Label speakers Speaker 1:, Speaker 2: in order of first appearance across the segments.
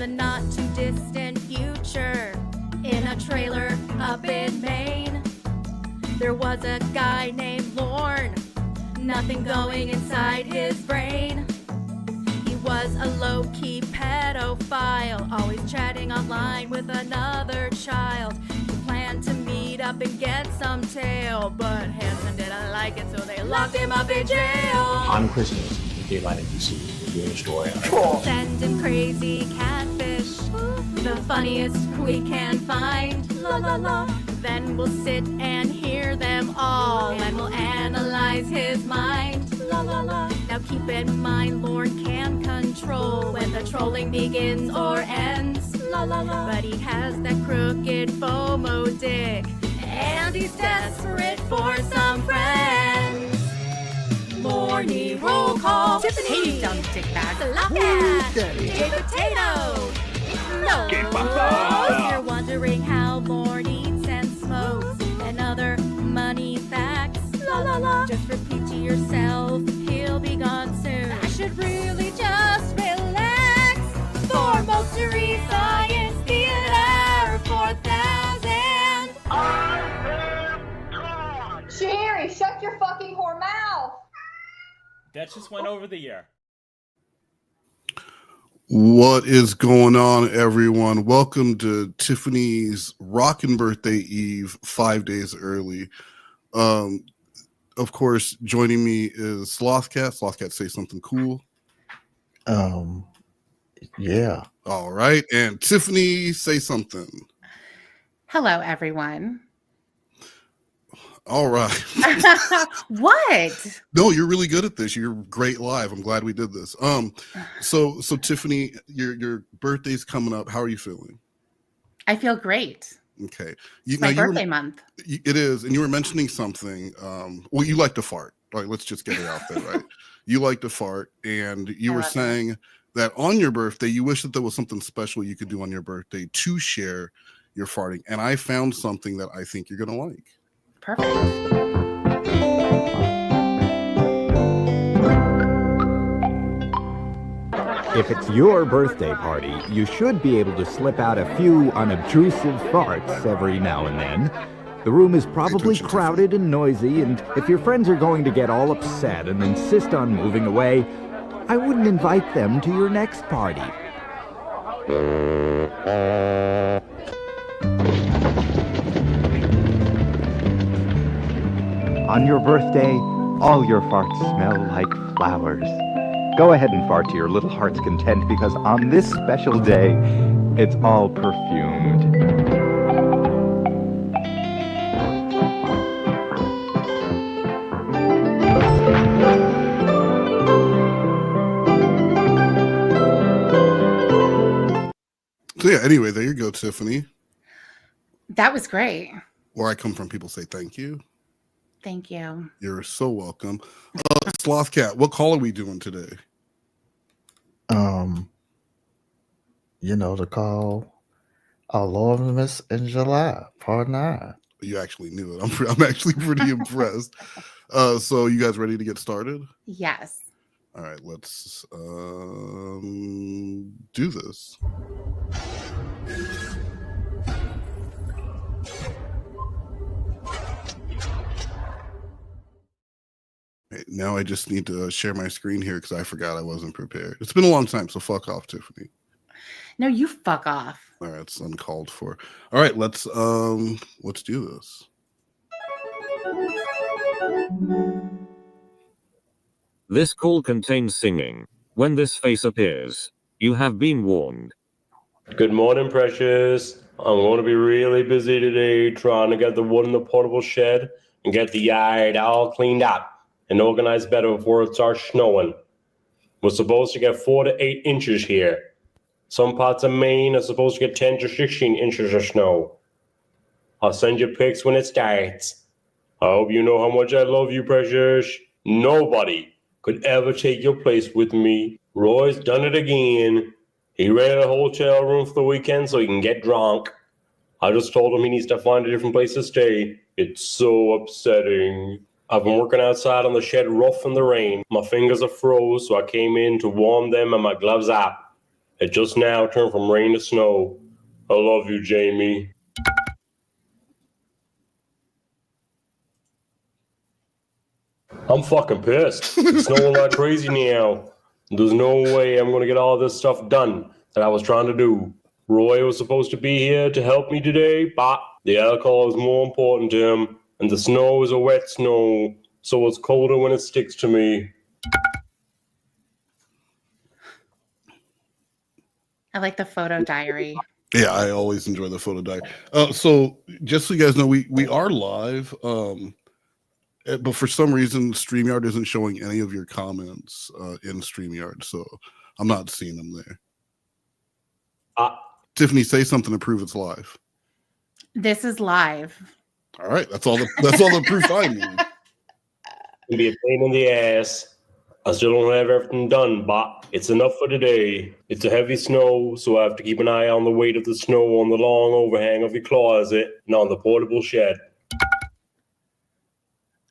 Speaker 1: the not too distant future, in a trailer up in Maine, there was a guy named Lorne, nothing going inside his brain. He was a low-key pedophile, always chatting online with another child. He planned to meet up and get some tail, but Hanson didn't like it, so they locked him up in jail.
Speaker 2: I'm Chris Hansen with Daylight NBC. We're doing a story on it.
Speaker 1: Send him crazy catfish, the funniest we can find. La la la. Then we'll sit and hear them all, and we'll analyze his mind. La la la. Now keep in mind, Lorne can control when the trolling begins or ends. La la la. But he has that crooked FOMO dick, and he's desperate for some friends. Lorne, roll call. Tiffany, hey, dumb dickbag. Slothcat, hey, potato. No, if you're wondering how Lorne eats and smokes and other money facts, la la la, just repeat to yourself, he'll be gone soon. I should really just relax. For Mystery Science Theater 4000.
Speaker 3: I am God.
Speaker 4: Sherry, shut your fucking whore mouth.
Speaker 5: That just went over the year.
Speaker 6: What is going on, everyone? Welcome to Tiffany's Rockin' Birthday Eve, 5 days early. Of course, joining me is Slothcat. Slothcat, say something cool.
Speaker 3: Yeah.
Speaker 6: All right. And Tiffany, say something.
Speaker 7: Hello, everyone.
Speaker 6: All right.
Speaker 7: What?
Speaker 6: No, you're really good at this. You're great live. I'm glad we did this. So Tiffany, your birthday's coming up. How are you feeling?
Speaker 7: I feel great.
Speaker 6: Okay.
Speaker 7: It's my birthday month.
Speaker 6: It is, and you were mentioning something. Well, you like to fart. All right, let's just get it out there, right? You like to fart, and you were saying that on your birthday, you wish that there was something special you could do on your birthday to share your farting. And I found something that I think you're gonna like.
Speaker 7: Perfect.
Speaker 8: If it's your birthday party, you should be able to slip out a few unobtrusive farts every now and then. The room is probably crowded and noisy, and if your friends are going to get all upset and insist on moving away, I wouldn't invite them to your next party. On your birthday, all your farts smell like flowers. Go ahead and fart to your little heart's content, because on this special day, it's all perfumed.
Speaker 6: So yeah, anyway, there you go, Tiffany.
Speaker 7: That was great.
Speaker 6: Where I come from, people say thank you.
Speaker 7: Thank you.
Speaker 6: You're so welcome. Slothcat, what call are we doing today?
Speaker 3: The call Lornemas in July, part 9.
Speaker 6: You actually knew it. I'm actually pretty impressed. So you guys ready to get started?
Speaker 7: Yes.
Speaker 6: All right, let's do this. Okay, now I just need to share my screen here because I forgot I wasn't prepared. It's been a long time, so fuck off, Tiffany.
Speaker 7: No, you fuck off.
Speaker 6: All right, it's uncalled for. All right, let's do this.
Speaker 9: This call contains singing. When this face appears, you have been warned.
Speaker 10: Good morning, precious. I'm going to be really busy today trying to get the wood in the portable shed and get the yard all cleaned up and organized better before it starts snowing. We're supposed to get 4 to 8 inches here. Some parts of Maine are supposed to get 10 to 16 inches of snow. I'll send you pics when it starts. I hope you know how much I love you, precious. Nobody could ever take your place with me. Roy's done it again. He rented a hotel room for the weekend so he can get drunk. I just told him he needs to find a different place to stay. It's so upsetting. I've been working outside on the shed rough in the rain. My fingers are froze, so I came in to warm them and my gloves up. It just now turned from rain to snow. I love you, Jamie. I'm fucking pissed. It's snowing like crazy now. There's no way I'm gonna get all this stuff done that I was trying to do. Roy was supposed to be here to help me today, but the alcohol is more important to him, and the snow is a wet snow, so it's colder when it sticks to me.
Speaker 7: I like the photo diary.
Speaker 6: Yeah, I always enjoy the photo diary. So just so you guys know, we are live, but for some reason, StreamYard isn't showing any of your comments in StreamYard, so I'm not seeing them there. Tiffany, say something to prove it's live.
Speaker 7: This is live.
Speaker 6: All right, that's all the proof I need.
Speaker 10: It'll be a pain in the ass. I still don't have everything done, but it's enough for today. It's a heavy snow, so I have to keep an eye on the weight of the snow on the long overhang of your closet and on the portable shed.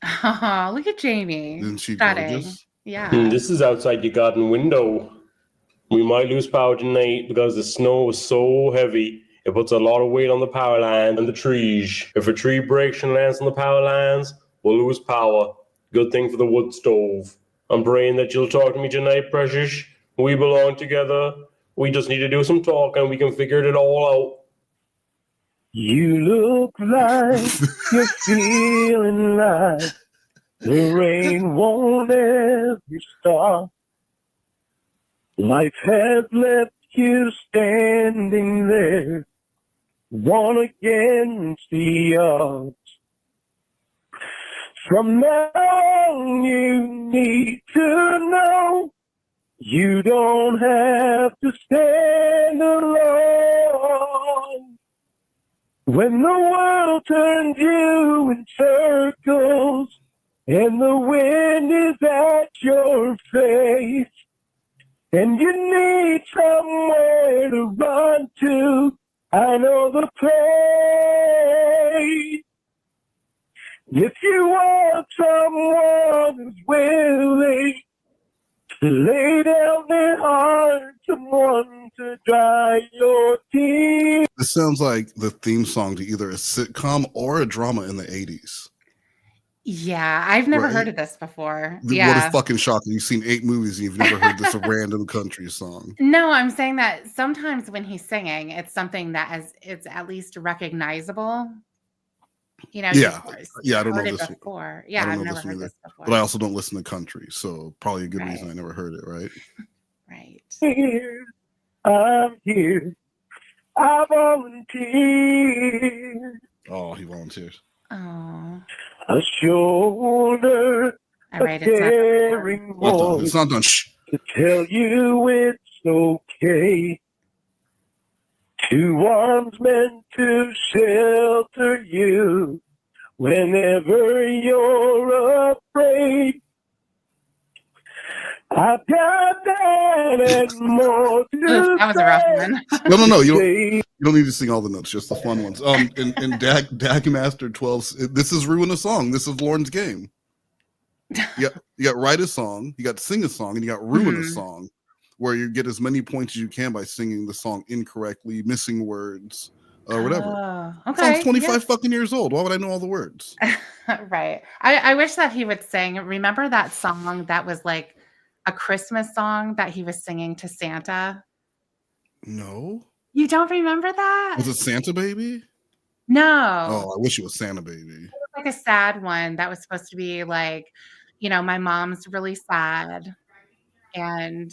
Speaker 7: Oh, look at Jamie.
Speaker 6: Isn't she
Speaker 7: Stunning.
Speaker 6: gorgeous?
Speaker 7: Yeah.
Speaker 10: This is outside your garden window. We might lose power tonight because the snow is so heavy. It puts a lot of weight on the power line and the trees. If a tree breaks and lands on the power lines, we'll lose power. Good thing for the wood stove. I'm praying that you'll talk to me tonight, precious. We belong together. We just need to do some talking. We can figure it all out.
Speaker 11: You look like you're feeling like the rain won't ever stop. Life has left you standing there, one against the odds. From now on, you need to know you don't have to stand alone. When the world turns you in circles and the wind is at your face, and you need somewhere to run to, I know the place. If you want someone who's willing to lay down their heart, someone to dry your tears.
Speaker 6: This sounds like the theme song to either a sitcom or a drama in the 80s.
Speaker 7: Yeah, I've never
Speaker 6: Right.
Speaker 7: heard of this before.
Speaker 6: What
Speaker 7: Yeah.
Speaker 6: a fucking shocker. You've seen 8 movies and you've never heard this random country song.
Speaker 7: No, I'm saying that sometimes when he's singing, it's something that it's at least recognizable. You know,
Speaker 6: Yeah.
Speaker 7: you've
Speaker 6: Yeah, I don't know
Speaker 7: heard it
Speaker 6: this
Speaker 7: before.
Speaker 6: I
Speaker 7: Yeah,
Speaker 6: don't
Speaker 7: I've
Speaker 6: know
Speaker 7: never
Speaker 6: this
Speaker 7: heard
Speaker 6: either.
Speaker 7: this before.
Speaker 6: But I also don't listen to country, so probably a good reason
Speaker 7: Right.
Speaker 6: I never heard it, right?
Speaker 7: Right.
Speaker 11: Here, I'm here. I volunteer.
Speaker 6: Oh, he volunteers.
Speaker 7: Oh.
Speaker 11: A shoulder,
Speaker 7: All right,
Speaker 11: a
Speaker 7: it's not
Speaker 11: caring
Speaker 6: Not done.
Speaker 11: voice
Speaker 6: It's not done. Shh.
Speaker 11: to tell you it's okay. 2 arms meant to shelter you whenever you're afraid. I've got that and more to
Speaker 7: Oof, that was a rough
Speaker 11: say.
Speaker 7: one.
Speaker 6: No. You don't need to sing all the notes, just the fun ones. In Dag Master 12, this is ruin a song. This is Lorne's game. You got write a song, you got sing a song, and you got ruin a song, where you get as many points as you can by singing the song incorrectly, missing words, or whatever.
Speaker 7: Oh,
Speaker 6: The
Speaker 7: okay.
Speaker 6: song's 25 fucking years old. Why would I know all the words?
Speaker 7: Right. I wish that he would sing. Remember that song that was like a Christmas song that he was singing to Santa?
Speaker 6: No.
Speaker 7: You don't remember that?
Speaker 6: Was it Santa Baby?
Speaker 7: No.
Speaker 6: Oh, I wish it was Santa Baby.
Speaker 7: It was like a sad one that was supposed to be like, you know, my mom's really sad, and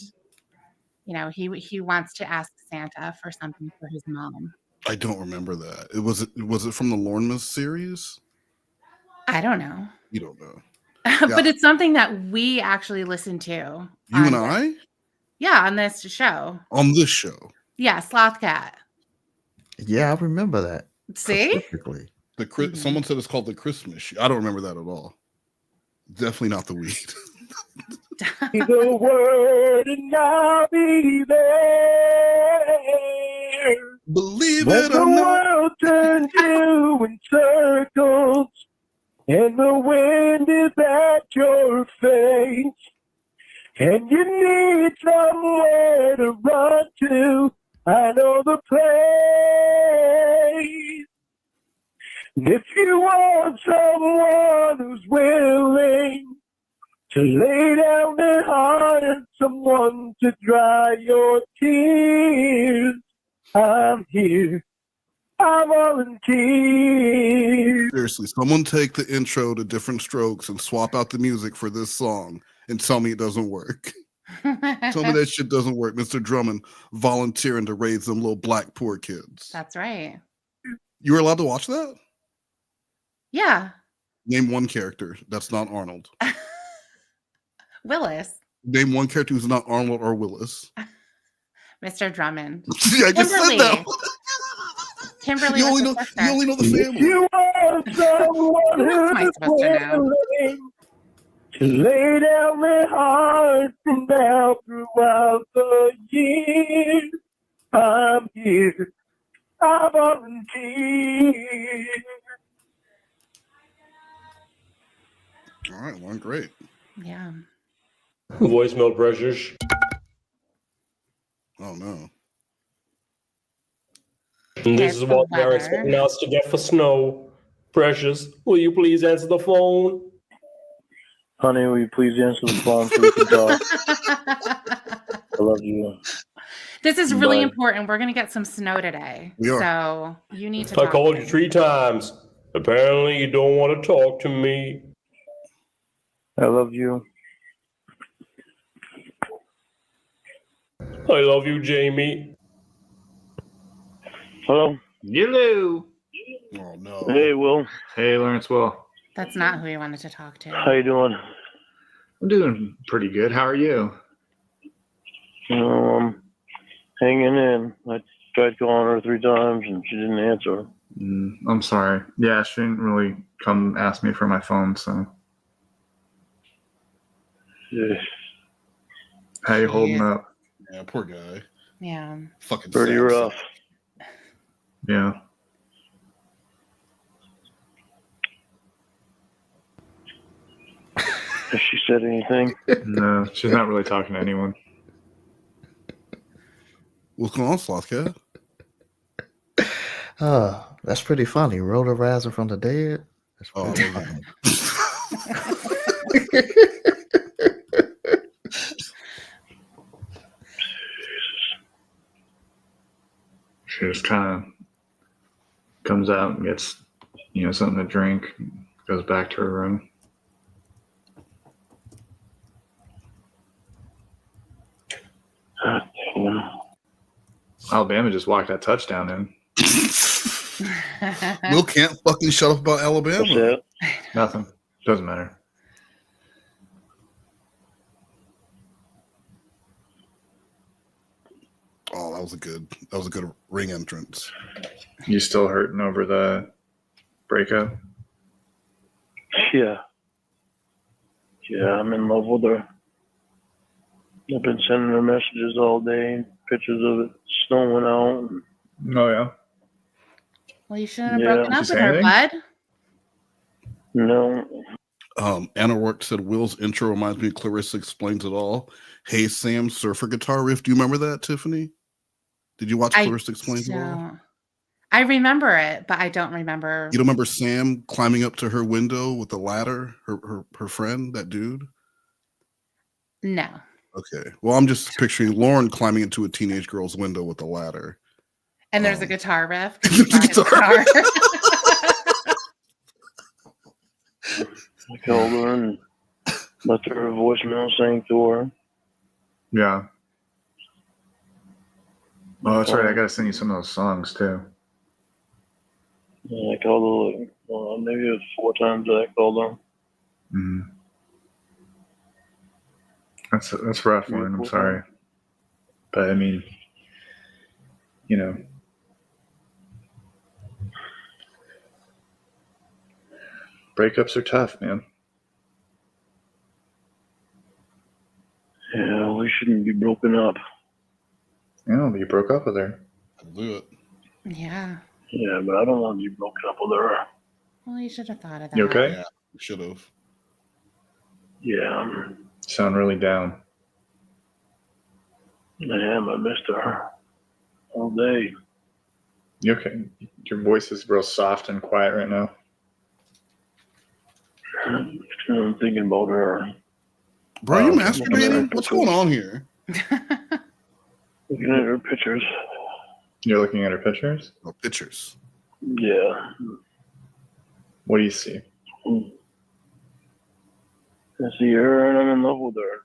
Speaker 7: you know, he wants to ask Santa for something for his mom.
Speaker 6: I don't remember that. Was it from the Lornemas series?
Speaker 7: I don't know.
Speaker 6: You don't know.
Speaker 7: But it's something that we actually listen to.
Speaker 6: You and I?
Speaker 7: Yeah, on this show.
Speaker 6: On this show.
Speaker 7: Yeah, Sloth Cat.
Speaker 3: Yeah, I remember that.
Speaker 7: See?
Speaker 3: Specifically.
Speaker 6: Someone said it's called the Christmas show. I don't remember that at all. Definitely not the weed.
Speaker 11: The word and I'll be there.
Speaker 6: Believe
Speaker 11: when
Speaker 6: it
Speaker 11: the
Speaker 6: or not.
Speaker 11: world turns you in circles and the wind is at your face, and you need somewhere to run to, I know the place. And if you want someone who's willing to lay down their heart and someone to dry your tears, I'm here. I volunteer.
Speaker 6: Seriously, someone take the intro to Different Strokes and swap out the music for this song and tell me it doesn't work. Tell me that shit doesn't work. Mr. Drummond volunteering to raise them little black poor kids.
Speaker 7: That's right.
Speaker 6: You were allowed to watch that?
Speaker 7: Yeah.
Speaker 6: Name one character that's not Arnold.
Speaker 7: Willis.
Speaker 6: Name one character who's not Arnold or Willis.
Speaker 7: Mr. Drummond.
Speaker 6: Yeah, I just said that.
Speaker 7: Kimberly
Speaker 6: You only
Speaker 7: was
Speaker 6: know,
Speaker 7: the sister.
Speaker 6: you only know the family.
Speaker 11: You want someone
Speaker 7: Who am I
Speaker 11: who's
Speaker 7: supposed to know?
Speaker 11: willing to lay down their heart from now throughout the years. I'm here. I volunteer.
Speaker 6: All right, one great.
Speaker 7: Yeah.
Speaker 10: Voicemail pressures.
Speaker 6: Oh no.
Speaker 10: And this is what they're expecting us to get for snow. Precious, will you please answer the phone?
Speaker 11: Honey, will you please answer the phone so we can talk? I love you.
Speaker 7: This is really
Speaker 11: Bye.
Speaker 7: important. We're going to get some snow today.
Speaker 6: We are.
Speaker 7: So you need to
Speaker 10: I
Speaker 7: talk
Speaker 10: called
Speaker 7: to
Speaker 10: you
Speaker 7: me.
Speaker 10: 3 times. Apparently you don't want to talk to me.
Speaker 11: I love you.
Speaker 10: I love you, Jamie.
Speaker 11: Hello.
Speaker 12: Hello.
Speaker 6: Oh no.
Speaker 11: Hey, Will.
Speaker 12: Hey, Lawrence. Will.
Speaker 7: That's not who you wanted to talk to.
Speaker 11: How you doing?
Speaker 12: I'm doing pretty good. How are you?
Speaker 11: Hanging in. I tried calling her 3 times and she didn't answer.
Speaker 12: I'm sorry. Yeah, she didn't really come ask me for my phone, so.
Speaker 11: Yeah.
Speaker 12: How you holding up?
Speaker 6: Yeah, poor guy.
Speaker 7: Yeah.
Speaker 6: Fucking
Speaker 11: Pretty
Speaker 6: sad.
Speaker 11: rough.
Speaker 12: Yeah.
Speaker 11: Has she said anything?
Speaker 12: No, she's not really talking to anyone.
Speaker 6: What's going on, Slothcat?
Speaker 3: That's pretty funny. Rhoda rising from the dead. That's
Speaker 6: Oh,
Speaker 3: pretty
Speaker 6: I love
Speaker 3: funny.
Speaker 12: She just kind of comes out and gets, something to drink, goes back to her room. Alabama just walked that touchdown in.
Speaker 6: Will can't fucking shut up about Alabama.
Speaker 11: What's that?
Speaker 12: Nothing. Doesn't matter.
Speaker 6: Oh, that was a good ring entrance.
Speaker 12: You still hurting over the breakup?
Speaker 11: Yeah. Yeah, I'm in love with her. I've been sending her messages all day, pictures of it snowing out.
Speaker 12: Oh, yeah.
Speaker 7: Well, you shouldn't have
Speaker 11: Yeah.
Speaker 7: broken up
Speaker 12: Did you
Speaker 7: with
Speaker 12: say
Speaker 7: her,
Speaker 12: anything?
Speaker 7: bud.
Speaker 11: No.
Speaker 6: Anna Rourke said Will's intro reminds me of Clarissa Explains It All. Hey Sam, surfer guitar riff. Do you remember that, Tiffany? Did you watch Clarissa Explains It All?
Speaker 7: I remember it, but I don't remember.
Speaker 6: You don't remember Sam climbing up to her window with the ladder? Her friend, that dude?
Speaker 7: No.
Speaker 6: Okay. Well, I'm just picturing Lorne climbing into a teenage girl's window with a ladder.
Speaker 7: And there's a guitar riff.
Speaker 6: Guitar.
Speaker 11: I called her and left her a voicemail saying to her.
Speaker 12: Yeah. Oh, that's right. I got to send you some of those songs, too.
Speaker 11: I called her maybe it was 4 times that I called her.
Speaker 12: Mm-hmm. That's rough, Lorne. I'm sorry. But, I mean, breakups are tough, man.
Speaker 11: Yeah, we shouldn't be broken up.
Speaker 12: Yeah, but you broke up with her.
Speaker 6: I'll do it.
Speaker 7: Yeah.
Speaker 11: Yeah, but I don't want to be broken up with her.
Speaker 7: Well, you should have thought of that.
Speaker 12: You okay?
Speaker 6: Yeah, we should have.
Speaker 11: Yeah.
Speaker 12: Sound really down.
Speaker 11: Damn, I missed her all day.
Speaker 12: You okay? Your voice is real soft and quiet right now.
Speaker 11: I'm thinking about her.
Speaker 6: Bro, you masturbating? What's going on here?
Speaker 11: Looking at her pictures.
Speaker 12: You're looking at her pictures?
Speaker 6: Oh, pictures.
Speaker 11: Yeah.
Speaker 12: What do you see?
Speaker 11: I see her and I'm in love with her.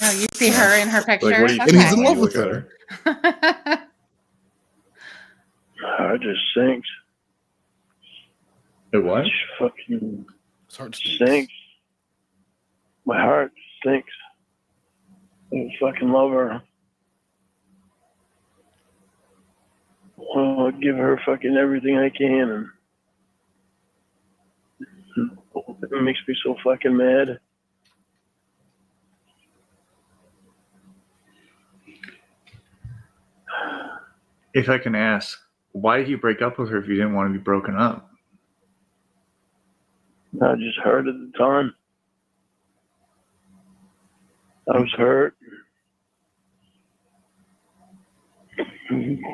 Speaker 7: Oh, you see her in her pictures?
Speaker 12: Like, what do you
Speaker 6: And he's in love with her.
Speaker 11: Heart just sinks.
Speaker 12: It what?
Speaker 11: Just fucking
Speaker 6: His heart
Speaker 11: sinks. My heart sinks. I fucking love her. Well, I'll give her fucking everything I can, and it makes me so fucking mad.
Speaker 12: If I can ask, why did you break up with her if you didn't want to be broken up?
Speaker 11: I just hurt at the time. I was hurt.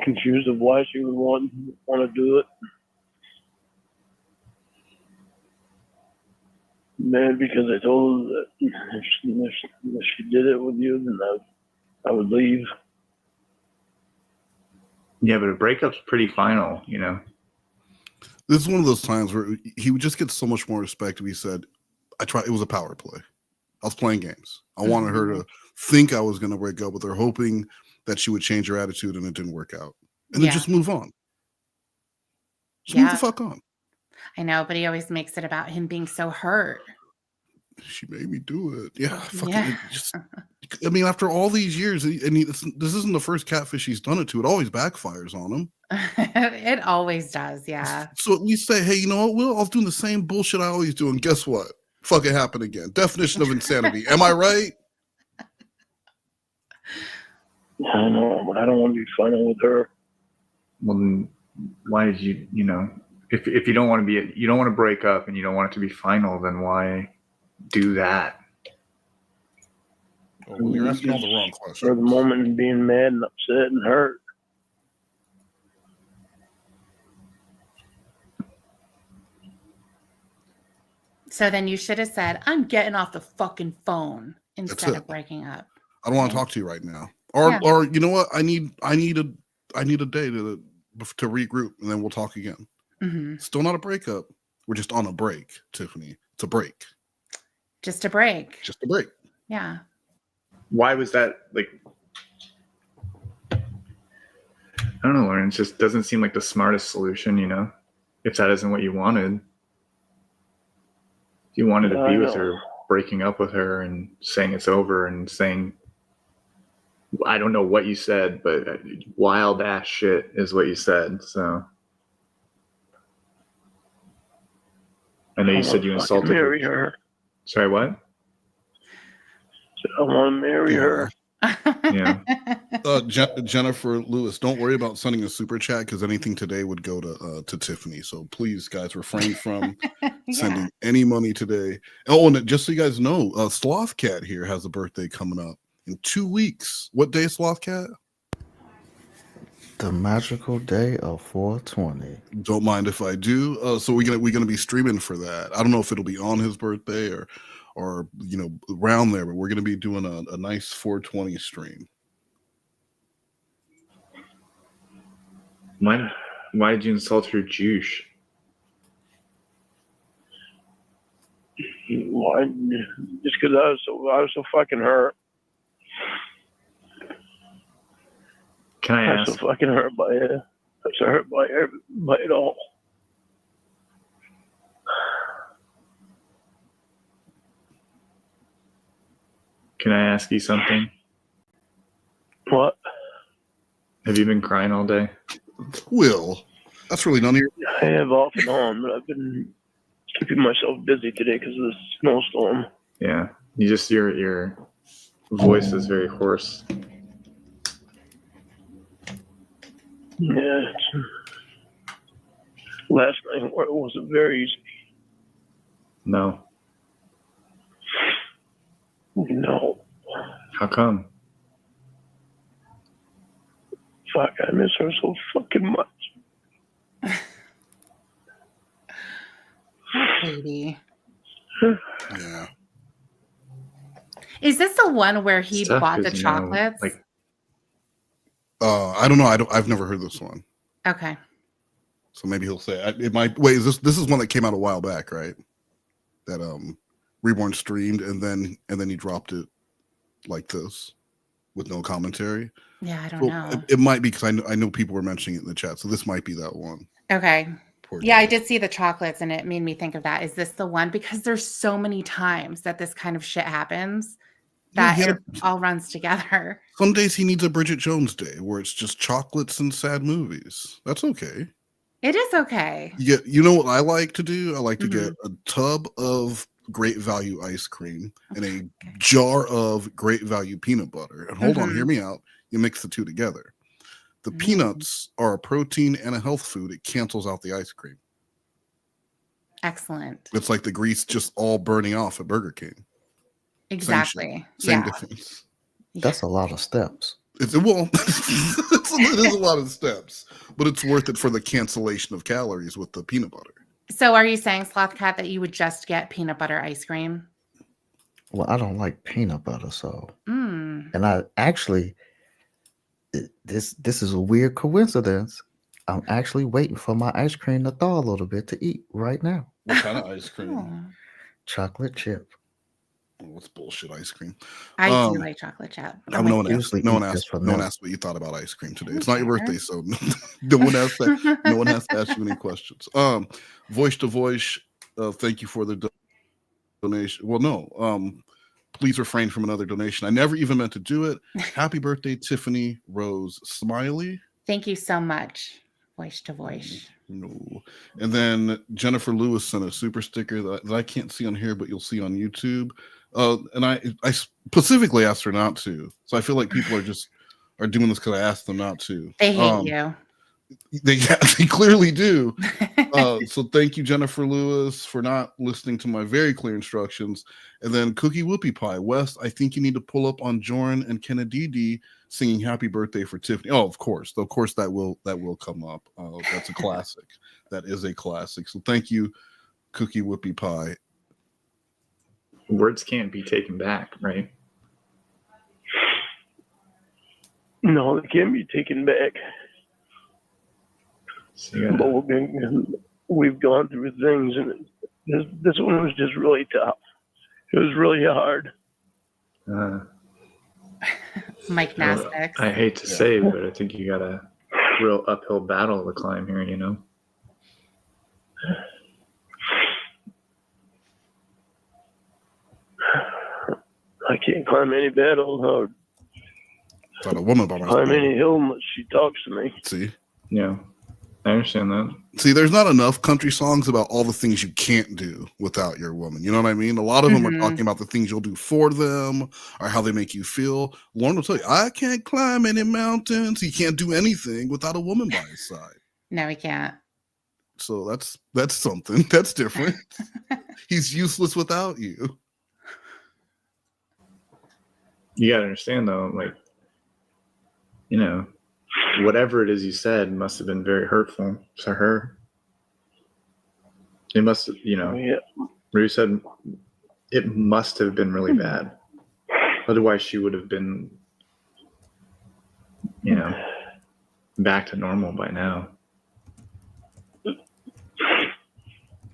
Speaker 11: Confused of why she would want to do it. Mad because I told her that if she did it with you, then I would leave.
Speaker 12: Yeah, but a breakup's pretty final, you know.
Speaker 6: This is one of those times where he would just get so much more respect if he said, it was a power play. I was playing games. I wanted her to think I was going to break up with her, hoping that she would change her attitude, and it didn't work out. And then just move on. Just move the fuck on.
Speaker 7: I know, but he always makes it about him being so hurt.
Speaker 6: She made me do it. Yeah. Fucking I mean, after all these years, and this isn't the first catfish he's done it to. It always backfires on him.
Speaker 7: It always does, yeah.
Speaker 6: So at least say, hey, you know what, Will? I was doing the same bullshit I always do, and guess what? Fucking happened again. Definition of insanity. Am I right?
Speaker 11: I know, but I don't want to be final with her.
Speaker 12: Well, then why did you know, if you don't want to you don't want to break up and you don't want it to be final, then why do that?
Speaker 6: Well, you're asking all the wrong questions.
Speaker 11: For the moment and being mad and upset and hurt.
Speaker 7: So then you should have said, I'm getting off the fucking phone instead of breaking up.
Speaker 6: I don't want to talk to you right now. Or you know what? I need a day to regroup, and then we'll talk again.
Speaker 7: Mm-hmm.
Speaker 6: Still not a breakup. We're just on a break, Tiffany. It's a break.
Speaker 7: Just a break.
Speaker 6: Just a break.
Speaker 7: Yeah.
Speaker 12: Why was that, like, I don't know, Lorne. It just doesn't seem like the smartest solution, you know, if that isn't what you wanted. If you wanted to be with her, breaking up with her and saying it's over and saying, I don't know what you said, but wild ass shit is what you said. So I know you said you insulted
Speaker 11: marry her.
Speaker 12: Sorry, what?
Speaker 11: I want to marry her.
Speaker 12: Yeah.
Speaker 6: Jennifer Lewis, don't worry about sending a super chat because anything today would go to Tiffany. So please, guys, refrain from sending any money today. Oh, and just so you guys know, Sloth Cat here has a birthday coming up in 2 weeks. What day is Sloth Cat?
Speaker 3: The magical day of 420.
Speaker 6: Don't mind if I do. So we're gonna be streaming for that. I don't know if it'll be on his birthday or you know, around there, but we're gonna be doing a nice 420 stream.
Speaker 12: Why did you insult her juice?
Speaker 11: Why? Just because I was so fucking hurt.
Speaker 12: Can I
Speaker 11: ask? I was so fucking hurt by it. I was so hurt by it all.
Speaker 12: Can I ask you something?
Speaker 11: What?
Speaker 12: Have you been crying all day?
Speaker 6: Will, that's really none of your.
Speaker 11: I have off and on, but I've been keeping myself busy today because of the snowstorm.
Speaker 12: Yeah, your voice is very hoarse.
Speaker 11: Yeah. Last night it wasn't very easy.
Speaker 12: No.
Speaker 11: No.
Speaker 12: How come?
Speaker 11: Fuck, I miss her so fucking much.
Speaker 7: Baby.
Speaker 6: Yeah.
Speaker 7: Is this the one where he
Speaker 12: Stuff
Speaker 7: bought
Speaker 12: is,
Speaker 7: the
Speaker 12: you know,
Speaker 7: chocolates?
Speaker 12: like
Speaker 6: I don't know. I've never heard this one.
Speaker 7: Okay.
Speaker 6: So maybe he'll say it might. Wait, this is one that came out a while back, right? That Reborn streamed and then he dropped it like this with no commentary.
Speaker 7: Yeah, I don't know.
Speaker 6: It might be because I know people were mentioning it in the chat, so this might be that one.
Speaker 7: Okay. Yeah, I did see the chocolates and it made me think of that. Is this the one? Because there's so many times that this kind of shit happens that it all runs together.
Speaker 6: Some days he needs a Bridget Jones day where it's just chocolates and sad movies. That's okay.
Speaker 7: It is okay.
Speaker 6: Yeah, you know what I like to do? I like to get a tub of Great Value ice cream and a jar of Great Value peanut butter. And hold on, hear me out. You mix the two together. The peanuts are a protein and a health food. It cancels out the ice cream.
Speaker 7: Excellent.
Speaker 6: It's like the grease just all burning off at Burger King.
Speaker 7: Exactly.
Speaker 6: Same difference.
Speaker 3: That's a lot of steps.
Speaker 6: It is a lot of steps, but it's worth it for the cancellation of calories with the peanut butter.
Speaker 7: So are you saying, Slothcat, that you would just get peanut butter ice cream?
Speaker 3: Well, I don't like peanut butter, so.
Speaker 7: Mm.
Speaker 3: And I actually, this is a weird coincidence. I'm actually waiting for my ice cream to thaw a little bit to eat right now.
Speaker 6: What kind of ice cream?
Speaker 3: Chocolate chip.
Speaker 6: What's bullshit ice cream?
Speaker 7: I do like chocolate chip.
Speaker 6: No one asked what you thought about ice cream today. It's not your birthday, so no one has to ask you any questions. Voice to voice, thank you for the donation. Well, no, please refrain from another donation. I never even meant to do it. Happy birthday, Tiffany Rose Smiley.
Speaker 7: Thank you so much. Voice to voice.
Speaker 6: No. And then Jennifer Lewis sent a super sticker that I can't see on here, but you'll see on YouTube. And I specifically asked her not to. So I feel like people are doing this because I asked them not to.
Speaker 7: They hate you.
Speaker 6: They clearly do. So thank you, Jennifer Lewis, for not listening to my very clear instructions. And then Cookie Whoopie Pie. Wes, I think you need to pull up on Joran and Kennedy singing Happy Birthday for Tiffany. Oh, of course. Of course that will come up. That's a classic. That is a classic. So thank you, Cookie Whoopie Pie.
Speaker 12: Words can't be taken back, right?
Speaker 11: No, they can't be taken back.
Speaker 12: So
Speaker 11: but we've gone through things, and this one was just really tough. It was really hard.
Speaker 7: Mike Nasdaq.
Speaker 12: I hate to say, but I think you got a real uphill battle to climb here, you know?
Speaker 11: I can't climb any battle or
Speaker 6: Got a woman by my
Speaker 11: climb
Speaker 6: side.
Speaker 11: any hill unless she talks to me.
Speaker 6: See?
Speaker 12: Yeah, I understand that.
Speaker 6: See, there's not enough country songs about all the things you can't do without your woman. You know what I mean? A lot of them are talking about the things you'll do for them or how they make you feel. Lorne will tell you, I can't climb any mountains. He can't do anything without a woman by his side.
Speaker 7: No, he can't.
Speaker 6: So that's something. That's different. He's useless without you.
Speaker 12: You gotta understand though, like, you know, whatever it is you said must have been very hurtful to her. It must have, you know, Rue said it must have been really bad. Otherwise she would have been, you know, back to normal by now.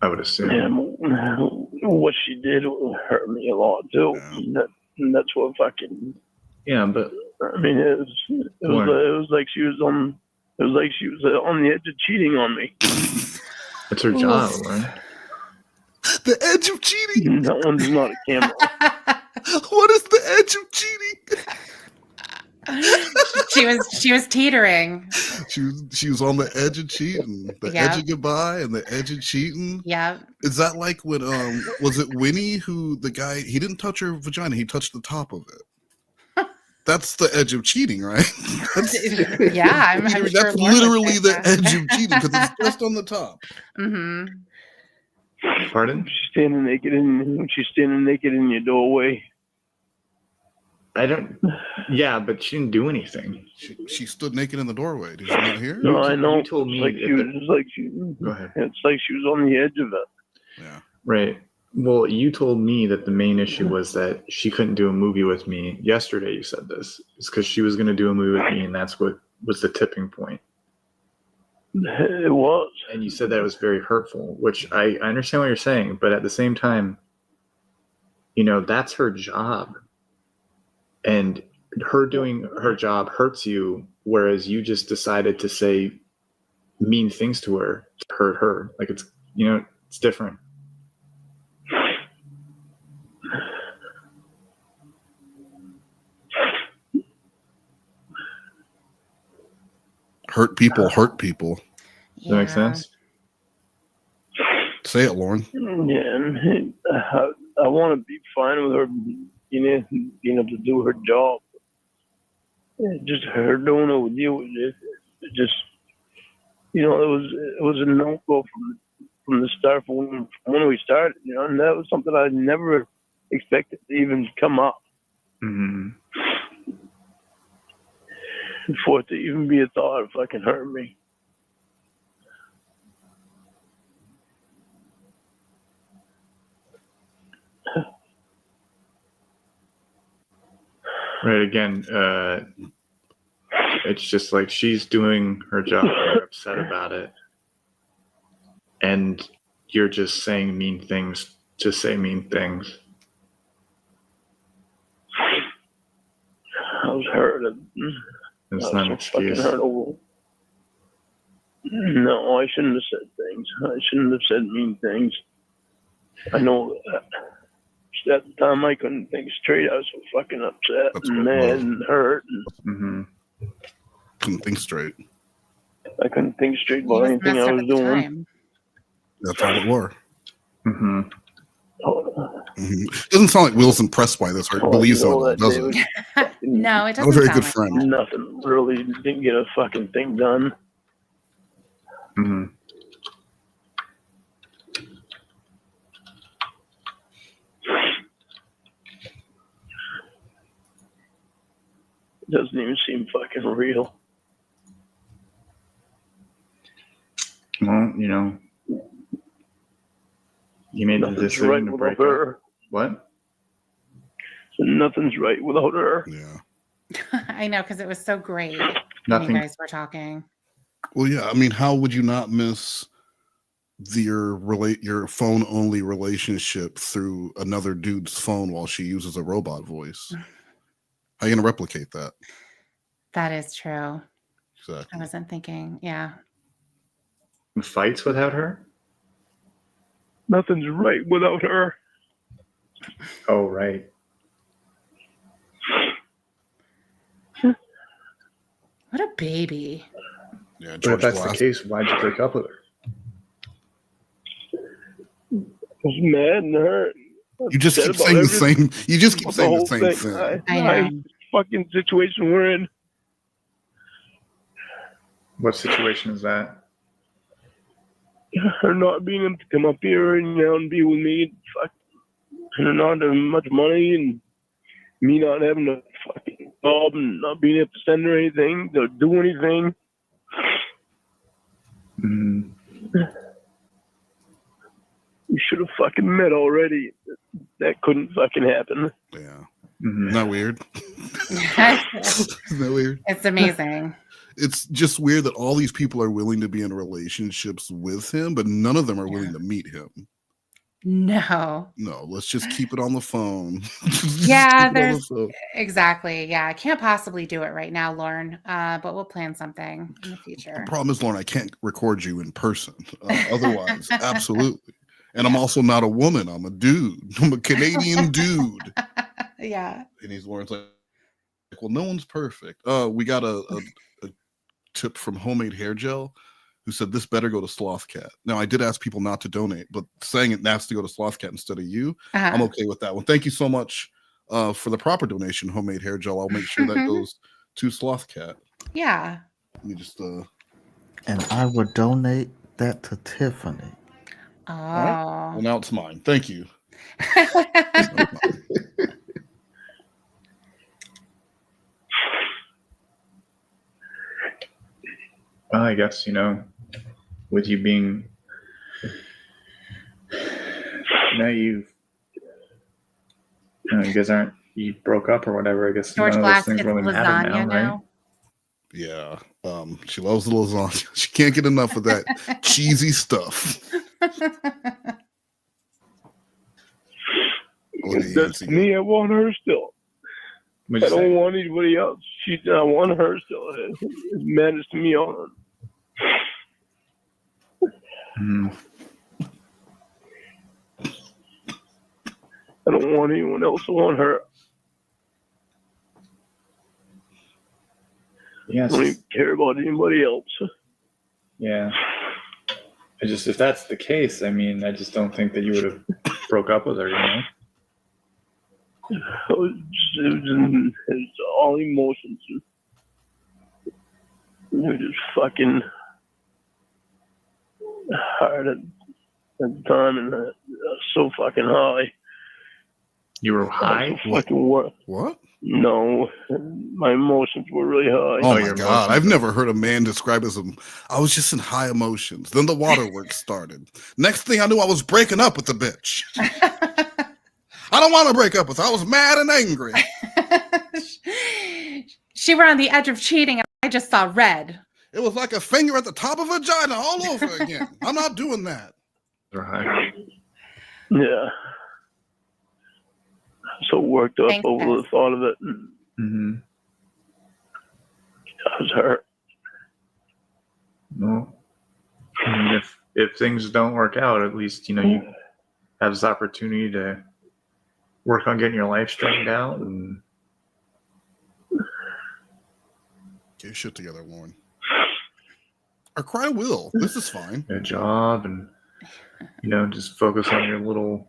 Speaker 12: I would assume.
Speaker 11: Yeah, what she did hurt me a lot too. And that's what fucking.
Speaker 12: Yeah, but
Speaker 11: I mean, it was like she was on. It was like she was on the edge of cheating on me.
Speaker 12: It's her job, right?
Speaker 6: The edge of cheating.
Speaker 11: That one's not a camera.
Speaker 6: What is the edge of cheating?
Speaker 7: She was teetering.
Speaker 6: She was on the edge of cheating, the edge of goodbye and the edge of cheating.
Speaker 7: Yeah.
Speaker 6: Is that like when was it Winnie who the guy he didn't touch her vagina, he touched the top of it. That's the edge of cheating, right?
Speaker 7: Yeah, I'm
Speaker 6: that's
Speaker 7: sure
Speaker 6: literally the edge of cheating because it's just on the top.
Speaker 7: Mm-hmm.
Speaker 12: Pardon?
Speaker 11: She's standing naked in your doorway.
Speaker 12: I don't. Yeah, but she didn't do anything.
Speaker 6: She stood naked in the doorway. Did you not hear?
Speaker 11: No, I know.
Speaker 12: You told me.
Speaker 11: Go ahead. It's like she was on the edge of it.
Speaker 6: Yeah.
Speaker 12: Right. Well, you told me that the main issue was that she couldn't do a movie with me. Yesterday, you said this. It's because she was going to do a movie with me, and that's what was the tipping point.
Speaker 11: It was.
Speaker 12: And you said that it was very hurtful, which I understand what you're saying, but at the same time, that's her job. And her doing her job hurts you, whereas you just decided to say mean things to her to hurt her. Like it's different.
Speaker 6: Hurt people hurt people.
Speaker 12: Does that make sense?
Speaker 6: Say it, Lorne.
Speaker 11: Yeah, and I want to be fine with her, being able to do her job. Just her doing it with you, it just, it was a no-go from the start, from when we started, and that was something I never expected to even come up.
Speaker 12: Mm-hmm.
Speaker 11: For it to even be a thought of fucking hurt me.
Speaker 12: Right, again, it's just like she's doing her job, you're upset about it, and you're just saying mean things to say mean things.
Speaker 11: I was hurt.
Speaker 12: It's not an excuse.
Speaker 11: No, I shouldn't have said things. I shouldn't have said mean things. I know at the time I couldn't think straight. I was so fucking upset and mad and hurt.
Speaker 6: Couldn't think straight.
Speaker 11: I couldn't think straight about anything I was doing.
Speaker 6: That's all it were.
Speaker 12: Mm-hmm.
Speaker 6: Doesn't sound like Will's impressed by this or believes in it, does it?
Speaker 7: No, it doesn't.
Speaker 6: I'm a very
Speaker 7: sound
Speaker 6: good
Speaker 7: like
Speaker 6: friend.
Speaker 7: that.
Speaker 11: Nothing. Really didn't get a fucking thing done.
Speaker 12: Mm-hmm.
Speaker 11: It doesn't even seem fucking real.
Speaker 12: Well, you made the decision
Speaker 11: right
Speaker 12: to
Speaker 11: without
Speaker 12: break up.
Speaker 11: her.
Speaker 12: What?
Speaker 11: So nothing's right without her.
Speaker 6: Yeah.
Speaker 7: I know, because it was so great when
Speaker 12: Nothing.
Speaker 7: you guys were talking.
Speaker 6: Well, yeah. I mean, how would you not miss your phone only relationship through another dude's phone while she uses a robot voice? How are you gonna replicate that?
Speaker 7: That is true.
Speaker 6: Exactly.
Speaker 7: I wasn't thinking. Yeah.
Speaker 12: Fights without her?
Speaker 11: Nothing's right without her.
Speaker 12: Oh, right.
Speaker 7: What a baby.
Speaker 6: Yeah,
Speaker 12: But if that's the case, why'd you break up with her?
Speaker 11: I was mad and hurt.
Speaker 6: You just keep saying the same. You just keep saying the same thing.
Speaker 7: I know.
Speaker 11: Fucking situation we're in.
Speaker 12: What situation is that?
Speaker 11: Her not being able to come up here and be with me. Her not having much money and me not having a fucking job and not being able to send her anything, to do anything.
Speaker 12: Mm-hmm.
Speaker 11: We should have fucking met already. That couldn't fucking happen.
Speaker 6: Yeah.
Speaker 12: Mm-hmm.
Speaker 6: Isn't that weird? Isn't that weird?
Speaker 7: It's amazing.
Speaker 6: It's just weird that all these people are willing to be in relationships with him, but none of them are willing to meet him.
Speaker 7: No.
Speaker 6: No, let's just keep it on the phone.
Speaker 7: Yeah, there's exactly. Yeah, I can't possibly do it right now, Lorne. But we'll plan something in the future.
Speaker 6: The problem is, Lorne, I can't record you in person. Otherwise, absolutely. And I'm also not a woman. I'm a dude. I'm a Canadian dude.
Speaker 7: Yeah.
Speaker 6: And Lawrence like, well, no one's perfect. We got a tip from Homemade Hair Gel, who said this better go to Slothcat. Now, I did ask people not to donate, but saying it has to go to Slothcat instead of you, I'm okay with that one. Thank you so much for the proper donation, Homemade Hair Gel. I'll make sure that goes to Slothcat.
Speaker 7: Yeah.
Speaker 6: Let me just
Speaker 3: and I would donate that to Tiffany.
Speaker 7: Oh.
Speaker 6: Right. Well, now it's mine. Thank you.
Speaker 12: Well, I guess, with you being, you guys you broke up or whatever. I guess
Speaker 7: George
Speaker 12: none of
Speaker 7: Glass
Speaker 12: those things
Speaker 7: gets
Speaker 12: really matter
Speaker 7: lasagna
Speaker 12: now, right?
Speaker 7: now.
Speaker 6: Yeah. She loves the lasagna. She can't get enough of that cheesy stuff.
Speaker 11: That's me. I want her still. I don't want anybody else. I want her still. It matters to me on. I don't want anyone else. I want her.
Speaker 12: Yes.
Speaker 11: I don't even care about anybody else.
Speaker 12: Yeah. If that's the case, I just don't think that you would have broke up with her,
Speaker 11: It was all emotions. They were just fucking hard at the time, and I was so fucking high.
Speaker 12: You were high?
Speaker 6: What?
Speaker 11: No, my emotions were really high.
Speaker 6: Oh my God. I've never heard a man describe as I was just in high emotions. Then the waterworks started. Next thing I knew, I was breaking up with the bitch. I don't want to break up with her. I was mad and angry.
Speaker 7: She were on the edge of cheating, and I just saw red.
Speaker 6: It was like a finger at the top of a vagina all over again. I'm not doing that.
Speaker 12: Right.
Speaker 11: Yeah. So worked up
Speaker 7: Thanks,
Speaker 11: over the thought of it.
Speaker 12: Mm-hmm.
Speaker 11: I was hurt.
Speaker 12: No. If things don't work out, at least you have this opportunity to work on getting your life straightened out and
Speaker 6: get your shit together, Lorne. Or cry will. This is fine.
Speaker 12: a job and just focus on your little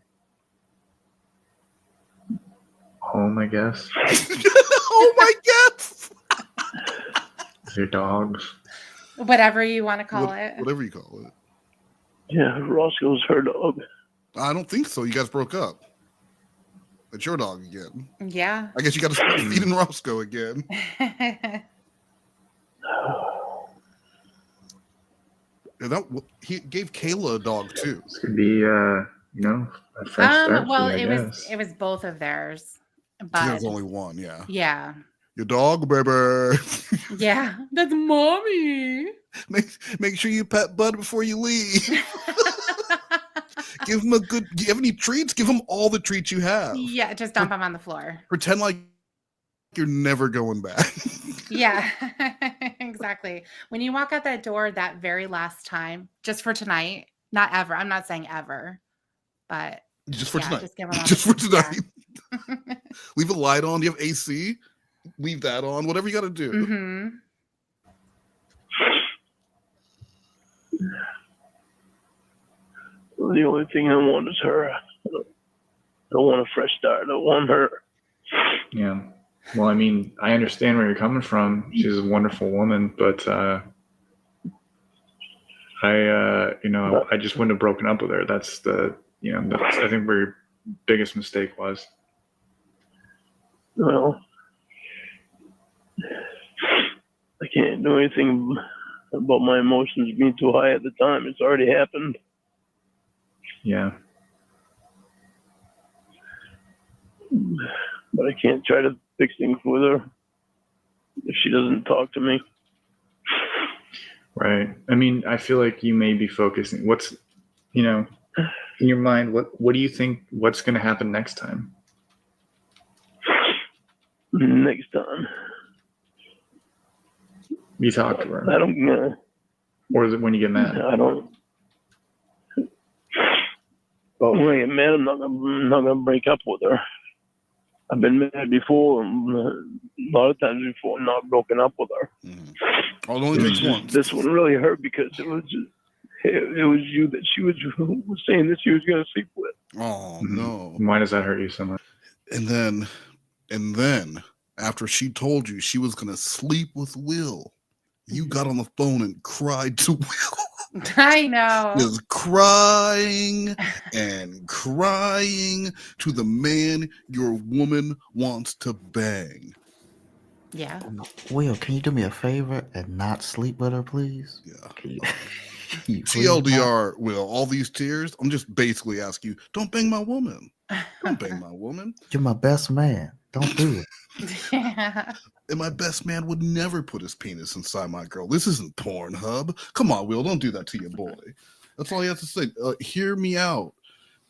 Speaker 12: home, I guess.
Speaker 6: Oh my God!
Speaker 12: Your dogs.
Speaker 7: Whatever you want to call it.
Speaker 6: Whatever you call it.
Speaker 11: Yeah, Roscoe's her dog.
Speaker 6: I don't think so. You guys broke up. It's your dog again.
Speaker 7: Yeah.
Speaker 6: I guess you got to start feeding Roscoe again. He gave Kayla a dog too.
Speaker 12: This could be, a fresh start.
Speaker 7: Well,
Speaker 12: for you, I guess.
Speaker 7: it was both of theirs, but
Speaker 6: There's only one. Yeah.
Speaker 7: Yeah.
Speaker 6: Your dog, baby.
Speaker 7: Yeah, that's mommy.
Speaker 6: Make sure you pet Bud before you leave. Give him a good. Do you have any treats? Give him all the treats you have.
Speaker 7: Yeah, just dump him on the floor.
Speaker 6: Pretend like you're never going back.
Speaker 7: Yeah, exactly. When you walk out that door that very last time, just for tonight, not ever. I'm not saying ever, but
Speaker 6: just for tonight.
Speaker 7: Just give him
Speaker 6: just for tonight. Yeah. Leave a light on. Do you have AC? Leave that on. Whatever you got to do.
Speaker 7: Mm-hmm.
Speaker 11: The only thing I want is her. I don't want a fresh start. I want her.
Speaker 12: Yeah. Well, I understand where you're coming from. She's a wonderful woman, but I just wouldn't have broken up with her. That's I think where your biggest mistake was.
Speaker 11: Well, I can't do anything about my emotions being too high at the time. It's already happened.
Speaker 12: Yeah.
Speaker 11: But I can't try to fix things with her if she doesn't talk to me.
Speaker 12: Right. I feel like you may be focusing. What's, in your mind, what do you think, what's going to happen next time?
Speaker 11: Next time.
Speaker 12: You talk to her.
Speaker 11: I don't.
Speaker 12: Or is it when you get mad?
Speaker 11: I don't. When I get mad, I'm not gonna break up with her. I've been mad before, a lot of times before, not broken up with her.
Speaker 6: Mm-hmm. It only takes once.
Speaker 11: This one really hurt because it was you that she was saying that she was gonna sleep with.
Speaker 6: Oh no!
Speaker 12: Why does that hurt you so much?
Speaker 6: And then after she told you she was gonna sleep with Will, you got on the phone and cried to Will.
Speaker 7: I know.
Speaker 6: Just crying and crying to the man your woman wants to bang.
Speaker 7: Yeah.
Speaker 3: Will, can you do me a favor and not sleep with her, please?
Speaker 6: Yeah.
Speaker 3: Can you, please not?
Speaker 6: TLDR, Will, all these tears, I'm just basically asking you, don't bang my woman. Don't bang my woman.
Speaker 3: You're my best man. Don't do it.
Speaker 7: Yeah.
Speaker 6: And my best man would never put his penis inside my girl. This isn't Pornhub. Come on, Will, don't do that to your boy. That's all you have to say. Hear me out.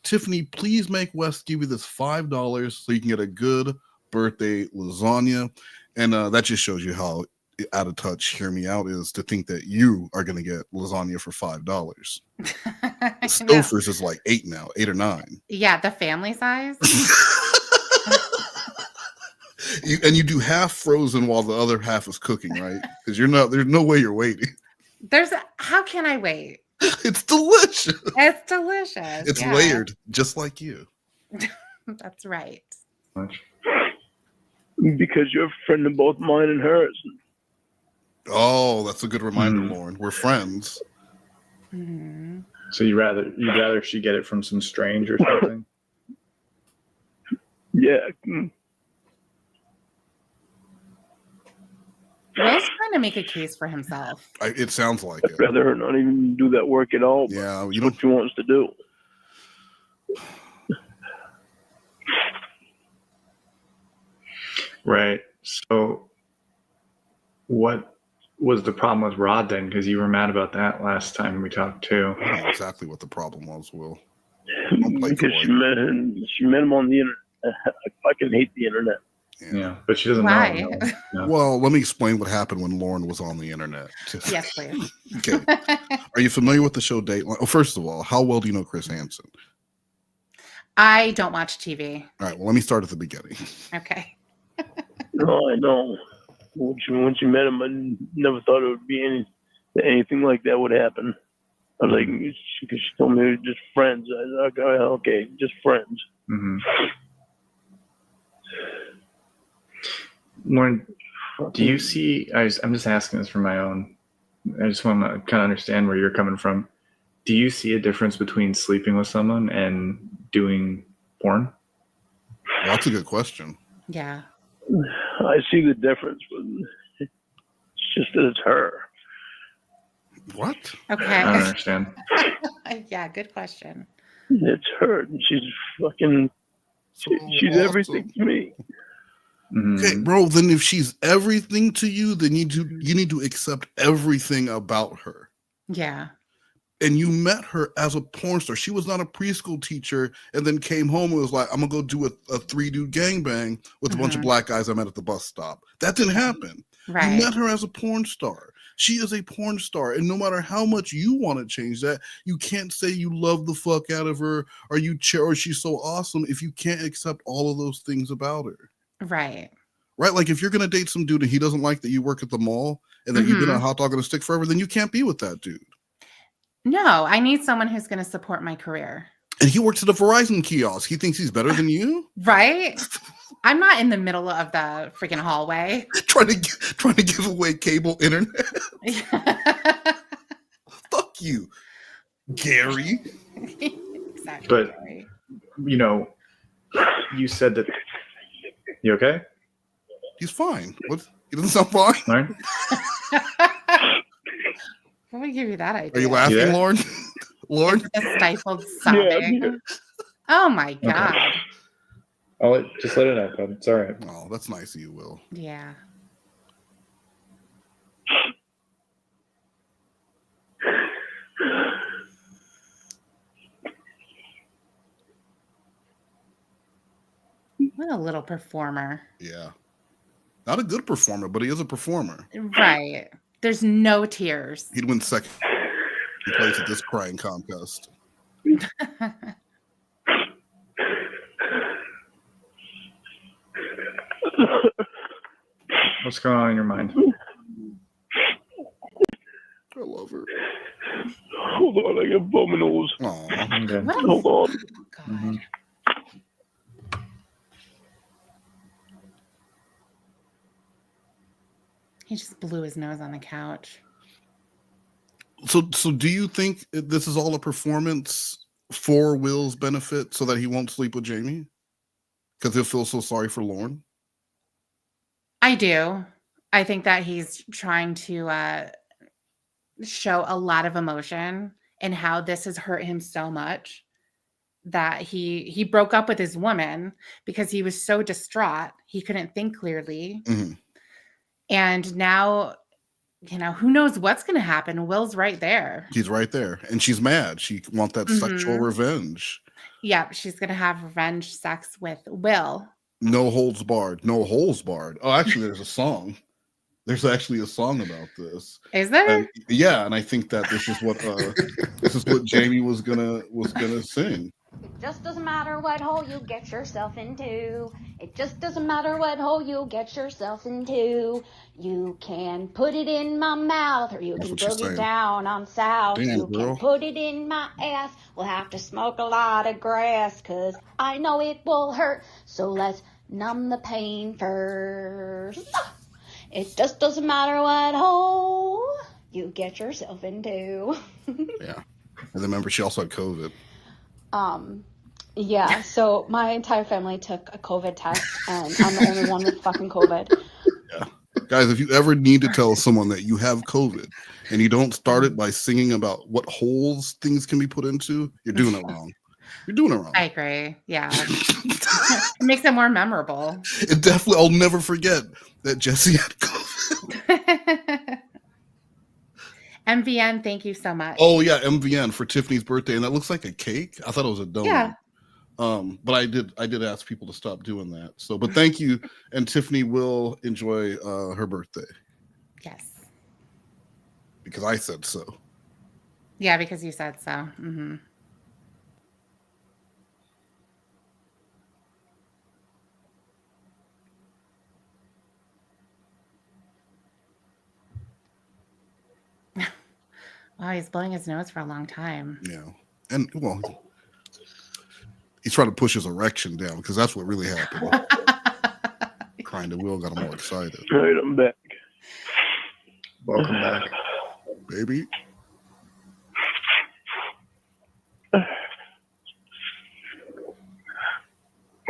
Speaker 6: Tiffany, please make Wes give you this $5 so you can get a good birthday lasagna. And that just shows you how out of touch Hear Me Out is to think that you are going to get lasagna for $5. Stouffer's is like 8 now, 8 or 9.
Speaker 7: Yeah, the family size.
Speaker 6: And you do half frozen while the other half is cooking, right? Because there's no way you're waiting.
Speaker 7: How can I wait?
Speaker 6: It's delicious.
Speaker 7: It's delicious.
Speaker 6: It's
Speaker 7: yeah.
Speaker 6: layered, just like you.
Speaker 7: That's right.
Speaker 11: Because you're a friend of both mine and hers.
Speaker 6: Oh, that's a good reminder, Lorne. We're friends.
Speaker 7: Mm-hmm.
Speaker 12: So you'd rather she get it from some strange or something?
Speaker 11: Yeah.
Speaker 7: Will's trying to make a case for himself.
Speaker 6: It sounds like
Speaker 11: I'd rather her not even do that work at all.
Speaker 6: Yeah,
Speaker 11: you know what she wants to do.
Speaker 12: Right. So what was the problem with Rod then? Because you were mad about that last time we talked too.
Speaker 6: I know exactly what the problem was, Will.
Speaker 11: Because she met him on the internet. I fucking hate the internet.
Speaker 12: Yeah, but she doesn't
Speaker 7: Why?
Speaker 12: know. No.
Speaker 6: Well, let me explain what happened when Lorne was on the internet.
Speaker 7: Yes, please.
Speaker 6: Okay. Are you familiar with the show Dateline? Oh, first of all, how well do you know Chris Hansen?
Speaker 7: I don't watch TV.
Speaker 6: All right, well, let me start at the beginning.
Speaker 7: Okay.
Speaker 11: No, I know. Once you met him, I never thought it would be anything like that would happen. I was like, because she told me we were just friends. I was like, okay, just friends.
Speaker 12: Mm-hmm. Lauren, do you see? I'm just asking this for my own. I just want to kind of understand where you're coming from. Do you see a difference between sleeping with someone and doing porn?
Speaker 6: Well, that's a good question.
Speaker 7: Yeah.
Speaker 11: I see the difference, but it's just that it's her.
Speaker 6: What?
Speaker 7: Okay.
Speaker 12: I don't understand.
Speaker 7: Yeah, good question.
Speaker 11: It's her. And she's fucking. She's
Speaker 6: awesome.
Speaker 11: everything to me.
Speaker 12: Mm-hmm.
Speaker 6: Okay, bro. Then if she's everything to you, then you need to accept everything about her.
Speaker 7: Yeah.
Speaker 6: And you met her as a porn star. She was not a preschool teacher, and then came home and was like, "I'm gonna go do a 3-dude gangbang with a bunch of black guys I met at the bus stop." That didn't happen.
Speaker 7: Right.
Speaker 6: You met her as a porn star. She is a porn star, and no matter how much you want to change that, you can't say you love the fuck out of her or or she's so awesome if you can't accept all of those things about her.
Speaker 7: Right.
Speaker 6: Right? Like if you're gonna date some dude and he doesn't like that you work at the mall and that you've been a hot dog on a stick forever, then you can't be with that dude.
Speaker 7: No, I need someone who's going to support my career.
Speaker 6: And he works at a Verizon kiosk. He thinks he's better than you?
Speaker 7: Right? I'm not in the middle of the freaking hallway.
Speaker 6: trying to give away cable internet. Fuck you, Gary.
Speaker 7: Exactly.
Speaker 12: But
Speaker 7: Gary.
Speaker 12: You said that. You okay?
Speaker 6: He's fine. What? He doesn't sound fine.
Speaker 12: Lauren?
Speaker 7: Let me give you that idea.
Speaker 6: Are you laughing,
Speaker 12: Yeah.
Speaker 6: Lorne? Lorne?
Speaker 7: A stifled sobbing.
Speaker 11: Yeah.
Speaker 7: Oh my God.
Speaker 12: Just let it out, bud. It's all right.
Speaker 6: Oh, that's nice of you, Will.
Speaker 7: Yeah. What a little performer.
Speaker 6: Yeah. Not a good performer, but he is a performer.
Speaker 7: Right. There's no tears.
Speaker 6: He'd win second place at this crying contest.
Speaker 12: What's going on in your mind?
Speaker 6: I love her.
Speaker 11: Hold on, I got bum nose.
Speaker 6: Aw.
Speaker 12: Okay.
Speaker 11: Hold on.
Speaker 7: God.
Speaker 12: Mm-hmm.
Speaker 7: He just blew his nose on the couch.
Speaker 6: So do you think this is all a performance for Will's benefit so that he won't sleep with Jamie? Because he'll feel so sorry for Lorne?
Speaker 7: I do. I think that he's trying to show a lot of emotion and how this has hurt him so much that he broke up with his woman because he was so distraught. He couldn't think clearly.
Speaker 6: Mm-hmm.
Speaker 7: And now, who knows what's going to happen? Will's right there.
Speaker 6: He's right there. And she's mad. She wants that sexual revenge.
Speaker 7: Yeah, she's going to have revenge sex with Will.
Speaker 6: No holds barred. No holes barred. Oh, actually, there's a song. There's actually a song about this.
Speaker 7: Is there?
Speaker 6: And, yeah, and I think that this is what Jamie was gonna sing.
Speaker 1: It just doesn't matter what hole you get yourself into. It just doesn't matter what hole you get yourself into. You can put it in my mouth, or you can boogie down on south.
Speaker 6: Damn,
Speaker 1: you can put it in my ass. We'll have to smoke a lot of grass, 'cause I know it will hurt. So let's numb the pain first. It just doesn't matter what hole you get yourself into.
Speaker 6: Yeah. And remember, she also had COVID.
Speaker 1: Yeah, so my entire family took a COVID test, and I'm the only one with fucking COVID.
Speaker 6: Yeah. Guys, if you ever need to tell someone that you have COVID and you don't start it by singing about what holes things can be put into, you're doing it wrong. You're doing it wrong.
Speaker 7: I agree. Yeah. It makes it more memorable.
Speaker 6: It definitely, I'll never forget that Jesse had COVID.
Speaker 7: MVN, thank you so much.
Speaker 6: Oh yeah, MVN for Tiffany's birthday, and that looks like a cake. I thought it was a donut.
Speaker 7: Yeah.
Speaker 6: But I did ask people to stop doing that. So, but thank you, and Tiffany will enjoy her birthday.
Speaker 7: Yes.
Speaker 6: Because I said so.
Speaker 7: Yeah, because you said so. Mm-hmm. Wow, he's blowing his nose for a long time.
Speaker 6: Yeah. And, well, he's trying to push his erection down because that's what really happened. Crying to Will got him all excited.
Speaker 11: All right, I'm back.
Speaker 12: Welcome back.
Speaker 6: Baby.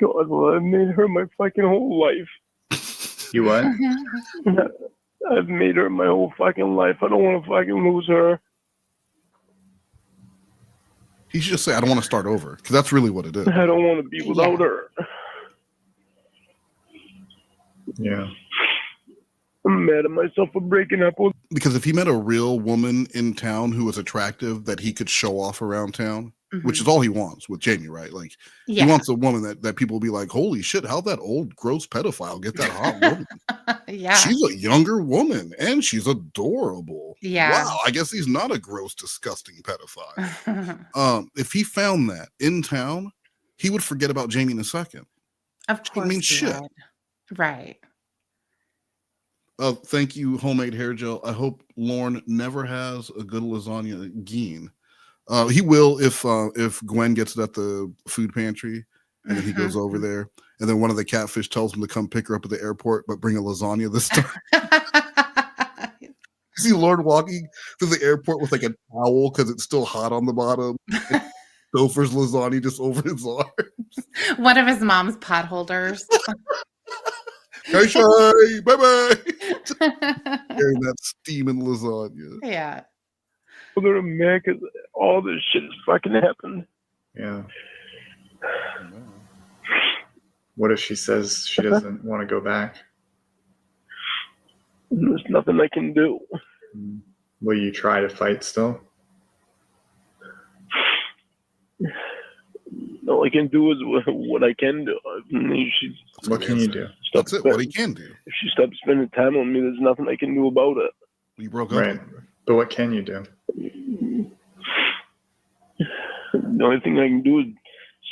Speaker 11: God, well, I've made her my fucking whole life.
Speaker 12: You what?
Speaker 11: I've made her my whole fucking life. I don't want to fucking lose her.
Speaker 6: He should just say, I don't want to start over, because that's really what it is.
Speaker 11: I don't want to be without her.
Speaker 12: Yeah.
Speaker 11: I'm mad at myself for breaking up with.
Speaker 6: Because if he met a real woman in town who was attractive that he could show off around town, which is all he wants with Jamie, right? Like, he wants a woman that people will be like, holy shit, how'd that old gross pedophile get that hot woman?
Speaker 7: Yeah.
Speaker 6: She's a younger woman and she's adorable.
Speaker 7: Yeah.
Speaker 6: Wow, I guess he's not a gross, disgusting pedophile. If he found that in town, he would forget about Jamie in a second.
Speaker 7: Of course.
Speaker 6: I mean, shit.
Speaker 7: Would. Right.
Speaker 6: Thank you, homemade hair gel. I hope Lorne never has a good lasagna again. He will if Gwen gets it at the food pantry and then he goes over there and then one of the catfish tells him to come pick her up at the airport but bring a lasagna this time. You see Lorne walking through the airport with like a towel because it's still hot on the bottom. Gopher's lasagna just over his arms.
Speaker 7: One of his mom's pot holders.
Speaker 6: Hey, Shay, bye-bye. Carrying that steaming lasagna.
Speaker 7: Yeah.
Speaker 11: We're gonna make it. All this shit has fucking happened.
Speaker 12: Yeah. What if she says she doesn't want to go back?
Speaker 11: There's nothing I can do.
Speaker 12: Will you try to fight still?
Speaker 11: All I can do is what I can do.
Speaker 12: What can you do?
Speaker 6: That's it. What he can do.
Speaker 11: If she stops spending time on me, there's nothing I can do about it.
Speaker 6: We broke up.
Speaker 12: Right. But what can you do?
Speaker 11: The only thing I can do is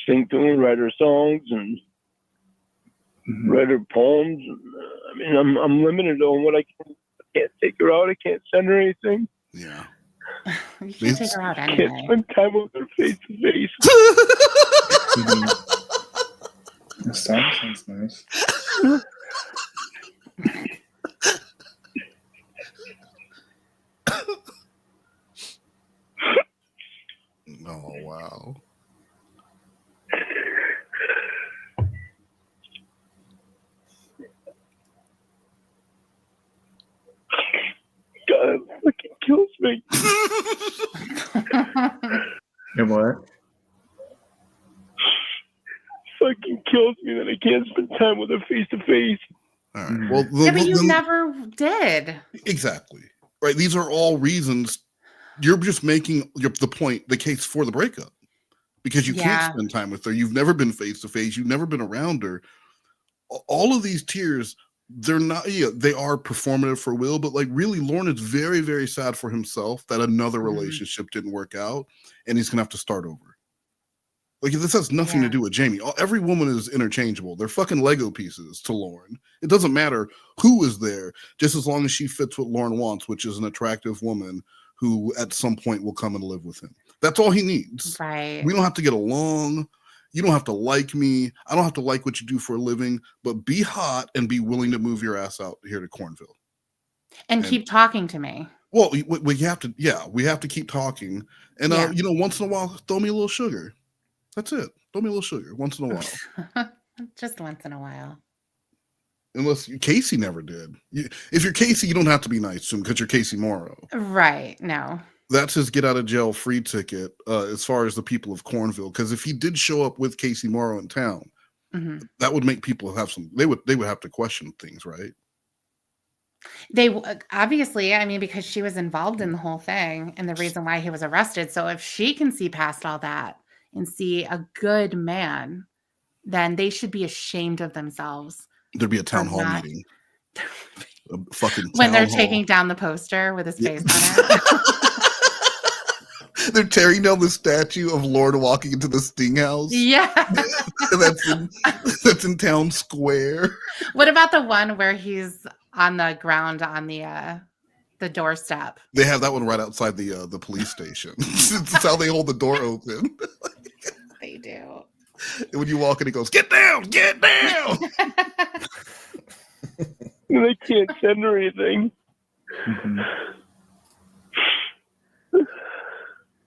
Speaker 11: sing to her, write her songs, and write her poems. I mean, I'm limited on what I can. I can't take her out. I can't send her anything.
Speaker 6: Yeah.
Speaker 7: You can take her out anyway.
Speaker 11: Can't spend time with her face to face.
Speaker 12: That sounds nice.
Speaker 6: Oh, wow.
Speaker 12: And what?
Speaker 11: Fucking kills me that I can't spend time with her face to face.
Speaker 6: All right. Well,
Speaker 7: Yeah, but you never did.
Speaker 6: Exactly. Right. These are all reasons. You're just making the point, the case for the breakup, because you can't spend time with her. You've never been face to face. You've never been around her. All of these tears, they're not. Yeah, they are performative for Will, but like really, Lorne is very, very sad for himself that another relationship didn't work out, and he's gonna have to start over. Like this has nothing to do with Jamie. Every woman is interchangeable. They're fucking Lego pieces to Lorne. It doesn't matter who is there, just as long as she fits what Lorne wants, which is an attractive woman who at some point will come and live with him. That's all he needs.
Speaker 7: Right.
Speaker 6: We don't have to get along. You don't have to like me. I don't have to like what you do for a living, but be hot and be willing to move your ass out here to Cornville.
Speaker 7: And keep talking to me.
Speaker 6: Well, we have to, we have to keep talking. And, once in a while, throw me a little sugar. That's it. Throw me a little sugar once in a while.
Speaker 7: Just once in a while.
Speaker 6: Unless Casey never did. If you're Casey, you don't have to be nice to him because you're Casey Morrow.
Speaker 7: Right. No.
Speaker 6: That's his get out of jail free ticket as far as the people of Cornville. Because if he did show up with Casey Morrow in town, that would make people have they would have to question things, right?
Speaker 7: They obviously, I mean, because she was involved in the whole thing and the reason why he was arrested. So if she can see past all that and see a good man, then they should be ashamed of themselves.
Speaker 6: There'd be a town hall meeting. A fucking
Speaker 7: when they're
Speaker 6: town hall.
Speaker 7: taking down the poster with his face on it.
Speaker 6: They're tearing down the statue of Lorne walking into the Sting House.
Speaker 7: Yeah.
Speaker 6: that's in Town Square.
Speaker 7: What about the one where he's on the ground on the doorstep?
Speaker 6: They have that one right outside the police station. That's how they hold the door open.
Speaker 7: They do.
Speaker 6: And when you walk in, he goes, "Get down, get down."
Speaker 11: They can't send her anything.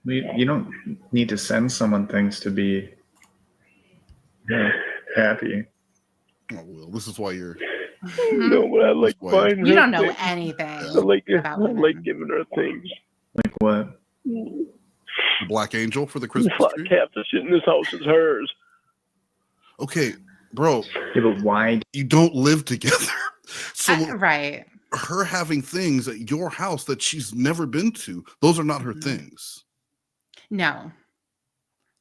Speaker 12: You don't need to send someone things to be happy.
Speaker 6: Oh, Will, this is why you're.
Speaker 11: No, but I like buying her.
Speaker 7: You don't know
Speaker 11: things.
Speaker 7: anything.
Speaker 11: I like giving her things.
Speaker 12: Like what?
Speaker 6: Black Angel for the Christmas tree?
Speaker 11: Half the shit in this house is hers.
Speaker 6: Okay, bro.
Speaker 12: Yeah, but why?
Speaker 6: You don't live together. So
Speaker 7: right.
Speaker 6: Her having things at your house that she's never been to, those are not her things.
Speaker 7: No,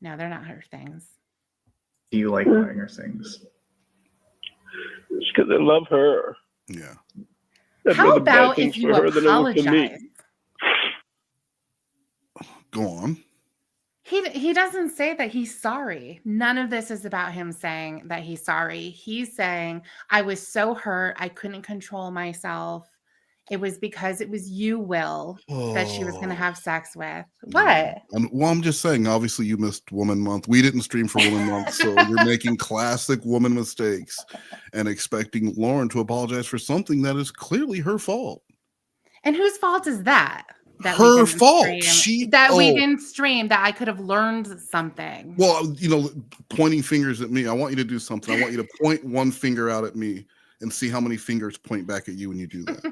Speaker 7: they're not her things.
Speaker 12: Do you like buying her things?
Speaker 11: It's because I love her.
Speaker 6: Yeah.
Speaker 7: How about if you apologize?
Speaker 6: Go on.
Speaker 7: He doesn't say that he's sorry. None of this is about him saying that he's sorry. He's saying, I was so hurt. I couldn't control myself. It was because it was you, Will, that she was going to have sex with. What?
Speaker 6: Well, I'm just saying, obviously you missed Woman Month. We didn't stream for Woman Month, so you're making classic woman mistakes and expecting Lorne to apologize for something that is clearly her fault.
Speaker 7: And whose fault is that?
Speaker 6: Her fault.
Speaker 7: We didn't stream, that I could have learned something.
Speaker 6: Well, pointing fingers at me. I want you to do something. I want you to point one finger out at me and see how many fingers point back at you when you do that.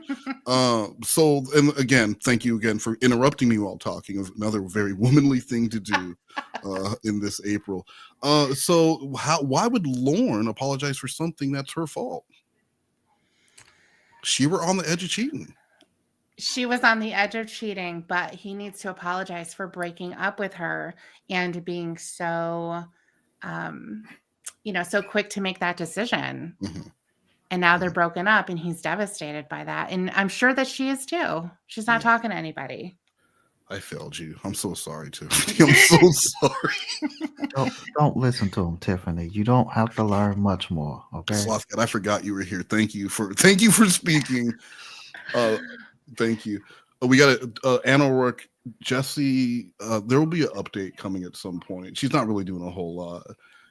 Speaker 6: And again, thank you again for interrupting me while talking. Another very womanly thing to do in this April. Why would Lorne apologize for something that's her fault? She were on the edge of cheating.
Speaker 7: She was on the edge of cheating, but he needs to apologize for breaking up with her and being so, so quick to make that decision. And now they're broken up and he's devastated by that. And I'm sure that she is too. She's not talking to anybody.
Speaker 6: I failed you. I'm so sorry, Tiffany. I'm so sorry.
Speaker 3: Don't listen to him, Tiffany. You don't have to learn much more. Okay.
Speaker 6: Slothcat, I forgot you were here. Thank you for speaking. Thank you. We got Anna O'Rourke, Jesse. There will be an update coming at some point. She's not really doing a whole lot.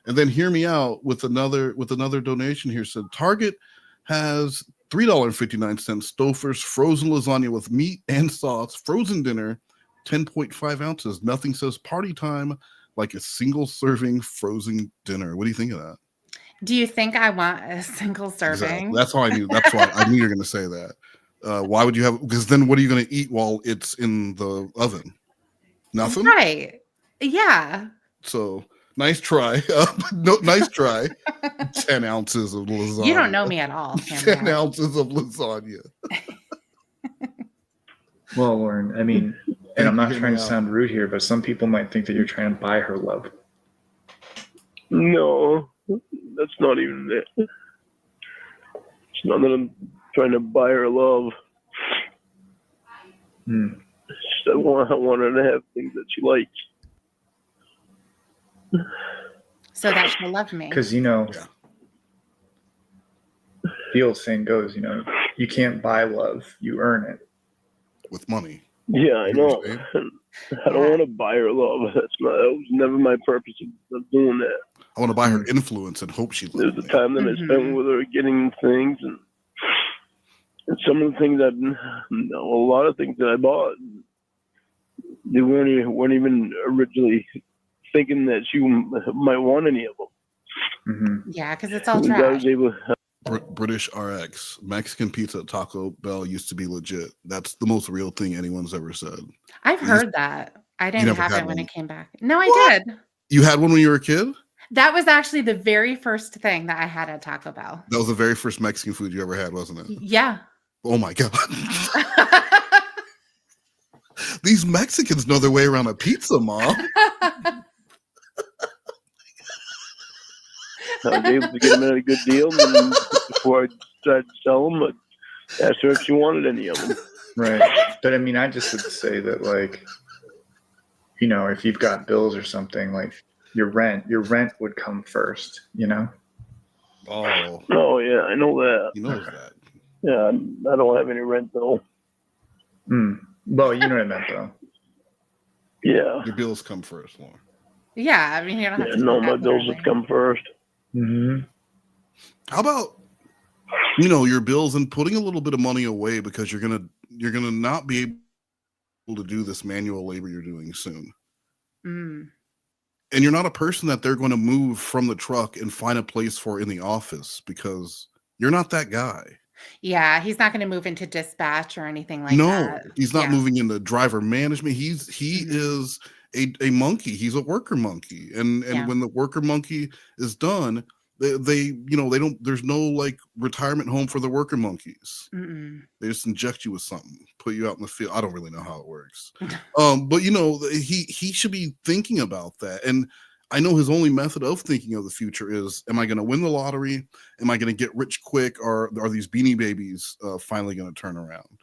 Speaker 6: And then hear me out with another donation here. Said Target has $3.59 Stouffer's frozen lasagna with meat and sauce, frozen dinner, 10.5 ounces. Nothing says party time like a single serving frozen dinner. What do you think of that?
Speaker 7: Do you think I want a single serving?
Speaker 6: Exactly. That's how I knew. That's why I knew you're going to say that. Why would you have? Because then what are you going to eat while it's in the oven? Nothing.
Speaker 7: Right. Yeah.
Speaker 6: So nice try. No, nice try. 10 ounces of lasagna.
Speaker 7: You don't know me at all.
Speaker 6: 10 ounces of lasagna.
Speaker 12: Well, Lorne, I mean, and I'm not trying to sound rude here, but some people might think that you're trying to buy her love.
Speaker 13: No, that's not even it. It's not that I'm trying to buy her love. It's just I want her to have things that she likes.
Speaker 7: So that she'll love me.
Speaker 12: Because, you know, the old saying goes, you know, you can't buy love, you earn it.
Speaker 6: With money.
Speaker 13: Yeah, I know. I don't want to buy her love. That was never my purpose of doing that.
Speaker 6: I want to buy her influence and hope she loves me.
Speaker 13: There's the time that I spent with her getting things, and some of the things a lot of things that I bought, they weren't even originally thinking that she might want any of them.
Speaker 7: Yeah, because it's all trash.
Speaker 6: British RX, Mexican pizza at Taco Bell used to be legit. That's the most real thing anyone's ever said.
Speaker 7: I've heard that. I didn't have it when it came back. No, I did.
Speaker 6: You had one when you were a kid?
Speaker 7: That was actually the very first thing that I had at Taco Bell.
Speaker 6: That was the very first Mexican food you ever had, wasn't it?
Speaker 7: Yeah.
Speaker 6: Oh my God. These Mexicans know their way around a pizza, Mom.
Speaker 13: I was able to get them at a good deal, and before I tried to sell them, I asked her if she wanted any of them.
Speaker 12: Right. But I mean, I just would say that, like, you know, if you've got bills or something, like your rent would come first, you know?
Speaker 6: Oh
Speaker 13: yeah, I know that.
Speaker 6: You know that.
Speaker 13: Yeah, I don't have any rent though.
Speaker 12: Well, you know what I meant though.
Speaker 13: Yeah.
Speaker 6: Your bills come first, Lauren.
Speaker 7: Yeah, I mean, you don't have to.
Speaker 13: No, my bills would come first.
Speaker 6: How about, you know, your bills and putting a little bit of money away because you're gonna not be able to do this manual labor you're doing soon. And you're not a person that they're going to move from the truck and find a place for in the office because you're not that guy.
Speaker 7: Yeah, he's not going to move into dispatch or anything like that.
Speaker 6: No, he's not moving into driver management. He is a monkey. He's a worker monkey. And when the worker monkey is done, they there's no like retirement home for the worker monkeys. They just inject you with something, put you out in the field. I don't really know how it works. But you know, he should be thinking about that. And I know his only method of thinking of the future is, am I going to win the lottery? Am I going to get rich quick? Or are these Beanie Babies finally going to turn around?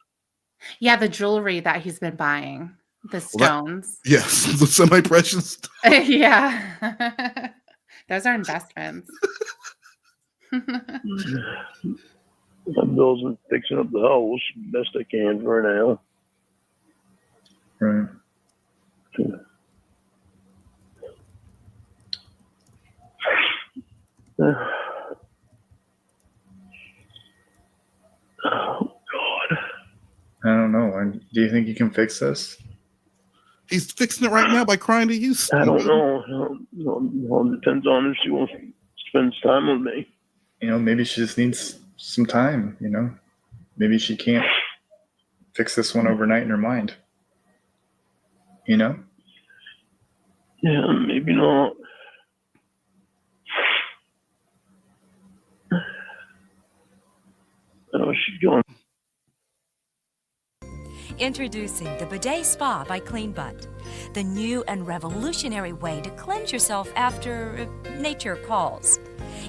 Speaker 7: Yeah, the jewelry that he's been buying, the stones.
Speaker 6: Yes, the semi-precious.
Speaker 7: Yeah. Those are investments.
Speaker 13: My bills are fixing up the house best I can for now.
Speaker 12: Right.
Speaker 13: Oh God!
Speaker 12: I don't know. Do you think you can fix this?
Speaker 6: He's fixing it right now by crying to you.
Speaker 13: I don't know. It depends on if she wants to spend time with me.
Speaker 12: You know, maybe she just needs some time. You know, maybe she can't fix this one overnight in her mind. You know?
Speaker 13: Yeah, maybe not. Oh, she's going.
Speaker 14: Introducing the Bidet Spa by Clean Butt, the new and revolutionary way to cleanse yourself after nature calls.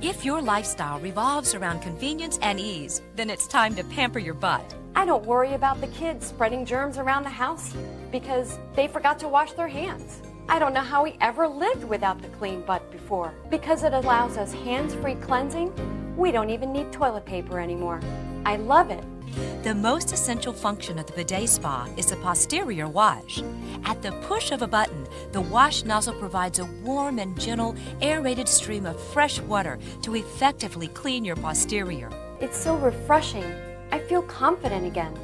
Speaker 14: If your lifestyle revolves around convenience and ease, then it's time to pamper your butt.
Speaker 15: I don't worry about the kids spreading germs around the house because they forgot to wash their hands. I don't know how we ever lived without the Clean Butt before. Because it allows us hands-free cleansing, we don't even need toilet paper anymore. I love it.
Speaker 14: The most essential function of the Bidet Spa is the posterior wash. At the push of a button, the wash nozzle provides a warm and gentle aerated stream of fresh water to effectively clean your posterior.
Speaker 15: It's so refreshing. I feel confident again.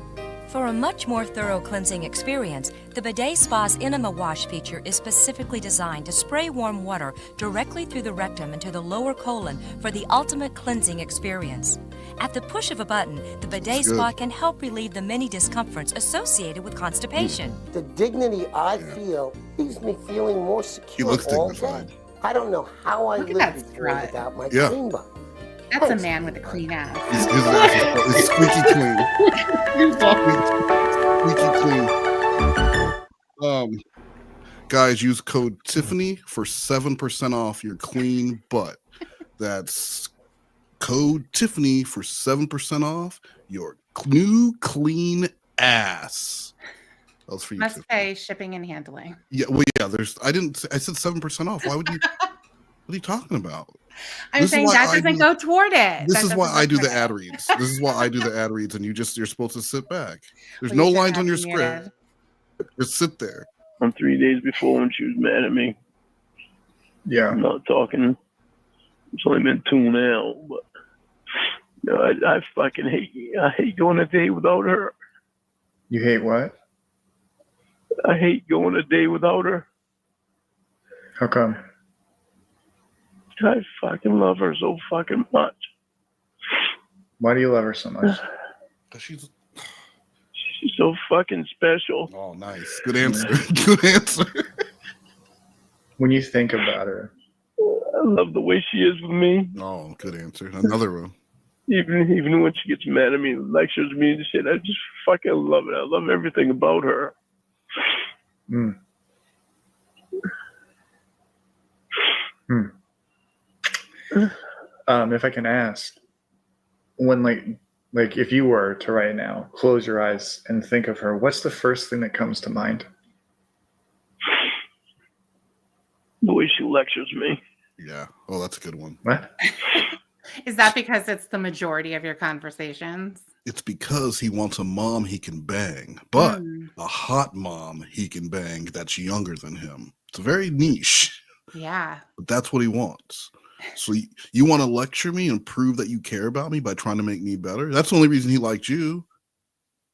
Speaker 14: For a much more thorough cleansing experience, the Bidet Spa's Enema Wash feature is specifically designed to spray warm water directly through the rectum into the lower colon for the ultimate cleansing experience. At the push of a button, the Bidet Spa can help relieve the many discomforts associated with constipation.
Speaker 16: The dignity I feel leaves me feeling more secure.
Speaker 6: He looks
Speaker 16: all
Speaker 6: dignified.
Speaker 16: day. I don't know how I
Speaker 7: Look at
Speaker 16: lived
Speaker 7: that
Speaker 16: before
Speaker 7: strut.
Speaker 16: without my
Speaker 6: Yeah.
Speaker 16: clean butt.
Speaker 7: That's a man with a clean ass.
Speaker 6: His ass is squeaky clean. Squeaky clean. Guys, use code Tiffany for 7% off your clean butt. That's code Tiffany for 7% off your new clean ass. That was for you.
Speaker 7: Must
Speaker 6: Tiffany.
Speaker 7: pay shipping and handling.
Speaker 6: Yeah, well, yeah. I said 7% off. Why would you? What are you talking about?
Speaker 7: I'm saying that doesn't go toward it.
Speaker 6: This is why I do the ad reads. This is why I do the ad reads, and you're supposed to sit back. There's no lines on your script. Just sit there.
Speaker 13: On 3 days before when she was mad at me.
Speaker 12: Yeah.
Speaker 13: I'm not talking. It's only been 2 now, but no, I fucking hate going a day without her.
Speaker 12: You hate what?
Speaker 13: I hate going a day without her.
Speaker 12: How come?
Speaker 13: I fucking love her so fucking much.
Speaker 12: Why do you love her so much?
Speaker 6: She's
Speaker 13: so fucking special.
Speaker 6: Oh, nice. Good answer. Good answer.
Speaker 12: When you think about her.
Speaker 13: I love the way she is with me.
Speaker 6: Oh, good answer. Another one.
Speaker 13: Even when she gets mad at me and lectures me and shit, I just fucking love it. I love everything about her.
Speaker 12: If I can ask, when like if you were to right now close your eyes and think of her, what's the first thing that comes to mind?
Speaker 13: The way she lectures me.
Speaker 6: Yeah. Oh, that's a good one.
Speaker 12: What?
Speaker 7: Is that because it's the majority of your conversations?
Speaker 6: It's because he wants a mom he can bang, but a hot mom he can bang that's younger than him. It's very niche.
Speaker 7: Yeah.
Speaker 6: But that's what he wants. So you want to lecture me and prove that you care about me by trying to make me better? That's the only reason he liked you.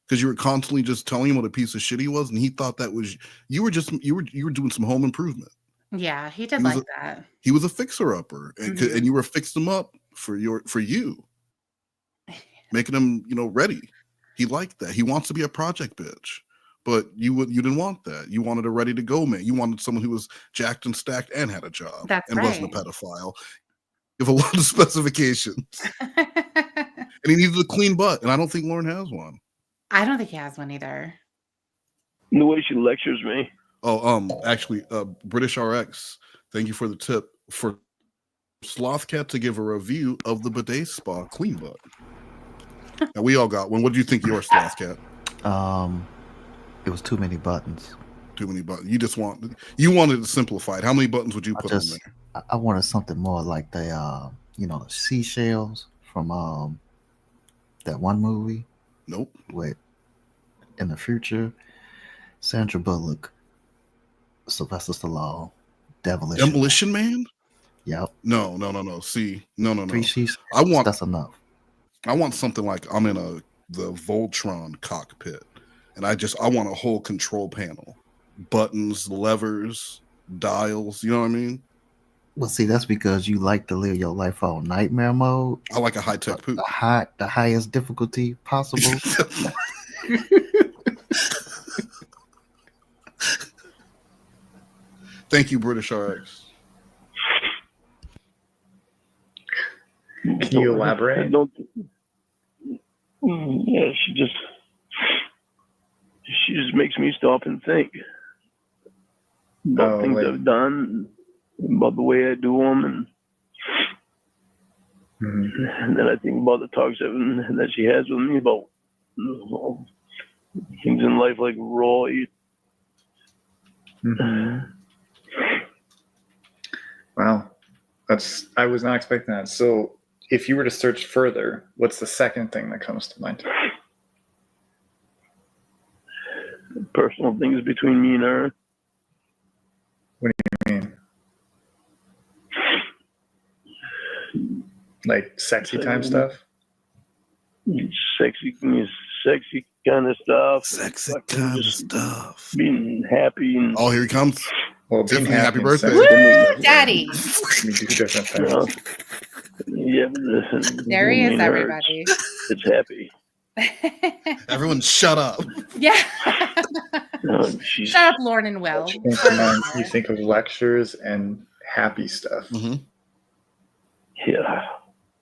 Speaker 6: Because you were constantly just telling him what a piece of shit he was, and he thought that was you were doing some home improvement.
Speaker 7: Yeah, he did like that.
Speaker 6: He was a fixer-upper, and you were fixing him up for you, making him ready. He liked that. He wants to be a project bitch, but you didn't want that. You wanted a ready to go man. You wanted someone who was jacked and stacked and had a job and wasn't a pedophile. You have a lot of specifications, and he needed a clean butt, and I don't think Lorne has one.
Speaker 7: I don't think he has one either.
Speaker 13: The way she lectures me.
Speaker 6: Oh, actually, British RX, thank you for the tip for Slothcat to give a review of the Bidet Spa clean butt. Now we all got one. What do you think yours, Slothcat?
Speaker 3: It was too many buttons.
Speaker 6: Too many buttons. You wanted it simplified. How many buttons would you put on there?
Speaker 3: I wanted something more like the the seashells from that one movie.
Speaker 6: Nope.
Speaker 3: With in the future, Sandra Bullock, Sylvester Stallone,
Speaker 6: Demolition Man.
Speaker 3: Yep.
Speaker 6: No. See, no.
Speaker 3: 3 sheets. That's enough.
Speaker 6: I want something like I'm in the Voltron cockpit, and I want a whole control panel, buttons, levers, dials. You know what I mean?
Speaker 3: Well, see, that's because you like to live your life on nightmare mode.
Speaker 6: I like a high-tech poop.
Speaker 3: The highest difficulty possible.
Speaker 6: Thank you, British RX.
Speaker 12: Can you elaborate?
Speaker 13: Yeah, she just makes me stop and think about things I've done, about the way I do them, and then I think about the talks that she has with me about things in life like Roy.
Speaker 12: Wow, I was not expecting that. So, if you were to search further, what's the second thing that comes to mind?
Speaker 13: Personal things between me and her.
Speaker 12: What do you mean? Like sexy time stuff?
Speaker 13: Sexy kind of stuff.
Speaker 6: Sexy
Speaker 13: fucking
Speaker 6: kind of
Speaker 13: just
Speaker 6: stuff.
Speaker 13: Being happy and
Speaker 6: Oh, here he comes.
Speaker 12: Well, being
Speaker 6: Tiffany, happy
Speaker 12: and
Speaker 6: birthday.
Speaker 12: sexy
Speaker 7: Woo, Daddy.
Speaker 12: can be two different things.
Speaker 13: Yeah, but listen,
Speaker 7: There he
Speaker 13: I
Speaker 7: is,
Speaker 13: mean,
Speaker 7: everybody.
Speaker 13: It's happy.
Speaker 6: Everyone shut up.
Speaker 7: Yeah.
Speaker 13: She's,
Speaker 7: Shut up, Lorne and Will.
Speaker 12: You think of lectures and happy stuff.
Speaker 6: Mm-hmm.
Speaker 13: Yeah.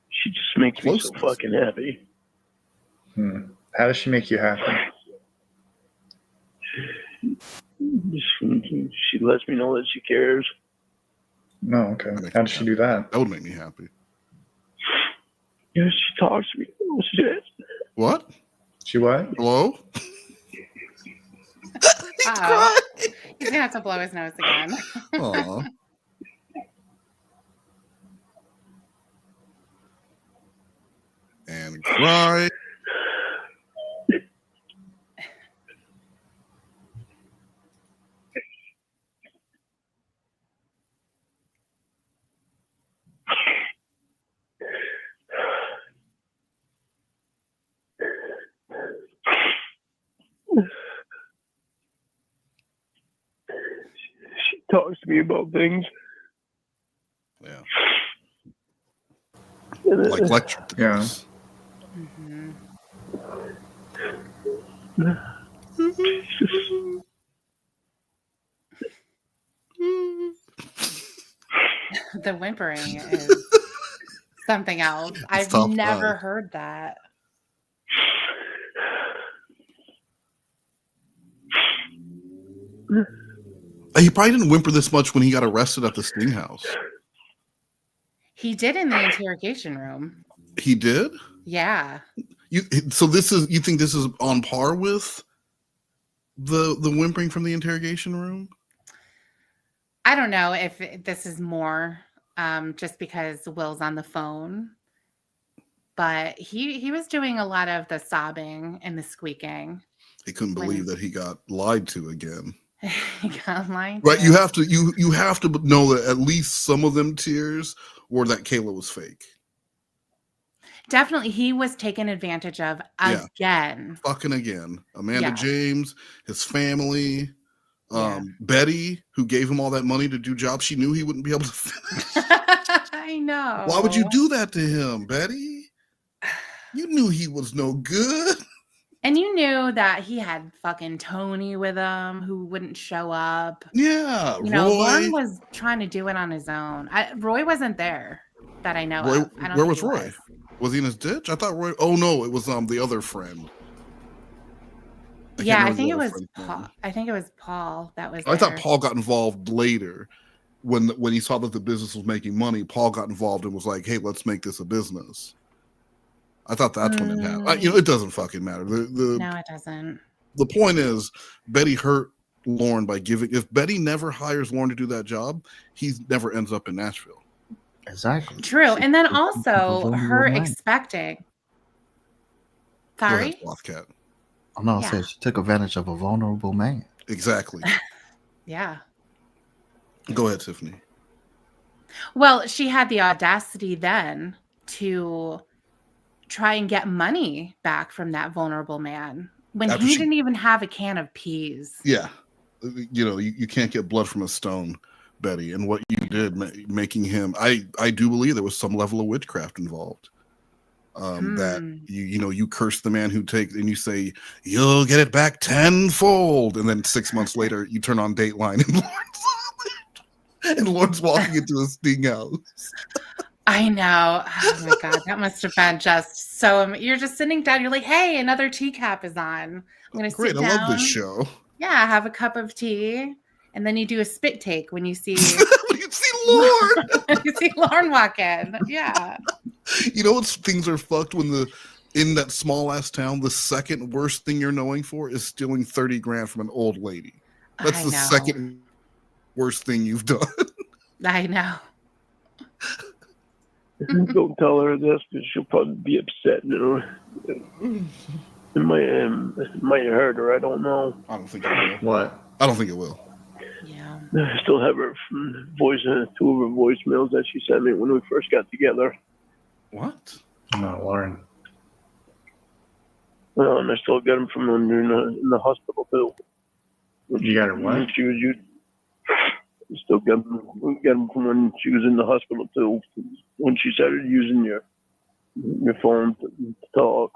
Speaker 13: She just makes me so fucking happy.
Speaker 12: How does she make you happy?
Speaker 13: She lets me know that she cares.
Speaker 12: No, okay. How does she do that?
Speaker 6: That would make me happy.
Speaker 13: Yeah, she talks to me. Oh, shit.
Speaker 6: What?
Speaker 12: She what?
Speaker 6: Hello?
Speaker 7: Uh-oh. He's gonna have to blow his nose again.
Speaker 6: Aw. And cry.
Speaker 13: She talks to me about things.
Speaker 6: Yeah.
Speaker 13: Like
Speaker 6: lecture.
Speaker 12: Yeah.
Speaker 7: The whimpering is something else. I've
Speaker 6: top
Speaker 7: never
Speaker 6: five.
Speaker 7: heard that.
Speaker 6: He probably didn't whimper this much when he got arrested at the Sting House.
Speaker 7: He did in the interrogation room.
Speaker 6: He did?
Speaker 7: Yeah.
Speaker 6: You think this is on par with the whimpering from the interrogation room?
Speaker 7: I don't know if this is more just because Will's on the phone, but he was doing a lot of the sobbing and the squeaking.
Speaker 6: He couldn't believe that he got lied to again.
Speaker 7: He got lied
Speaker 6: Right,
Speaker 7: to.
Speaker 6: you have to know that at least some of them tears were that Kayla was fake.
Speaker 7: Definitely, he was taken advantage of again.
Speaker 6: Fucking again. Amanda
Speaker 7: Yeah.
Speaker 6: James, his family, Betty, who gave him all that money to do jobs she knew he wouldn't be able to finish.
Speaker 7: I know.
Speaker 6: Why would you do that to him, Betty? You knew he was no good.
Speaker 7: And you knew that he had fucking Tony with him who wouldn't show up.
Speaker 6: Yeah,
Speaker 7: You know,
Speaker 6: Roy.
Speaker 7: Lorne was trying to do it on his own. Roy wasn't there that I know
Speaker 6: Roy,
Speaker 7: of. I don't
Speaker 6: where
Speaker 7: think
Speaker 6: was
Speaker 7: he
Speaker 6: Roy? Was he in his ditch? I thought Roy. Oh no, it was the other friend.
Speaker 7: Yeah, I
Speaker 6: can't
Speaker 7: think it
Speaker 6: remember the
Speaker 7: was
Speaker 6: other friend's
Speaker 7: Paul.
Speaker 6: name.
Speaker 7: I think it was Paul that was.
Speaker 6: I thought
Speaker 7: there.
Speaker 6: Paul got involved later when he saw that the business was making money. Paul got involved and was like, "Hey, let's make this a business." I thought that's when it happened. It doesn't fucking matter.
Speaker 7: No, it doesn't.
Speaker 6: The point is, Betty hurt Lorne by giving. If Betty never hires Lorne to do that job, he never ends up in Nashville.
Speaker 3: Exactly.
Speaker 7: True, and then
Speaker 3: She-
Speaker 7: also
Speaker 3: she's
Speaker 7: her
Speaker 3: vulnerable man.
Speaker 7: expecting.
Speaker 6: Go
Speaker 7: Sorry.
Speaker 6: ahead, Slothcat.
Speaker 3: I'm not
Speaker 7: Yeah.
Speaker 3: saying she took advantage of a vulnerable man.
Speaker 6: Exactly.
Speaker 7: Yeah.
Speaker 6: Go ahead, Tiffany.
Speaker 7: Well, she had the audacity then to try and get money back from that vulnerable man when
Speaker 6: After
Speaker 7: he
Speaker 6: she-
Speaker 7: didn't even have a can of peas.
Speaker 6: Yeah, you can't get blood from a stone, Betty. And what you did, making him, I do believe there was some level of witchcraft involved. That you curse the man who takes, and you say you'll get it back tenfold, and then 6 months later you turn on Dateline and Lorne's walking into a Sting house.
Speaker 7: I know. Oh my God, that must have been just so. You're just sitting down. You're like, hey, another teacup is on. I'm going to
Speaker 6: Great,
Speaker 7: sit down.
Speaker 6: I love this show.
Speaker 7: Yeah, have a cup of tea. And then you do a spit take when you see
Speaker 6: Lorne.
Speaker 7: you see Lorne walk in. Yeah.
Speaker 6: You know what things are fucked when in that small ass town, the second worst thing you're knowing for is stealing 30 grand from an old lady. That's
Speaker 7: I
Speaker 6: the
Speaker 7: know.
Speaker 6: second worst thing you've done.
Speaker 7: I know.
Speaker 13: Don't tell her this because she'll probably be upset. It might hurt her. I don't know.
Speaker 6: I don't think it will.
Speaker 12: What?
Speaker 6: I don't think it will.
Speaker 7: Yeah.
Speaker 13: I still have her voice, 2 of her voicemails that she sent me when we first got together.
Speaker 6: What?
Speaker 12: No, Lauren.
Speaker 13: Well, and I still got them from when you're in the hospital too.
Speaker 12: You got her what?
Speaker 13: When she was used. Still got them from when she was in the hospital too. When she started using your phone to talk.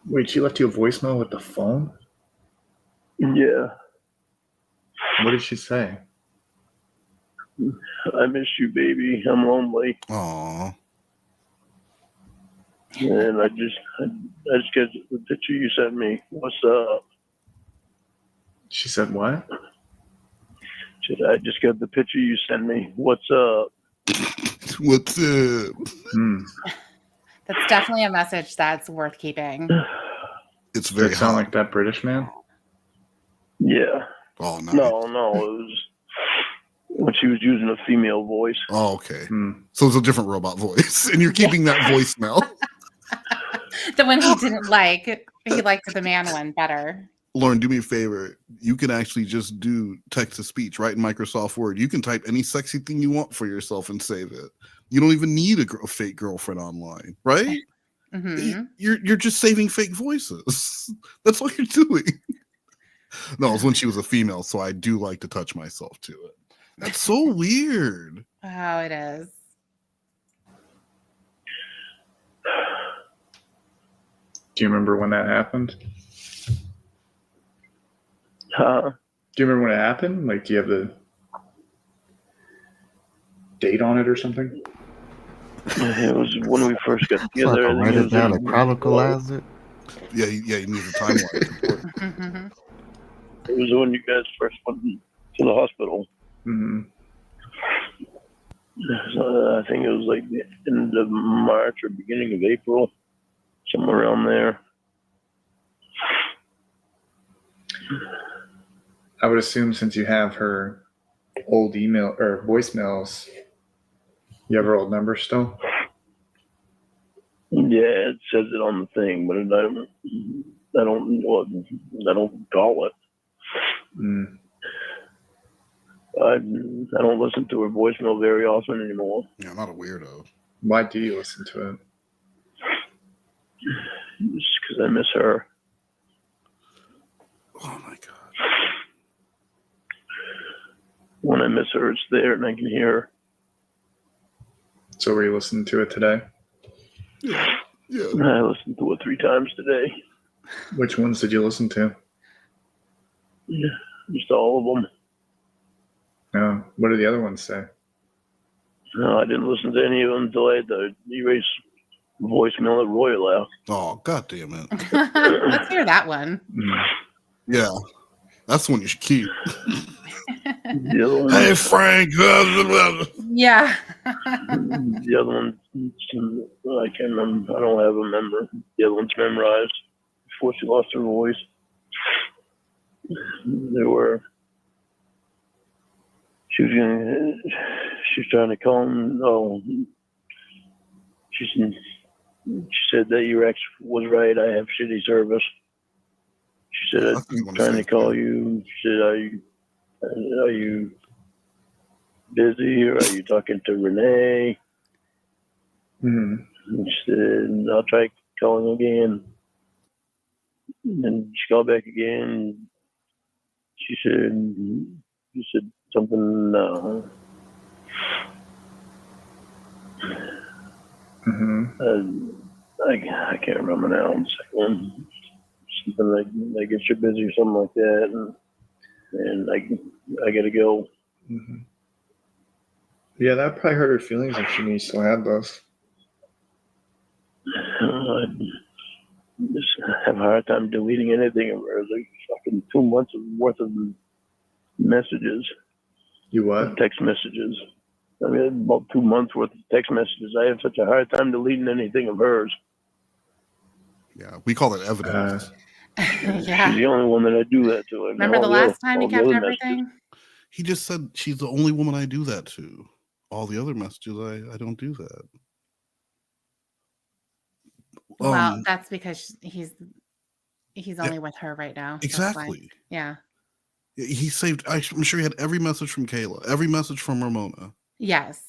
Speaker 12: Wait, she left you a voicemail with the phone?
Speaker 13: Yeah.
Speaker 12: What did she say?
Speaker 13: I miss you, baby. I'm lonely.
Speaker 6: Aww.
Speaker 13: And I just got the picture you sent me. What's up?
Speaker 12: She said what?
Speaker 13: I just got the picture you sent me. What's up?
Speaker 6: What's up?
Speaker 7: That's definitely a message that's worth keeping.
Speaker 6: It's very
Speaker 12: Does it sound like that British man?
Speaker 13: Yeah.
Speaker 6: Oh, nice.
Speaker 13: No. It was when she was using a female voice.
Speaker 6: Oh, okay. So it's a different robot voice, and you're keeping that voicemail.
Speaker 7: The one he didn't like. He liked the man one better.
Speaker 6: Lorne, do me a favor. You can actually just do text to speech right in Microsoft Word. You can type any sexy thing you want for yourself and save it. You don't even need a fake girlfriend online, right?
Speaker 7: Mm-hmm.
Speaker 6: You're just saving fake voices. That's all you're doing. No, it was when she was a female, so I do like to touch myself to it. That's so weird.
Speaker 7: Oh, it is.
Speaker 12: Do you remember when that happened?
Speaker 13: Huh?
Speaker 12: Do you remember when it happened? Like, do you have the date on it or something?
Speaker 13: It was when we first got
Speaker 3: So I
Speaker 13: together.
Speaker 3: can write it down and chronicleize it.
Speaker 6: Yeah, you need the timeline.
Speaker 13: It was when you guys first went to the hospital.
Speaker 12: Mm-hmm.
Speaker 13: So I think it was like the end of March or beginning of April, somewhere around there.
Speaker 12: I would assume since you have her old email or voicemails, you have her old number still?
Speaker 13: Yeah, it says it on the thing, but I don't call it.
Speaker 12: Mm.
Speaker 13: I don't listen to her voicemail very often anymore.
Speaker 6: Yeah, I'm not a weirdo.
Speaker 12: Why do you listen to it?
Speaker 13: Just because I miss her.
Speaker 6: Oh my god.
Speaker 13: When I miss her, it's there and I can hear her.
Speaker 12: So were you listening to it today?
Speaker 6: Yeah.
Speaker 13: I listened to it 3 times today.
Speaker 12: Which ones did you listen to?
Speaker 13: Yeah, just all of them.
Speaker 12: No. What did the other ones say?
Speaker 13: No, I didn't listen to any of them until I had to erase voicemail that Roy left.
Speaker 6: Oh, god damn it.
Speaker 7: Let's hear that one.
Speaker 6: Yeah. That's the one you should keep.
Speaker 13: The other one,
Speaker 6: Hey, Frank.
Speaker 7: Yeah.
Speaker 13: the other one, I can't remember. I don't have a member. The other one's memorized before she lost her voice. She was trying to call him. Oh, she said that your ex was right. I have shitty service. She said, I'm trying to call you. She said, are you busy or are you talking to Renee?
Speaker 12: Mm-hmm.
Speaker 13: And she said, I'll try calling again. And she called back again. She said something. I can't remember now. Something like get you busy or something like that, and I gotta go.
Speaker 12: Mm-hmm. Yeah, that probably hurt her feelings if she still had those.
Speaker 13: I just have a hard time deleting anything of hers. Like fucking 2 months worth of messages.
Speaker 12: You what?
Speaker 13: Text messages. I mean, about 2 months worth of text messages. I have such a hard time deleting anything of hers.
Speaker 6: Yeah, we call it evidence.
Speaker 7: Yeah.
Speaker 13: She's the only one that I do that to.
Speaker 7: Remember the last time he kept everything?
Speaker 6: He just said she's the only woman I do that to. All the other messages, I don't do that.
Speaker 7: Well, that's because he's only with her right now.
Speaker 6: Exactly.
Speaker 7: Yeah.
Speaker 6: He saved. I'm sure he had every message from Kayla, every message from Ramona.
Speaker 7: Yes.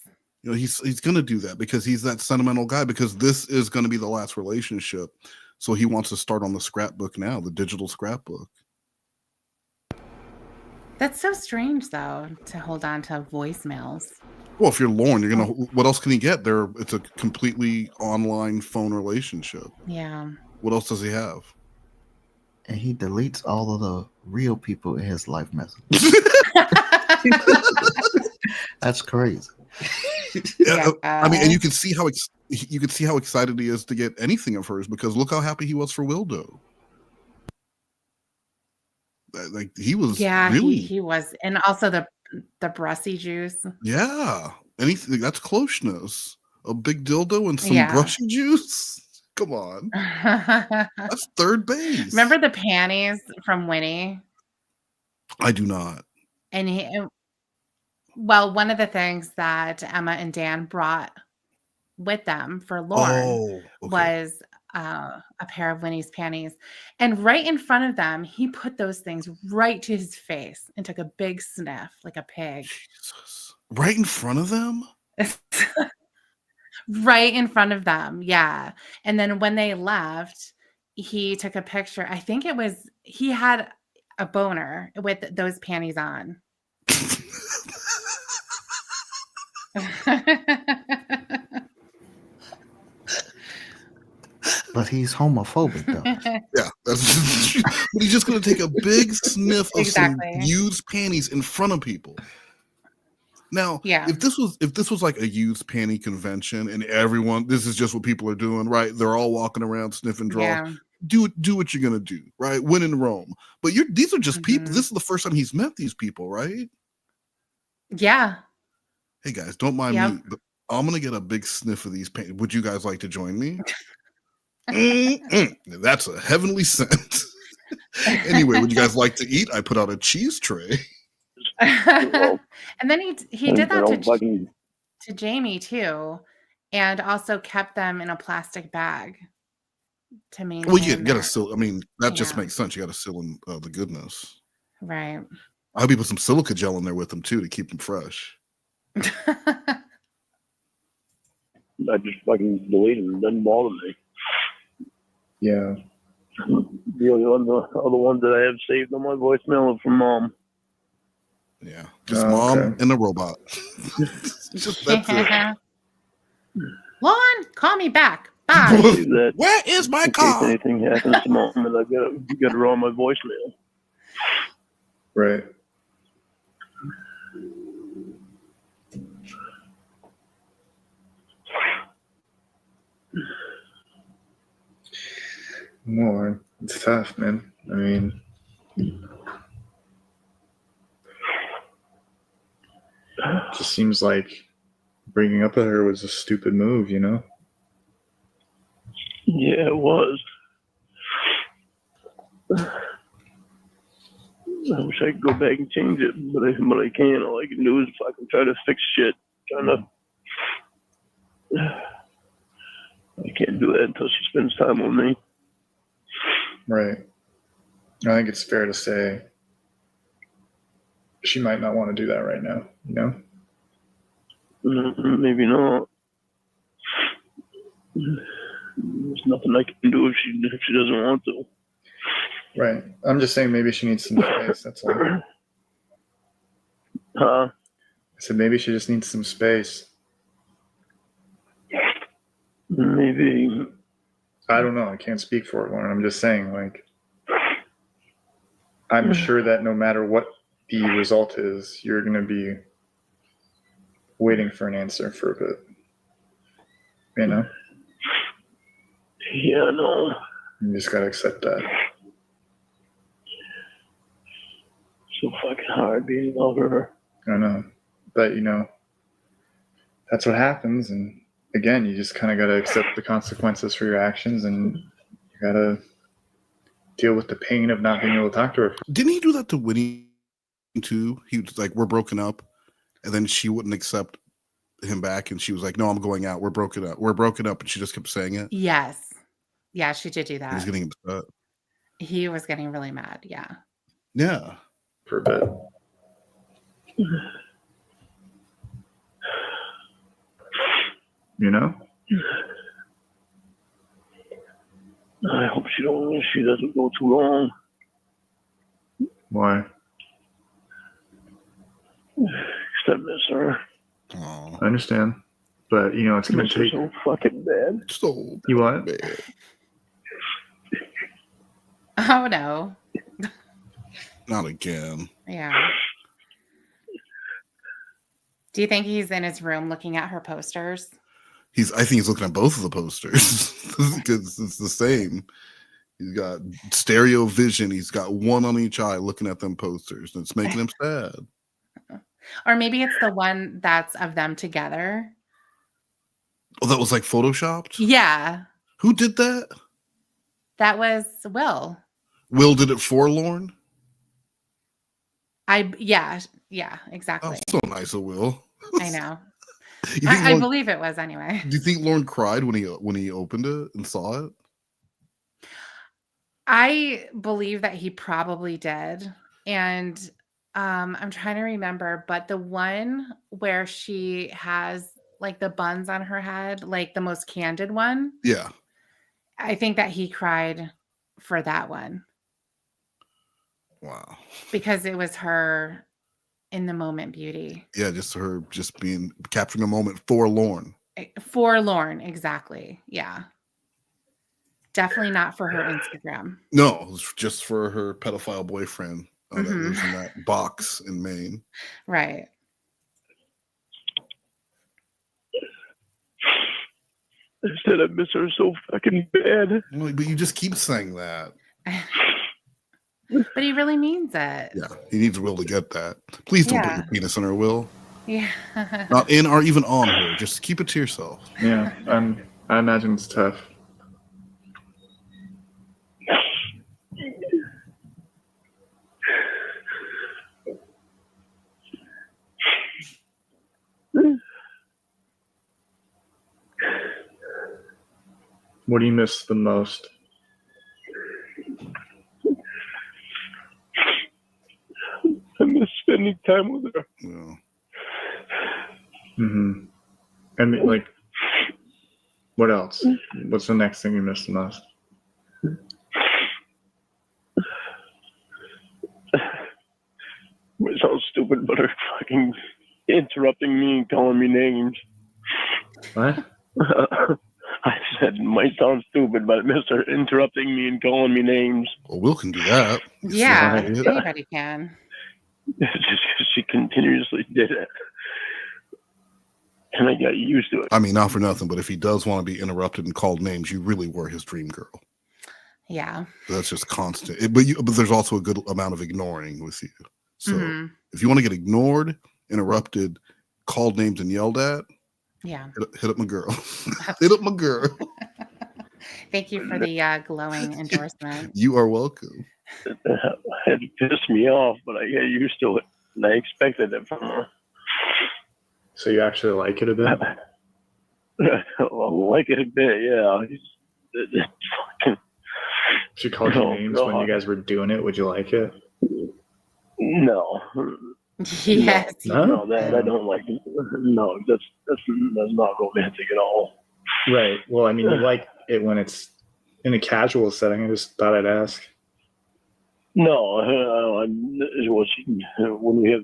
Speaker 6: You know, he's gonna do that because he's that sentimental guy, because this is gonna be the last relationship. So he wants to start on the scrapbook now, the digital scrapbook.
Speaker 7: That's so strange, though, to hold on to voicemails.
Speaker 6: Well, if you're Lorne, you're gonna. What else can he get? It's a completely online phone relationship.
Speaker 7: Yeah.
Speaker 6: What else does he have?
Speaker 3: And he deletes all of the real people in his life messages. That's crazy.
Speaker 6: Yeah. I mean, and you can see how excited he is to get anything of hers, because look how happy he was for Wildo. Like he was.
Speaker 7: Yeah,
Speaker 6: really,
Speaker 7: he was, and also the brussy juice.
Speaker 6: yeah. Anything that's closeness. A big dildo and some
Speaker 7: Yeah.
Speaker 6: brushy juice. Come on, that's third base.
Speaker 7: Remember the panties from Winnie?
Speaker 6: I do not.
Speaker 7: And well, one of the things that Emma and Dan brought with them for Lorne was a pair of Winnie's panties. And right in front of them, he put those things right to his face and took a big sniff like a pig.
Speaker 6: Jesus. Right in front of them?
Speaker 7: Right in front of them, yeah. And then when they left, he took a picture. I think it was, he had a boner with those panties on.
Speaker 3: But he's homophobic, though.
Speaker 6: Yeah, but he's just going to take a big sniff of some used panties in front of people. Now, if this was like a used panty convention and everyone, this is just what people are doing, right? They're all walking around sniffing draws. Yeah. Do what you're gonna do, right? When in Rome. But these are just people. This is the first time he's met these people, right?
Speaker 7: Yeah.
Speaker 6: Hey guys, don't mind me, but I'm gonna get a big sniff of these panties. Would you guys like to join me? That's a heavenly scent. Anyway, would you guys like to eat? I put out a cheese tray.
Speaker 7: And then he did that to Jamie too, and also kept them in a plastic bag to maintain.
Speaker 6: Well, you gotta seal. I mean, that just makes sense. You gotta seal in the goodness,
Speaker 7: right?
Speaker 6: I hope you put some silica gel in there with them too to keep them fresh.
Speaker 13: I just fucking deleted them. It doesn't bother me.
Speaker 12: Yeah.
Speaker 13: The other ones that I have saved on my voicemail are from Mom.
Speaker 6: Yeah, just Mom and a robot. Just that's it.
Speaker 7: Lorne, call me back. Bye.
Speaker 6: Where is my car?
Speaker 13: In case anything happens to Mom, and I got her on my voicemail.
Speaker 12: Right. More. It's tough, man. I mean, just seems like breaking up with her was a stupid move, you know?
Speaker 13: Yeah, it was. I wish I could go back and change it, but I can't. All I can do is fucking try to fix shit. I can't do that until she spends time with me.
Speaker 12: Right. I think it's fair to say she might not want to do that right now, you know?
Speaker 13: Maybe not. There's nothing I can do if she doesn't want to.
Speaker 12: Right. I'm just saying maybe she needs some space, that's all.
Speaker 13: Huh?
Speaker 12: I said maybe she just needs some space.
Speaker 13: Maybe.
Speaker 12: I don't know. I can't speak for it, Lauren. I'm just saying, like, I'm sure that no matter what the result is, you're going to be waiting for an answer for a bit. You know?
Speaker 13: Yeah, no.
Speaker 12: You just got to accept that.
Speaker 13: So fucking hard being about her.
Speaker 12: I know. But, you know, that's what happens. And again, you just kind of got to accept the consequences for your actions, and you got to deal with the pain of not being able to talk to her.
Speaker 6: Didn't he do that to Winnie too? He was like, we're broken up, and then she wouldn't accept him back, and she was like, no, I'm going out. We're broken up, and she just kept saying it.
Speaker 7: Yes. Yeah, she did do that.
Speaker 6: He was getting upset.
Speaker 7: He was getting really mad, yeah.
Speaker 6: Yeah.
Speaker 12: For a bit. You know?
Speaker 13: I hope she doesn't go too long.
Speaker 12: Why?
Speaker 13: Because I miss her.
Speaker 12: I understand. But, you know, it's going to take...
Speaker 13: so fucking bad.
Speaker 6: So
Speaker 12: You what?
Speaker 6: bad.
Speaker 7: Oh, no.
Speaker 6: Not again.
Speaker 7: Yeah. Do you think he's in his room looking at her posters?
Speaker 6: I think he's looking at both of the posters because it's the same. He's got stereo vision. He's got one on each eye looking at them posters, and it's making him sad.
Speaker 7: Or maybe it's the one that's of them together.
Speaker 6: Oh, that was like photoshopped?
Speaker 7: Yeah.
Speaker 6: Who did that?
Speaker 7: That was Will.
Speaker 6: Will did it for Lorne?
Speaker 7: Yeah, exactly.
Speaker 6: Oh, so nice of Will.
Speaker 7: I know.
Speaker 6: I
Speaker 7: believe it was anyway.
Speaker 6: Do you think Lorne cried when he opened it and saw it?
Speaker 7: I believe that he probably did. And I'm trying to remember, but the one where she has like the buns on her head, like the most candid one.
Speaker 6: Yeah.
Speaker 7: I think that he cried for that one.
Speaker 6: Wow.
Speaker 7: Because it was her in the moment beauty.
Speaker 6: Yeah, just her capturing a moment for Lorne.
Speaker 7: For Lorne, exactly. Yeah. Definitely not for her Instagram.
Speaker 6: No, it was just for her pedophile boyfriend that lives in that box in Maine.
Speaker 7: Right.
Speaker 13: I said I miss her so fucking bad.
Speaker 6: But you just keep saying that.
Speaker 7: But he really means it.
Speaker 6: Yeah, he needs Will to get that. Please don't put your penis in her, Will.
Speaker 7: Yeah.
Speaker 6: Not in or even on her. Just keep it to yourself.
Speaker 12: Yeah, I imagine it's tough. What do you miss the most?
Speaker 13: I miss spending time with her.
Speaker 6: Yeah.
Speaker 12: Mm-hmm. And like, what else? What's the next thing you miss the most?
Speaker 13: It sounds stupid, but her fucking interrupting me and calling me names.
Speaker 12: What?
Speaker 13: I said, it might sound stupid, but I miss her interrupting me and calling me names.
Speaker 6: Well, Will can do that.
Speaker 7: Yeah, anybody can.
Speaker 13: It's just 'cause she continuously did it. And I got used to it.
Speaker 6: I mean, not for nothing, but if he does want to be interrupted and called names, you really were his dream girl.
Speaker 7: Yeah.
Speaker 6: That's just constant. But there's also a good amount of ignoring with you. So if you want to get ignored, interrupted, called names, and yelled at,
Speaker 7: yeah,
Speaker 6: hit up my girl. Hit up my girl.
Speaker 7: Thank you for the glowing endorsement.
Speaker 6: You are welcome.
Speaker 13: It had pissed me off, but I got used to it. And I expected it from her.
Speaker 12: So you actually like it a bit?
Speaker 13: I like it a bit, yeah.
Speaker 12: She called you names when you guys were doing it. Would you like it?
Speaker 13: No.
Speaker 7: Yes.
Speaker 13: No, that I don't like it. No, that's not romantic at all.
Speaker 12: Right. Well, I mean, you like it when it's in a casual setting. I just thought I'd ask.
Speaker 13: No, when we have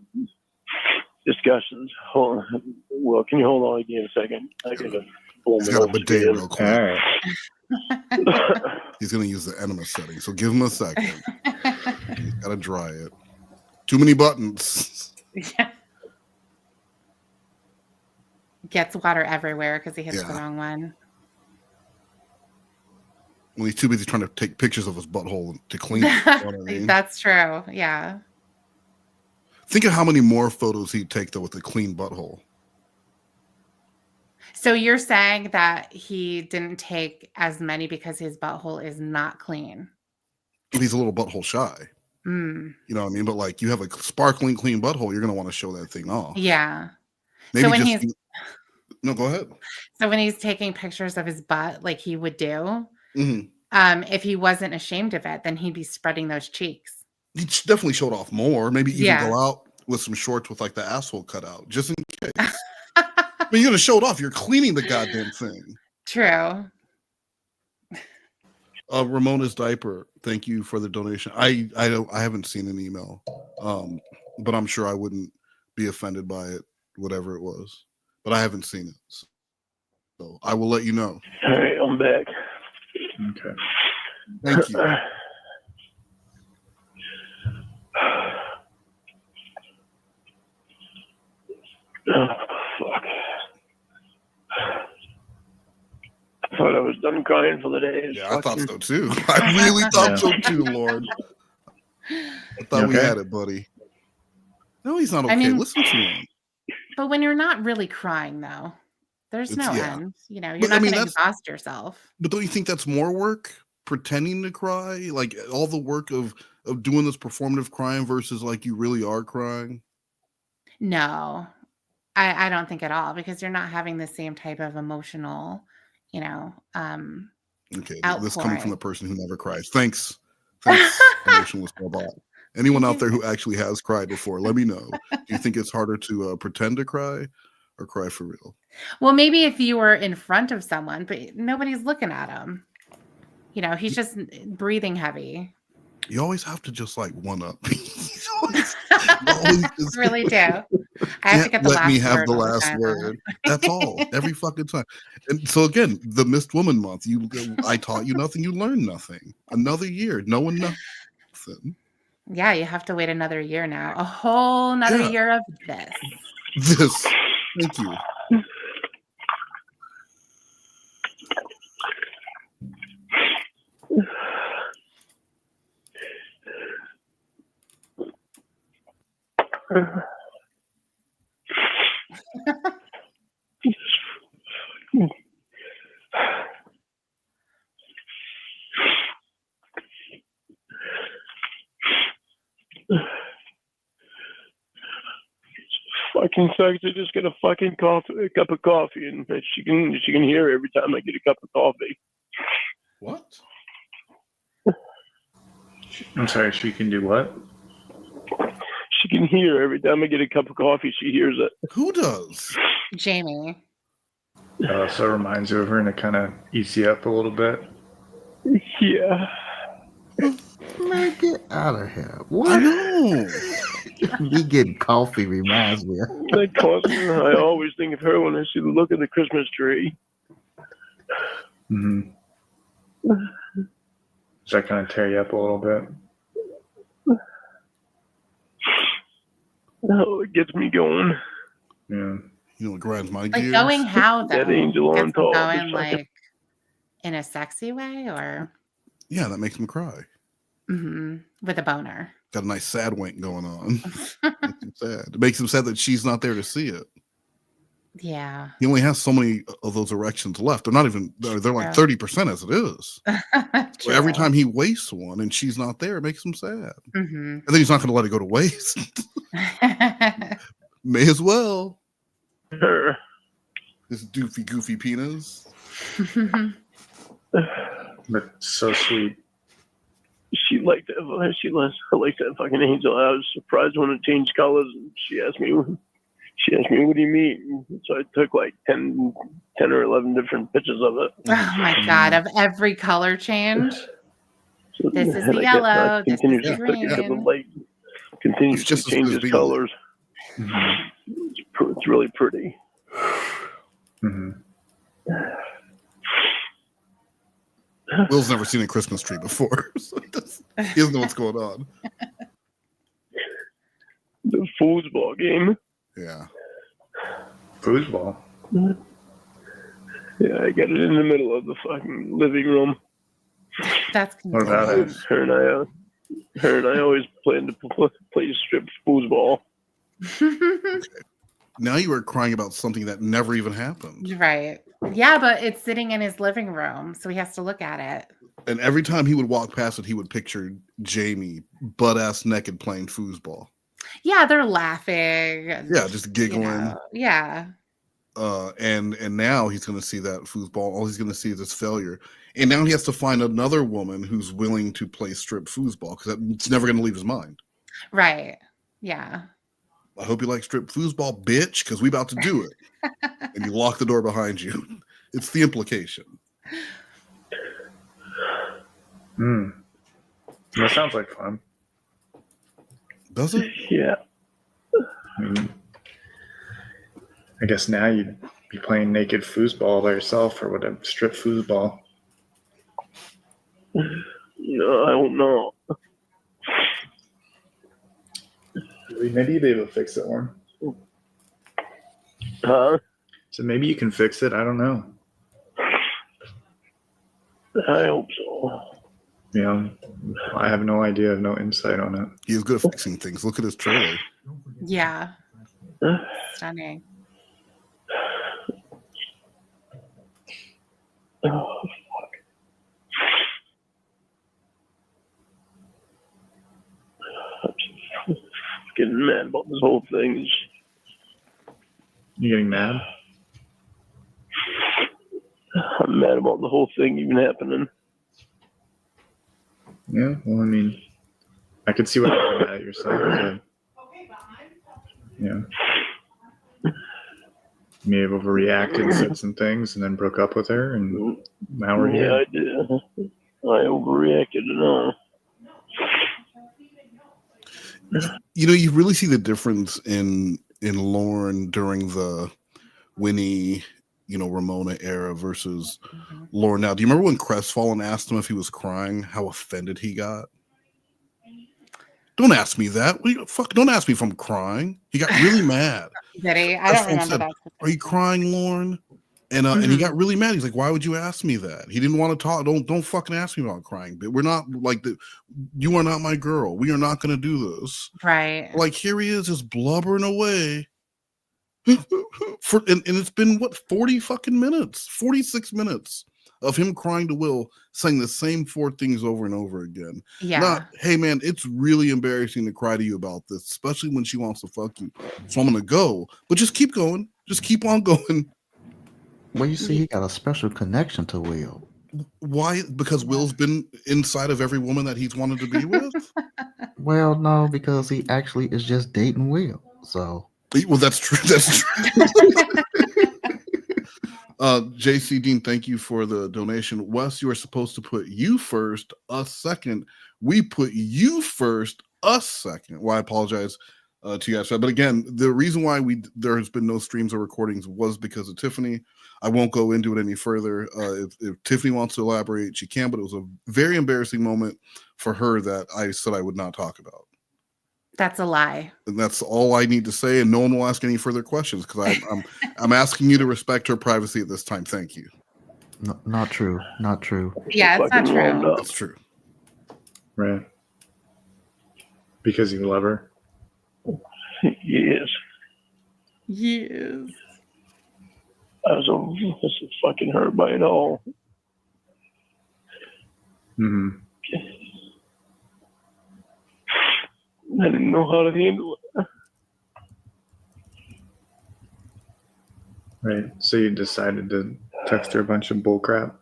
Speaker 13: discussions. Well, can you hold on again a second? I gotta blow
Speaker 6: He's
Speaker 13: my
Speaker 6: got a
Speaker 13: nose
Speaker 6: bidet
Speaker 13: again.
Speaker 6: real quick.
Speaker 12: All right.
Speaker 6: He's going to use the enema setting, so give him a second. He's got to dry it. Too many buttons.
Speaker 7: Yeah. Gets water everywhere because he hits the wrong one.
Speaker 6: When he's too busy trying to take pictures of his butthole to clean it. You know what I mean?
Speaker 7: That's true. Yeah.
Speaker 6: Think of how many more photos he'd take, though, with a clean butthole.
Speaker 7: So you're saying that he didn't take as many because his butthole is not clean?
Speaker 6: He's a little butthole shy.
Speaker 7: Mm.
Speaker 6: You know what I mean? But like, you have a sparkling clean butthole, you're going to want to show that thing off.
Speaker 7: Yeah.
Speaker 6: Maybe
Speaker 7: so when
Speaker 6: just... No, go ahead.
Speaker 7: So when he's taking pictures of his butt, like he would do,
Speaker 6: Mm-hmm.
Speaker 7: If he wasn't ashamed of it, then he'd be spreading those cheeks.
Speaker 6: He definitely showed off more. Maybe even go out with some shorts with like the asshole cut out, just in case. But you're gonna show it off. You're cleaning the goddamn thing.
Speaker 7: True.
Speaker 6: Ramona's diaper. Thank you for the donation. I haven't seen an email, but I'm sure I wouldn't be offended by it, whatever it was. But I haven't seen it, so I will let you know.
Speaker 13: All right, I'm back.
Speaker 12: Okay.
Speaker 6: Thank you.
Speaker 13: Oh, fuck. I thought I was done crying for the day.
Speaker 6: Yeah, I thought so too. I really thought so too, Lord. I thought we had it, buddy. No, he's not okay.
Speaker 7: I mean,
Speaker 6: Listen to him.
Speaker 7: But when you're not really crying, though, there's no end. You know, you're
Speaker 6: But, I
Speaker 7: not
Speaker 6: mean,
Speaker 7: going to
Speaker 6: that's-
Speaker 7: exhaust yourself.
Speaker 6: But don't you think that's more work? Pretending to cry? Like all the work of doing this performative crying versus like you really are crying?
Speaker 7: No, I don't think at all, because you're not having the same type of emotional, you know,
Speaker 6: Okay, this
Speaker 7: outpouring.
Speaker 6: coming from the person who never cries. Thanks, emotionless robot. Anyone out there who actually has cried before, let me know. Do you think it's harder to pretend to cry or cry for real?
Speaker 7: Well, maybe if you were in front of someone, but nobody's looking at him. You know, he's just breathing heavy.
Speaker 6: You always have to just like one up.
Speaker 7: Really do. I have to get the
Speaker 6: Let
Speaker 7: last
Speaker 6: me have
Speaker 7: word
Speaker 6: the
Speaker 7: all
Speaker 6: last
Speaker 7: time.
Speaker 6: word. That's all. Every fucking time. And so again, the missed woman month. I taught you nothing. You learned nothing. Another year, knowing nothing.
Speaker 7: Yeah, you have to wait another year now. A whole nother year of this.
Speaker 6: This. Thank you.
Speaker 13: Fucking sucks to just get a fucking cup of coffee, and she can hear every time I get a cup of coffee.
Speaker 6: What?
Speaker 12: I'm sorry, she can do what?
Speaker 13: She can hear every time I get a cup of coffee. She hears it.
Speaker 6: Who does?
Speaker 7: Jamie.
Speaker 12: So it reminds you of her and it kind of eats you up a little bit.
Speaker 13: Yeah.
Speaker 3: Man, get out of here. What?
Speaker 6: I know.
Speaker 3: Me getting coffee reminds me.
Speaker 13: I always think of her when I see the look of the Christmas tree.
Speaker 12: Mm-hmm. Does that kind of tear you up a little bit?
Speaker 13: No, it gets me going.
Speaker 12: Yeah.
Speaker 6: You know what grinds my
Speaker 7: Like
Speaker 6: gears?
Speaker 7: going how, though?
Speaker 13: That angel on
Speaker 7: Gets them
Speaker 13: top.
Speaker 7: going like in a sexy way, or
Speaker 6: Yeah, that makes him cry.
Speaker 7: with a boner?
Speaker 6: Got a nice sad wink going on. Makes him sad. It makes him sad that she's not there to see it.
Speaker 7: Yeah.
Speaker 6: He only has so many of those erections left. They're not even, they're like
Speaker 7: True.
Speaker 6: 30% as it is. So every time he wastes one and she's not there, it makes him sad.
Speaker 7: Mm-hmm.
Speaker 6: And then he's not going to let it go to waste. May as well.
Speaker 13: Her.
Speaker 6: This doofy, goofy penis.
Speaker 12: But so sweet.
Speaker 13: She liked that. I liked that fucking angel. I was surprised when it changed colors. And she asked me, "What do you mean?" So I took like 10 or 11 different pictures of it.
Speaker 7: Oh my God! Of every color change.
Speaker 13: So,
Speaker 7: This is
Speaker 13: and
Speaker 7: the
Speaker 13: I guess
Speaker 7: yellow.
Speaker 13: I
Speaker 7: This is
Speaker 13: continued
Speaker 7: the
Speaker 13: to pick it up, the
Speaker 7: green.
Speaker 13: light continues to
Speaker 6: just as
Speaker 13: change
Speaker 6: good as
Speaker 13: its
Speaker 6: being
Speaker 13: colors.
Speaker 12: Mm-hmm.
Speaker 13: It's really pretty.
Speaker 12: Mm-hmm.
Speaker 6: Will's never seen a Christmas tree before. So he doesn't know what's going on.
Speaker 13: The foosball game.
Speaker 6: Yeah.
Speaker 12: Foosball?
Speaker 13: Yeah, I got it in the middle of the fucking living room.
Speaker 7: That's
Speaker 12: What about it?
Speaker 13: Her and I always planned to play strip foosball.
Speaker 6: Now you are crying about something that never even happened.
Speaker 7: Right. Yeah, but it's sitting in his living room, so he has to look at it.
Speaker 6: And every time he would walk past it, he would picture Jamie butt-ass naked playing foosball.
Speaker 7: Yeah, they're laughing.
Speaker 6: Yeah, just giggling.
Speaker 7: You know, yeah.
Speaker 6: And now he's going to see that foosball. All he's going to see is his failure. And now he has to find another woman who's willing to play strip foosball because it's never going to leave his mind.
Speaker 7: Right. Yeah.
Speaker 6: I hope you like strip foosball, bitch, because we about to do it. And you lock the door behind you. It's the implication.
Speaker 12: That sounds like fun.
Speaker 6: Does it?
Speaker 13: Yeah.
Speaker 12: I mean, I guess now you'd be playing naked foosball by yourself or whatever, strip foosball.
Speaker 13: No, I don't know.
Speaker 12: Maybe you'd be able to fix it, Lorne.
Speaker 13: Huh?
Speaker 12: So maybe you can fix it. I don't know.
Speaker 13: I hope so.
Speaker 12: Yeah, I have no idea. I have no insight on it.
Speaker 6: He is good at fixing things. Look at his trailer.
Speaker 7: Yeah. Stunning.
Speaker 13: Oh, fuck. I'm getting mad about this whole thing.
Speaker 12: You getting mad?
Speaker 13: I'm mad about the whole thing even happening.
Speaker 12: Yeah, well, I mean, I could see what you're mad at yourself. Yeah. May have overreacted, said some things, and then broke up with her, and now we're here.
Speaker 13: Yeah, I did. I overreacted and all.
Speaker 6: You know, you really see the difference in Lorne during the Winnie, Ramona era versus Lorne now. Do you remember when Crestfallen asked him if he was crying, how offended he got? Don't ask me that. Don't ask me if I'm crying. He got really mad.
Speaker 7: Did he? I don't remember that.
Speaker 6: Are you crying, Lorne? And and he got really mad. He's like, "Why would you ask me that?" He didn't want to talk. Don't fucking ask me about crying. But we're not like the. You are not my girl. We are not going to do this.
Speaker 7: Right.
Speaker 6: Like here he is, just blubbering away. And it's been 40 fucking minutes, 46 minutes of him crying to Will, saying the same 4 things over and over again.
Speaker 7: Yeah.
Speaker 6: Not, hey man, it's really embarrassing to cry to you about this, especially when she wants to fuck you. So I'm gonna go, but just keep going. Just keep on going.
Speaker 3: Well, you see, he got a special connection to Will.
Speaker 6: Why? Because Will's been inside of every woman that he's wanted to be with?
Speaker 3: Well, no, because he actually is just dating Will. So.
Speaker 6: Well, that's true. That's true. JC Dean, thank you for the donation. Wes, you are supposed to put you first, us second. We put you first, us second. Well, I apologize to you guys. But again, the reason why there has been no streams or recordings was because of Tiffany. I won't go into it any further. If Tiffany wants to elaborate, she can, but it was a very embarrassing moment for her that I said I would not talk about.
Speaker 7: That's a lie.
Speaker 6: And that's all I need to say, and no one will ask any further questions because I'm asking you to respect her privacy at this time. Thank you.
Speaker 3: No, not true. Not true.
Speaker 7: Yeah, it's not true.
Speaker 6: It's true.
Speaker 12: Right. Because you love her?
Speaker 13: Yes.
Speaker 7: Yes.
Speaker 13: I was so fucking hurt by it all.
Speaker 12: Mm-hmm.
Speaker 13: I didn't know how to handle it.
Speaker 12: Right. So you decided to text her a bunch of bullcrap?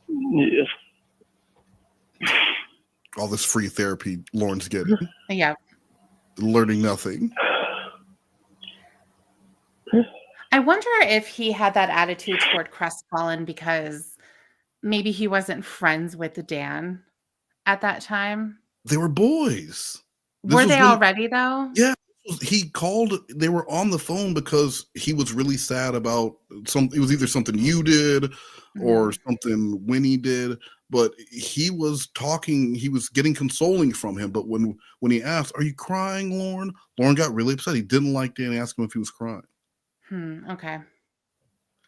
Speaker 13: Yes.
Speaker 6: All this free therapy Lorne's getting.
Speaker 7: Yeah.
Speaker 6: Learning nothing.
Speaker 7: I wonder if he had that attitude toward Crestfallen because maybe he wasn't friends with Dan at that time.
Speaker 6: They were boys.
Speaker 7: Were they already though?
Speaker 6: Yeah. He called, they were on the phone because he was really sad about it was either something you did or something Winnie did, but he was talking, he was getting consoling from him. But when he asked, "Are you crying, Lorne?" Lorne got really upset. He didn't like Dan ask him if he was crying.
Speaker 7: Okay.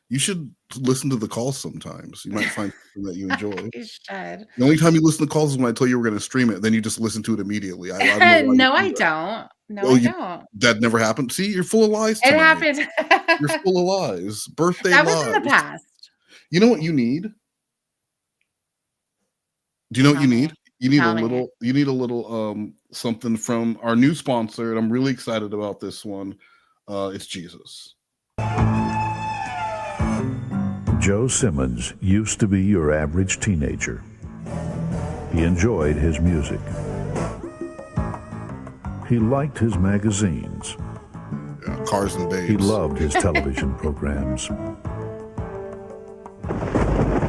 Speaker 6: You should listen to the calls sometimes. You might find something that you enjoy.
Speaker 7: You should.
Speaker 6: The only time you listen to calls is when I tell you we're going to stream it. Then you just listen to it immediately.
Speaker 7: No, I don't. No, I don't.
Speaker 6: That never happened. See, you're full of lies.
Speaker 7: It happened.
Speaker 6: You're full of lies. Birthday
Speaker 7: that
Speaker 6: lies.
Speaker 7: was in the past.
Speaker 6: You know what you need? Do you know what you need? You need a little something from our new sponsor, and I'm really excited about this one. It's Jesus.
Speaker 17: Joe Simmons used to be your average teenager. He enjoyed his music. He liked his magazines.
Speaker 6: Yeah, Cars and Babes.
Speaker 17: He loved his television programs.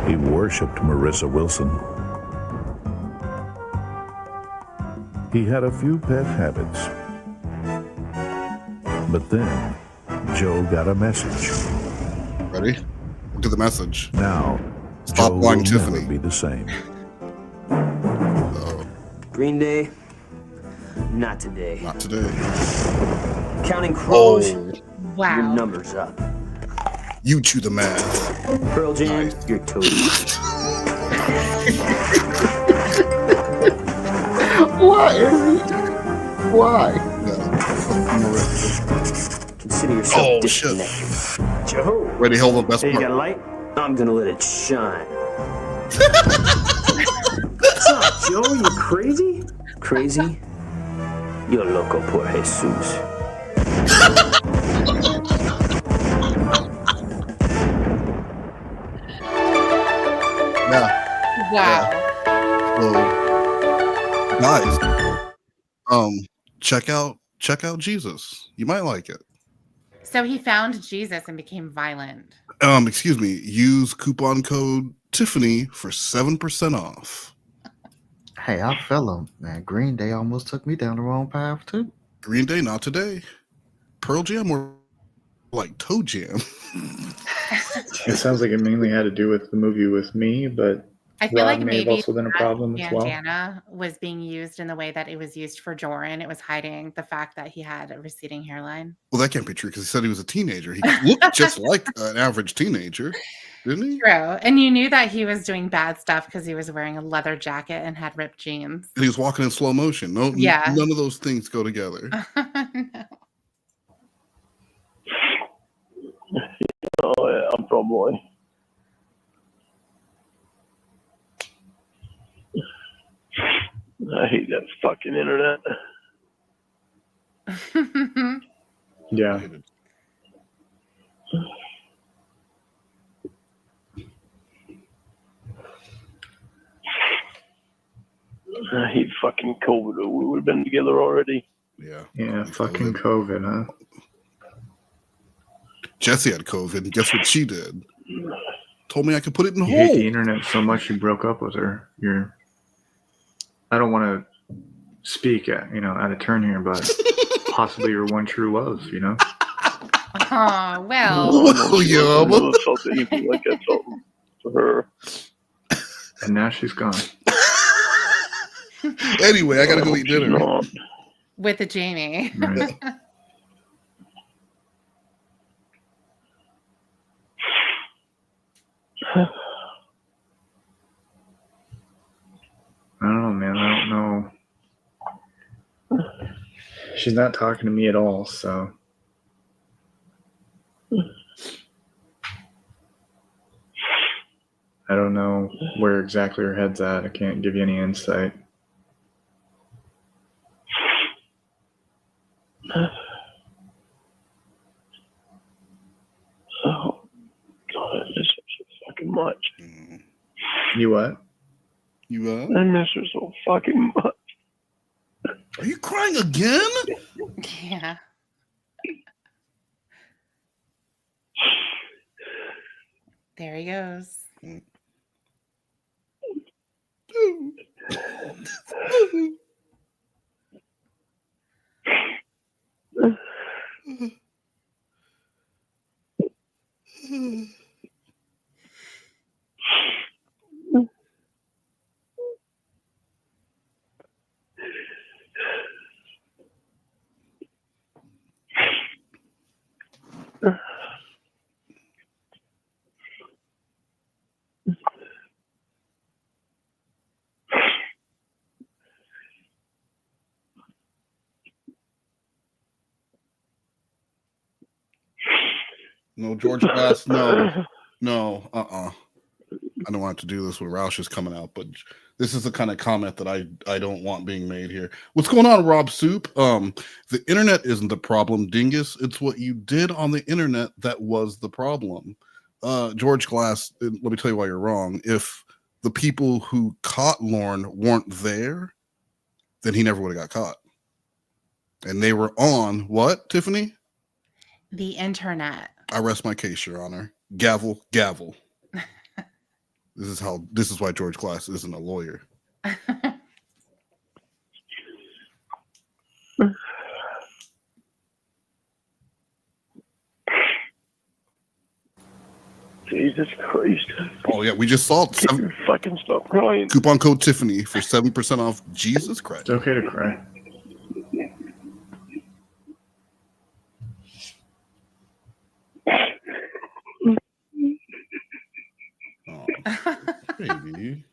Speaker 17: He worshipped Marissa Wilson. He had a few pet habits. But then, Joe got a message.
Speaker 6: Ready? Look at the message.
Speaker 17: Now,
Speaker 6: Stop
Speaker 17: Joe
Speaker 6: lying,
Speaker 17: will
Speaker 6: Tiffany.
Speaker 17: never be the same.
Speaker 18: Green Day? Not today.
Speaker 6: Not today.
Speaker 18: Counting crows?
Speaker 7: Wow.
Speaker 18: Your number's up.
Speaker 6: You chew the math.
Speaker 18: Pearl Jam? You're toady.
Speaker 3: Why, Izzy? Why?
Speaker 18: Consider yourself
Speaker 6: Oh,
Speaker 18: disconnected.
Speaker 6: shit.
Speaker 18: Joe.
Speaker 6: Ready, hold on, best
Speaker 18: Hey, you
Speaker 6: part.
Speaker 18: got a light? I'm gonna let it shine. What's up, Joe? You crazy? Crazy? You're loco por Jesus.
Speaker 6: Yeah.
Speaker 7: Wow.
Speaker 6: So, guys, check out Jesus. You might like it.
Speaker 7: So he found Jesus and became violent.
Speaker 6: Excuse me. Use coupon code Tiffany for 7% off.
Speaker 3: Hey, I fell on, man. Green Day almost took me down the wrong path, too.
Speaker 6: Green Day, not today. Pearl Jam or like Toe Jam.
Speaker 12: It sounds like it mainly had to do with the movie with me, but
Speaker 7: I feel
Speaker 12: Rob
Speaker 7: like
Speaker 12: may have
Speaker 7: maybe
Speaker 12: also been a problem as well.
Speaker 7: bandana was being used in the way that it was used for Joran. It was hiding the fact that he had a receding hairline.
Speaker 6: Well, that can't be true because he said he was a teenager. He looked just like an average teenager, didn't he?
Speaker 7: True. And you knew that he was doing bad stuff because he was wearing a leather jacket and had ripped jeans.
Speaker 6: And he was walking in slow motion. No,
Speaker 7: Yeah.
Speaker 6: none of those things go together.
Speaker 13: Oh yeah, I'm probably. I hate that fucking internet.
Speaker 12: Yeah.
Speaker 13: I hate fucking COVID. We would have been together already.
Speaker 6: Yeah.
Speaker 12: Yeah, fucking COVID, huh?
Speaker 6: Jessie had COVID, and guess what she did? Told me I could put it in
Speaker 12: You hate
Speaker 6: hold.
Speaker 12: the internet so much you broke up with her. I don't want to speak out of turn here, but possibly your one true love,
Speaker 7: Oh, well.
Speaker 6: Oh, yeah.
Speaker 13: I never felt anything like I felt for her.
Speaker 12: And now she's gone.
Speaker 6: Anyway, I gotta go eat dinner.
Speaker 7: With a Jamie.
Speaker 12: Right. I don't know, man. I don't know. She's not talking to me at all, so. I don't know where exactly her head's at. I can't give you any insight.
Speaker 13: Oh, God, I miss her so fucking much.
Speaker 12: You what?
Speaker 6: You what?
Speaker 13: I miss her so fucking much.
Speaker 6: Are you crying again?
Speaker 7: Yeah. There he goes.
Speaker 6: No, George Bass, no. I don't want to do this when Roush is coming out, but this is the kind of comment that I don't want being made here. What's going on, Rob Soup? The internet isn't the problem, dingus. It's what you did on the internet that was the problem. George Glass, let me tell you why you're wrong. If the people who caught Lorne weren't there, then he never would have got caught. And they were on what, Tiffany?
Speaker 7: The internet.
Speaker 6: I rest my case, Your Honor. Gavel, gavel. This is why George Glass isn't a lawyer.
Speaker 13: Jesus Christ.
Speaker 6: Oh yeah, we just saw it.
Speaker 13: Fucking stop crying.
Speaker 6: Coupon code Tiffany for 7% off. Jesus Christ.
Speaker 12: It's okay to cry.
Speaker 6: Oh, baby.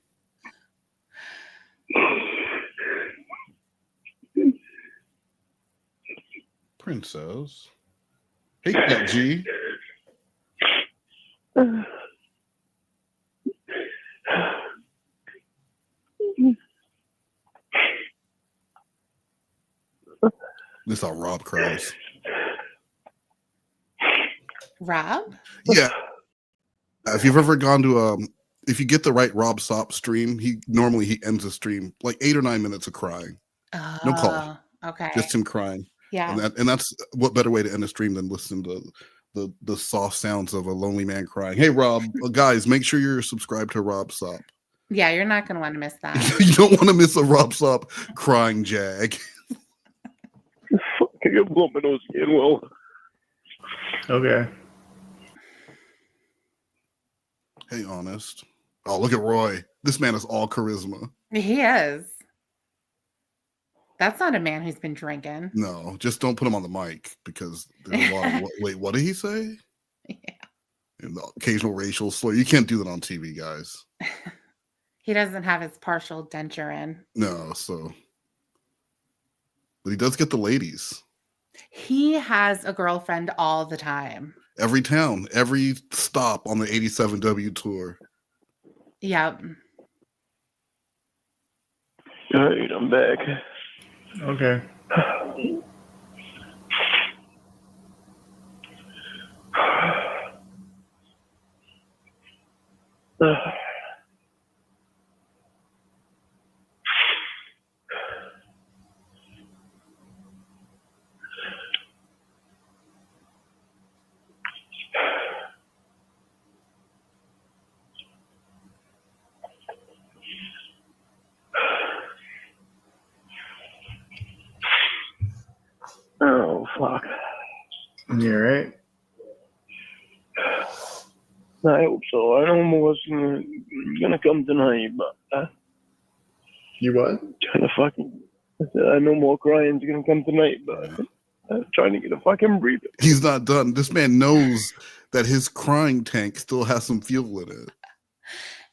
Speaker 6: Princess. Hey, Cat G. This is how Rob cries.
Speaker 7: Rob?
Speaker 6: Yeah. If you've ever gone to if you get the right Rob Sop stream, he ends the stream like 8 or 9 minutes of crying. No call.
Speaker 7: Okay.
Speaker 6: Just him crying.
Speaker 7: Yeah.
Speaker 6: And that's what better way to end a stream than listen to the soft sounds of a lonely man crying. Hey Rob, guys, make sure you're subscribed to Rob Sop.
Speaker 7: Yeah, you're not gonna want to miss that.
Speaker 6: You don't want to miss a Rob Sop crying jag.
Speaker 13: Fuck, I got blow my nose again. Well,
Speaker 12: okay.
Speaker 6: Hey, honest. Oh, look at Roy. This man is all charisma.
Speaker 7: He is. That's not a man who's been drinking.
Speaker 6: No, just don't put him on the mic because there's a lot of wait, what did he say?
Speaker 7: Yeah.
Speaker 6: And the occasional racial slur. You can't do that on TV, guys.
Speaker 7: He doesn't have his partial denture in.
Speaker 6: No, so. But he does get the ladies.
Speaker 7: He has a girlfriend all the time.
Speaker 6: Every town, every stop on the 87W tour.
Speaker 7: Yep.
Speaker 13: all right, I'm back.
Speaker 12: Okay.
Speaker 13: Oh, fuck.
Speaker 12: You all right?
Speaker 13: I hope so. I almost was gonna come tonight, but
Speaker 12: you what?
Speaker 13: Trying to fucking. I said I know more crying's gonna come tonight, but I'm trying to get a fucking breather.
Speaker 6: He's not done. This man knows that his crying tank still has some fuel in it.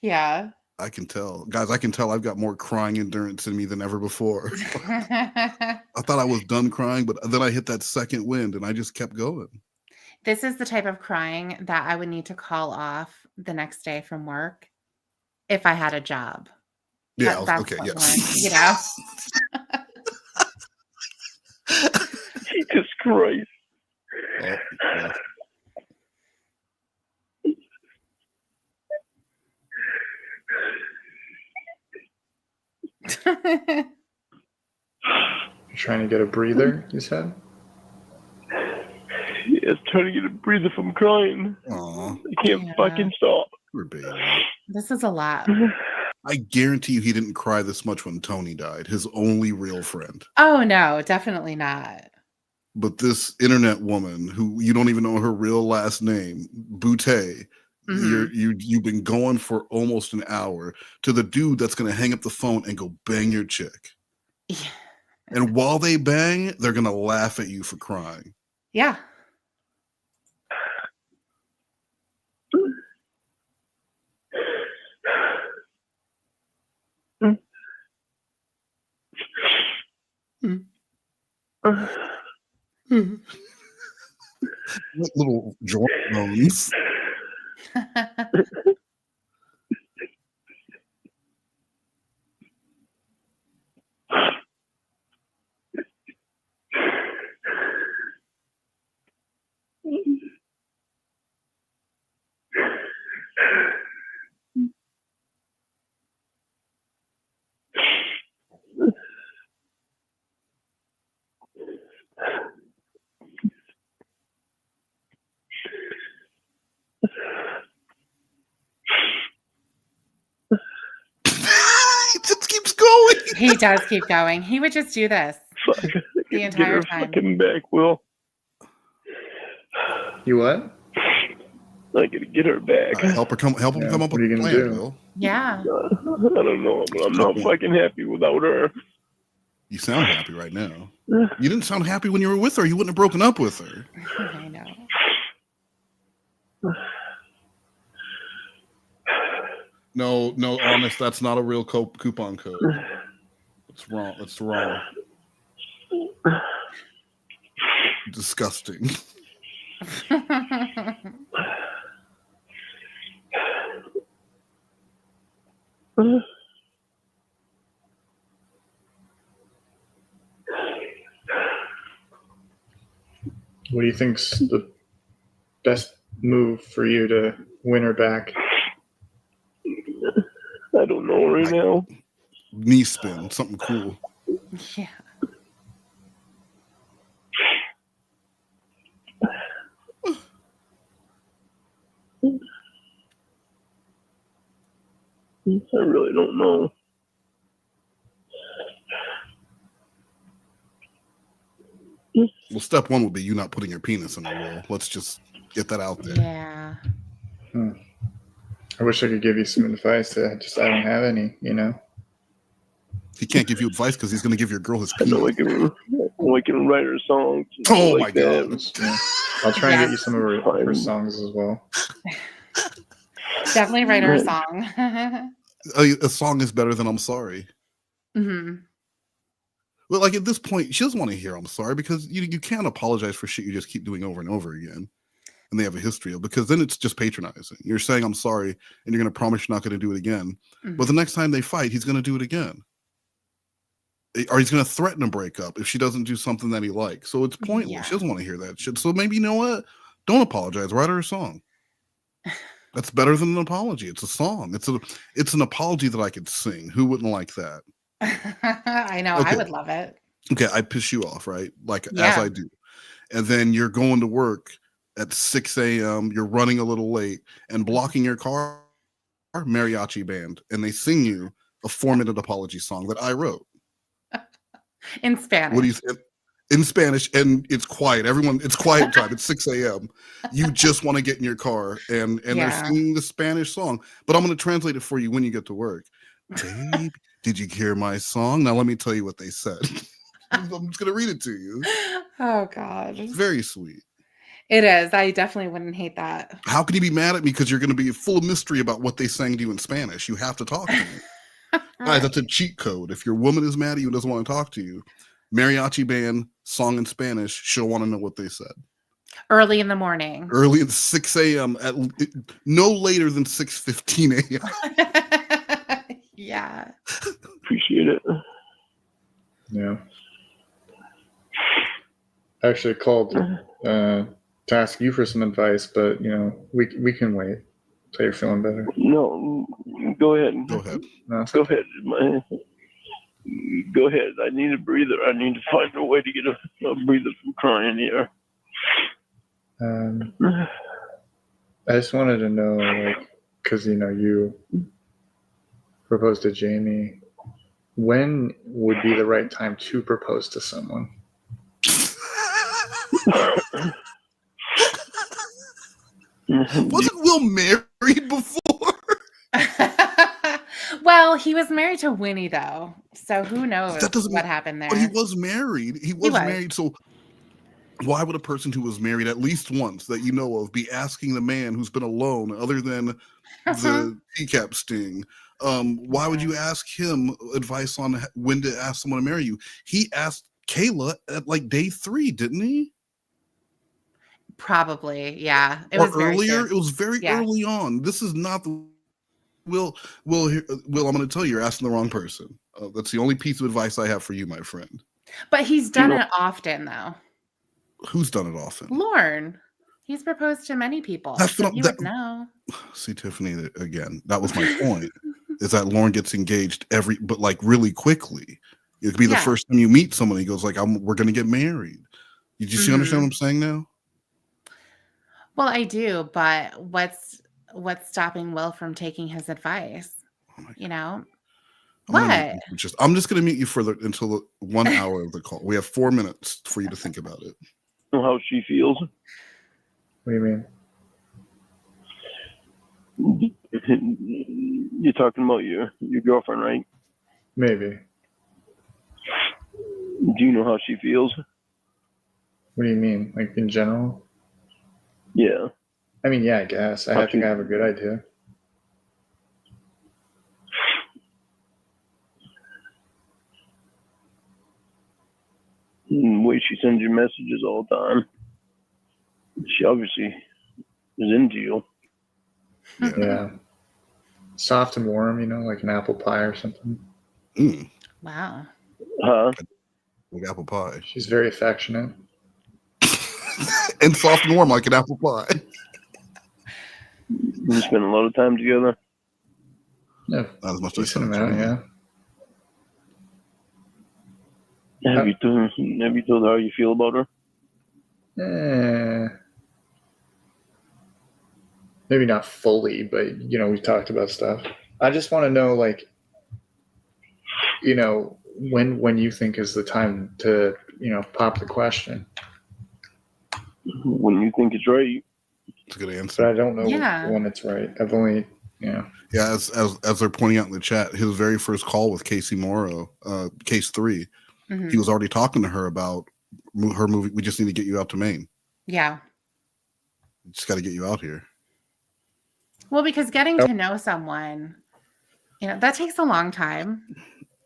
Speaker 7: Yeah.
Speaker 6: I can tell. Guys, I can tell I've got more crying endurance in me than ever before. I thought I was done crying, but then I hit that second wind and I just kept going.
Speaker 7: This is the type of crying that I would need to call off the next day from work if I had a job.
Speaker 6: Yeah,
Speaker 7: That's
Speaker 6: okay,
Speaker 7: what
Speaker 6: yeah.
Speaker 13: Jesus Christ.
Speaker 6: Oh, yeah.
Speaker 12: You're trying to get a breather, you said?
Speaker 13: Yes, trying to get a breather from crying.
Speaker 6: Aww.
Speaker 13: I can't fucking stop.
Speaker 6: Poor baby.
Speaker 7: This is a lot.
Speaker 6: I guarantee you he didn't cry this much when Tony died, his only real friend.
Speaker 7: Oh, no, definitely not.
Speaker 6: But this internet woman who you don't even know her real last name, Bidet, you've been going for almost an hour to the dude that's going to hang up the phone and go bang your chick.
Speaker 7: Yeah.
Speaker 6: And while they bang, they're going to laugh at you for crying.
Speaker 7: Yeah.
Speaker 6: Little joint bones.
Speaker 7: He does keep going. He would just do this the entire time.
Speaker 13: Get her fucking back, Will.
Speaker 12: You what?
Speaker 13: I gotta get her back.
Speaker 6: Help him come up with a plan, Will.
Speaker 7: Yeah.
Speaker 13: I don't know, but I'm not fucking happy without her.
Speaker 6: You sound happy right now. You didn't sound happy when you were with her. You wouldn't have broken up with her.
Speaker 7: I know.
Speaker 6: No, honest, that's not a real coupon code. It's wrong. It's wrong. Disgusting.
Speaker 12: What do you think's the best move for you to win her back?
Speaker 13: I don't know right now.
Speaker 6: Knee spin, something cool.
Speaker 7: Yeah.
Speaker 13: I really don't know.
Speaker 6: Well, step one would be you not putting your penis in her, Will. Let's just get that out there.
Speaker 7: Yeah.
Speaker 12: I wish I could give you some advice. I don't have any, you know.
Speaker 6: He can't give you advice because he's going to give your girl his penis.
Speaker 13: I can write her songs.
Speaker 6: Oh my God.
Speaker 12: Yeah. I'll try and get you some of her songs as well.
Speaker 7: Definitely write her a song.
Speaker 6: A song is better than I'm sorry.
Speaker 7: Mm-hmm.
Speaker 6: Well, like at this point, she doesn't want to hear I'm sorry because you can't apologize for shit you just keep doing over and over again. And they have a history of, because then it's just patronizing. You're saying I'm sorry and you're going to promise you're not going to do it again.
Speaker 7: Mm-hmm.
Speaker 6: But the next time they fight, he's going to do it again. Or he's going to threaten a breakup if she doesn't do something that he likes. So it's pointless.
Speaker 7: Yeah.
Speaker 6: She doesn't want to hear that shit. So maybe, you know what? Don't apologize. Write her a song. That's better than an apology. It's a song. It's an apology that I could sing. Who wouldn't like that?
Speaker 7: I know.
Speaker 6: Okay.
Speaker 7: I would love it.
Speaker 6: Okay, I piss you off, right? Like,
Speaker 7: Yeah.
Speaker 6: as I do. And then you're going to work at 6 a.m., you're running a little late, and blocking your car, mariachi band, and they sing you a 4-minute apology song that I wrote.
Speaker 7: In Spanish.
Speaker 6: What do you think? In Spanish, and it's quiet. It's quiet time. It's 6 a.m. You just want to get in your car, and they're singing the Spanish song. But I'm going to translate it for you when you get to work. Babe, did you hear my song? Now let me tell you what they said. I'm just going to read it to you.
Speaker 7: Oh, God.
Speaker 6: It's very sweet.
Speaker 7: It is. I definitely wouldn't hate that.
Speaker 6: How can you be mad at me because you're going to be full of mystery about what they sang to you in Spanish? You have to talk to me. Guys, that's a cheat code. If your woman is mad at you and doesn't want to talk to you, mariachi band, song in Spanish, she'll want to know what they said.
Speaker 7: Early in the morning.
Speaker 6: Early at 6 a.m. at no later than 6:15 a.m.
Speaker 7: Yeah.
Speaker 13: Appreciate it.
Speaker 12: Yeah. I actually called to ask you for some advice, but you know, we can wait until you're feeling better.
Speaker 13: No, go ahead.
Speaker 6: Go ahead.
Speaker 12: No,
Speaker 13: go ahead. Go ahead. I need a breather. I need to find a way to get a breather from crying here.
Speaker 12: I just wanted to know, like, because you know you proposed to Jamie. When would be the right time to propose to someone?
Speaker 6: Wasn't Will married before?
Speaker 7: Well, he was married to Winnie, though. So who knows
Speaker 6: That doesn't
Speaker 7: what happened there.
Speaker 6: But he was married. He was married. So why would a person who was married at least once that you know of be asking the man who's been alone, other than the teacup sting? Why would you ask him advice on when to ask someone to marry you? He asked Kayla at like day 3, didn't he?
Speaker 7: Probably, yeah. It
Speaker 6: Or
Speaker 7: was very
Speaker 6: earlier.
Speaker 7: soon.
Speaker 6: It was very early on. This is not the Will. I'm going to tell you, you're asking the wrong person. That's the only piece of advice I have for you, my friend.
Speaker 7: But he's done it often, though.
Speaker 6: Who's done it often?
Speaker 7: Lorne. He's proposed to many people.
Speaker 6: That's
Speaker 7: So
Speaker 6: what
Speaker 7: you would know.
Speaker 6: See, Tiffany, again, that was my point. Is that Lorne gets engaged but like really quickly. It could be the first time you meet someone, he goes like, we're going to get married. Did you understand what I'm saying now?
Speaker 7: Well, I do, but what's stopping Will from taking his advice? You know?
Speaker 6: I'm just going to mute you until the 1 hour of the call. We have 4 minutes for you to think about it.
Speaker 13: How she feels.
Speaker 12: What do you
Speaker 13: mean? You're talking about your girlfriend, right?
Speaker 12: Maybe.
Speaker 13: Do you know how she feels?
Speaker 12: What do you mean? Like in general?
Speaker 13: Yeah.
Speaker 12: I mean, yeah, I guess. I think I have a good idea.
Speaker 13: The way she sends you messages all the time. She obviously is into you.
Speaker 12: Yeah. Soft and warm, like an apple pie or something.
Speaker 7: Wow.
Speaker 13: Huh?
Speaker 6: Like apple pie.
Speaker 12: She's very affectionate.
Speaker 6: And soft and warm like an apple pie.
Speaker 13: You spend a lot of time together?
Speaker 12: Yeah.
Speaker 6: Not as much as
Speaker 12: yeah.
Speaker 13: Have you told her how you feel about her?
Speaker 12: Maybe not fully, but we've talked about stuff. I just want to know, when you think is the time to, pop the question.
Speaker 13: When you think it's right.
Speaker 6: It's a good answer.
Speaker 12: But I don't know when it's right. I've only,
Speaker 6: Yeah, as they're pointing out in the chat, his very first call with Casey Morrow, case 3, he was already talking to her about her movie. We just need to get you out to Maine.
Speaker 7: Yeah.
Speaker 6: Just got to get you out here.
Speaker 7: Well, because getting to know someone, that takes a long time.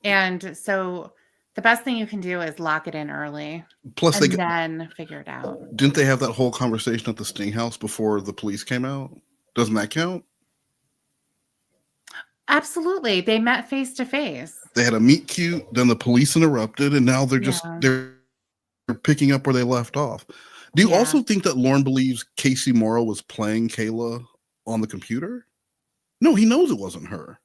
Speaker 7: And so the best thing you can do is lock it in early.
Speaker 6: Plus,
Speaker 7: and then figure it out.
Speaker 6: Didn't they have that whole conversation at the Sting House before the police came out? Doesn't that count?
Speaker 7: Absolutely. They met face to face.
Speaker 6: They had a meet cute, then the police interrupted, and now they're they're picking up where they left off. Do you also think that Lorne believes Casey Morrow was playing Kayla on the computer? No, he knows it wasn't her.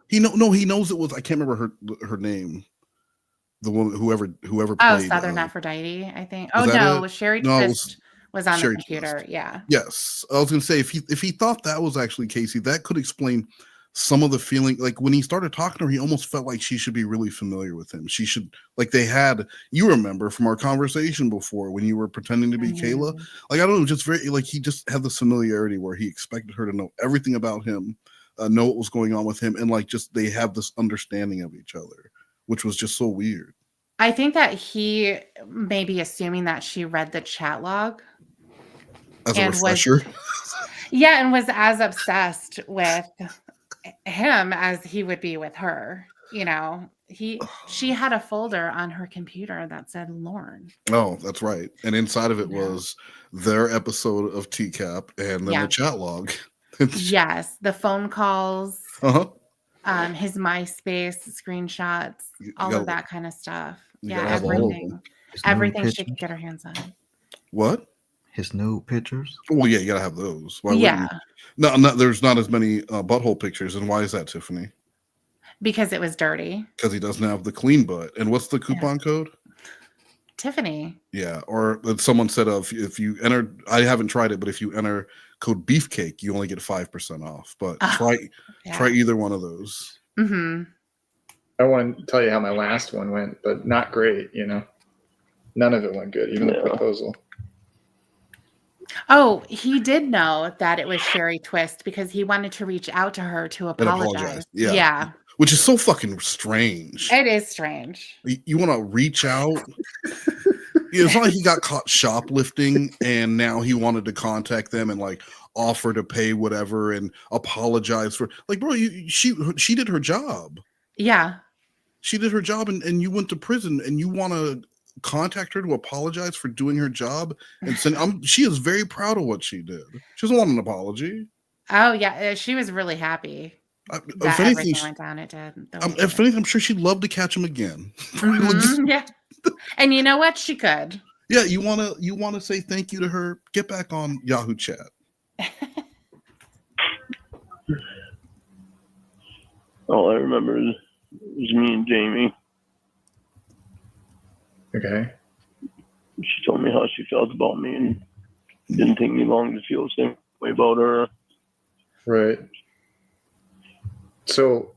Speaker 6: He knows it was. I can't remember her name. The woman, whoever played.
Speaker 7: Southern Aphrodite, I think. Oh no, Sherry Twist was on the computer. Twist. Yeah.
Speaker 6: Yes, I was gonna say if he thought that was actually Casey, that could explain some of the feeling. Like when he started talking to her, he almost felt like she should be really familiar with him. She should they had. You remember from our conversation before when you were pretending to be Kayla. Like I don't know, just very he just had this familiarity where he expected her to know everything about him, know what was going on with him, and they have this understanding of each other, which was just so weird.
Speaker 7: I think that he may be assuming that she read the chat log.
Speaker 6: As a refresher.
Speaker 7: And was as obsessed with him as he would be with her. She had a folder on her computer that said Lorne.
Speaker 6: Oh, that's right. And inside of it was their episode of TCAP and then the chat log.
Speaker 7: Yes, the phone calls. His MySpace screenshots, all of that kind of stuff. Everything she could get her hands on.
Speaker 6: What?
Speaker 3: His nude pictures?
Speaker 6: Well, yeah, you gotta have those. Why no, there's not as many butthole pictures. And why is that, Tiffany?
Speaker 7: Because it was dirty.
Speaker 6: Because he doesn't have the clean butt. And what's the coupon code?
Speaker 7: Tiffany.
Speaker 6: Yeah, or someone said if you enter, I haven't tried it, but if you enter code beefcake, you only get 5% off. But try either one of those.
Speaker 12: I want to tell you how my last one went, but not great. None of it went good, even the proposal.
Speaker 7: Oh, he did know that it was Sherry Twist because he wanted to reach out to her to apologize. Yeah.
Speaker 6: Which is so fucking strange.
Speaker 7: It is strange.
Speaker 6: You want to reach out? It's not like he got caught shoplifting and now he wanted to contact them and offer to pay whatever and apologize for bro, she did her job.
Speaker 7: Yeah.
Speaker 6: She did her job and you went to prison and you want to contact her to apologize for doing her job and send she is very proud of what she did. She doesn't want an apology.
Speaker 7: Oh yeah, she was really happy.
Speaker 6: If anything,
Speaker 7: went down, it did.
Speaker 6: If anything, I'm sure she'd love to catch him again.
Speaker 7: Yeah. And you know what? She could.
Speaker 6: Yeah, you wanna say thank you to her? Get back on Yahoo Chat.
Speaker 13: All I remember is me and Jamie.
Speaker 12: Okay.
Speaker 13: She told me how she felt about me and it didn't take me long to feel the same way about her.
Speaker 12: Right. So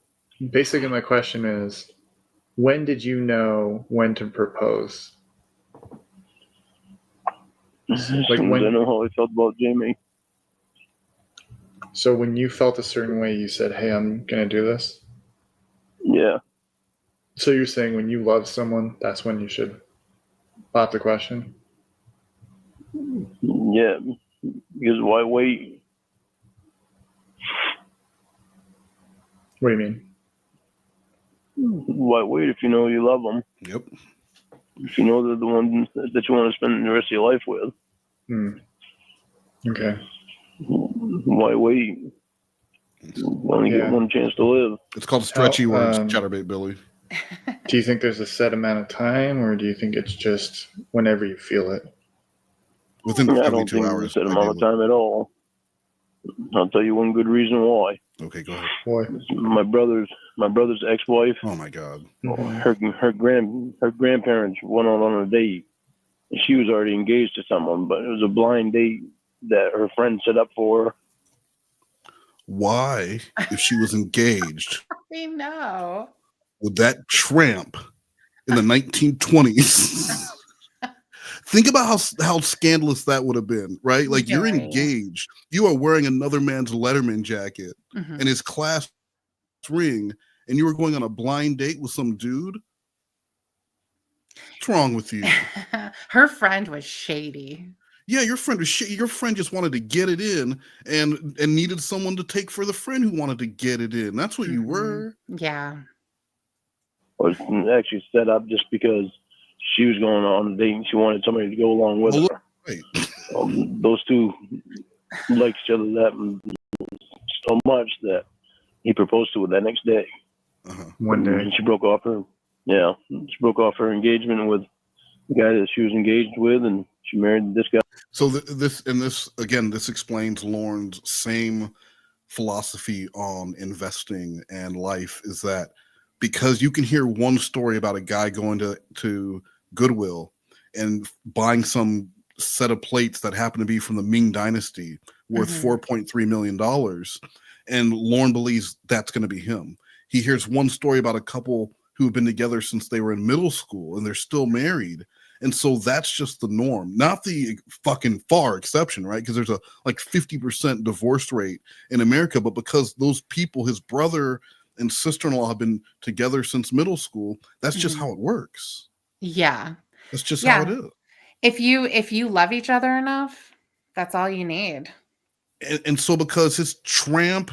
Speaker 12: basically my question is, when did you know when to propose?
Speaker 13: Like when I know how I felt about Jamie.
Speaker 12: So when you felt a certain way, you said, hey, I'm going to do this?
Speaker 13: Yeah.
Speaker 12: So you're saying when you love someone, that's when you should pop the question?
Speaker 13: Yeah, because why wait?
Speaker 12: What do you mean?
Speaker 13: Why wait if you know you love them?
Speaker 6: Yep.
Speaker 13: If you know they're the one that you want to spend the rest of your life with.
Speaker 12: Okay.
Speaker 13: Why wait? You only get one chance to live.
Speaker 6: It's called stretchy words, Chatterbait Billy.
Speaker 12: Do you think there's a set amount of time, or do you think it's just whenever you feel it?
Speaker 6: Within
Speaker 13: I don't think there's a set amount of time at all. I'll tell you one good reason why.
Speaker 6: Okay, go ahead.
Speaker 12: Why?
Speaker 13: My brother's ex-wife.
Speaker 6: Oh my God.
Speaker 13: Her grandparents went out on a date. And she was already engaged to someone, but it was a blind date that her friend set up for her.
Speaker 6: Why, if she was engaged,
Speaker 7: We know.
Speaker 6: with that tramp in the 1920s? Think about how scandalous that would have been, right? Like you're engaged, you are wearing another man's Letterman jacket and his class ring, and you were going on a blind date with some dude. What's wrong with you?
Speaker 7: Her friend was shady.
Speaker 6: Yeah, your friend was your friend just wanted to get it in and needed someone to take for the friend who wanted to get it in. That's what you were.
Speaker 7: Yeah.
Speaker 13: It was actually set up just because she was going on a date and she wanted somebody to go along with her.
Speaker 6: Right.
Speaker 13: Those two liked each other that so much that he proposed to her that next day.
Speaker 12: One day.
Speaker 13: And she broke off her engagement with the guy that she was engaged with, and she married this guy.
Speaker 6: So this explains Lorne's same philosophy on investing and life, is that because you can hear one story about a guy going to Goodwill and buying some set of plates that happen to be from the Ming Dynasty worth $4.3 million, and Lorne believes that's going to be him. He hears one story about a couple who have been together since they were in middle school and they're still married. And so that's just the norm, not the fucking far exception, right? Because there's a like 50% divorce rate in America, but because those people, his brother and sister-in-law, have been together since middle school, that's just how it works.
Speaker 7: Yeah.
Speaker 6: That's just how it is.
Speaker 7: If you love each other enough, that's all you need.
Speaker 6: And so because his tramp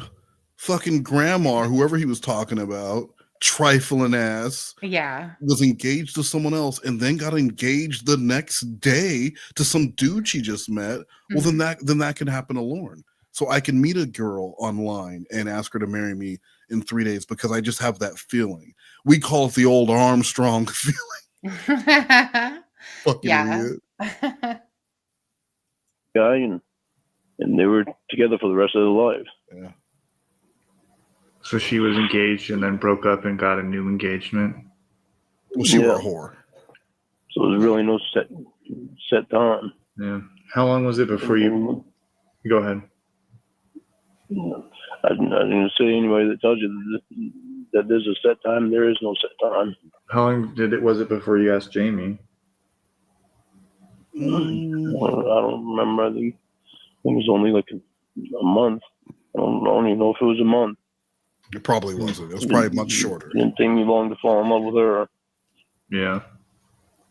Speaker 6: fucking grandma, whoever he was talking about, trifling ass, was engaged to someone else and then got engaged the next day to some dude she just met, well then that can happen to Lorne. So I can meet a girl online and ask her to marry me in 3 days because I just have that feeling. We call it the old Armstrong feeling. Fucking idiot.
Speaker 13: Guy and they were together for the rest of their lives.
Speaker 6: Yeah.
Speaker 12: So she was engaged and then broke up and got a new engagement?
Speaker 6: Well, she was a whore.
Speaker 13: So there's really no set time.
Speaker 12: Yeah. How long was it before you... Go ahead.
Speaker 13: I didn't say anybody that tells you that there's a set time. There is no set time.
Speaker 12: How long was it before you asked Jamie?
Speaker 13: I don't remember. I think it was only like a month. I don't even know if it was a month.
Speaker 6: It probably wasn't. It was probably much shorter.
Speaker 13: Didn't take me long to fall in love with her.
Speaker 12: Yeah.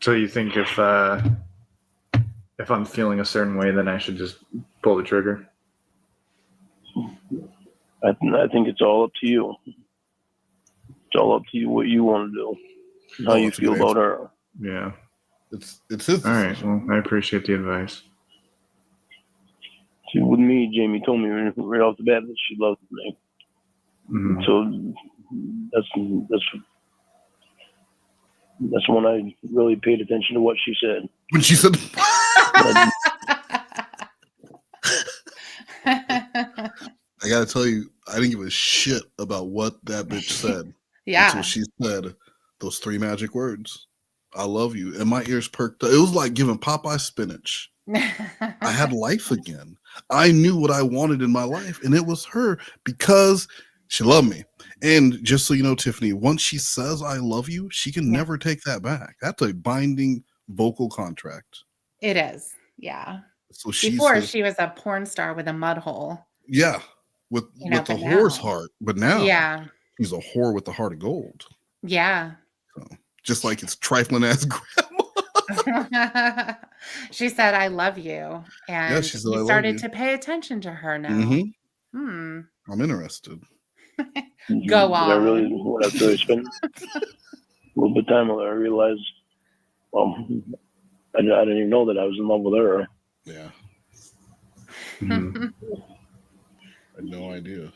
Speaker 12: So you think if I'm feeling a certain way, then I should just pull the trigger?
Speaker 13: I think it's all up to you. It's all up to you what you want to do, and how you feel about her.
Speaker 12: Yeah.
Speaker 6: It's his.
Speaker 12: All right. Well, I appreciate the advice.
Speaker 13: See, with me, Jamie told me right off the bat that she loved me.
Speaker 12: Mm-hmm.
Speaker 13: So that's when I really paid attention to what she said.
Speaker 6: When she said, I gotta tell you, I didn't give a shit about what that bitch said.
Speaker 7: Yeah.
Speaker 6: Until she said those 3 magic words. I love you. And my ears perked up. It was like giving Popeye spinach. I had life again. I knew what I wanted in my life, and it was her because She loved me. And just so you know, Tiffany, once she says I love you, she can never take that back. That's a binding vocal contract.
Speaker 7: It is. Yeah.
Speaker 6: So she
Speaker 7: was a porn star with a mud hole.
Speaker 6: Yeah. With the whore's heart. But now she's a whore with the heart of gold.
Speaker 7: Yeah.
Speaker 6: So, just like it's trifling ass grandma.
Speaker 7: She said, I love you. And
Speaker 6: she said,
Speaker 7: you started to pay attention to her now.
Speaker 6: I'm interested.
Speaker 7: Go on.
Speaker 13: I really, when I spent a little bit of time with her, I realized, I didn't even know that I was in love with her.
Speaker 6: Yeah. I had no idea.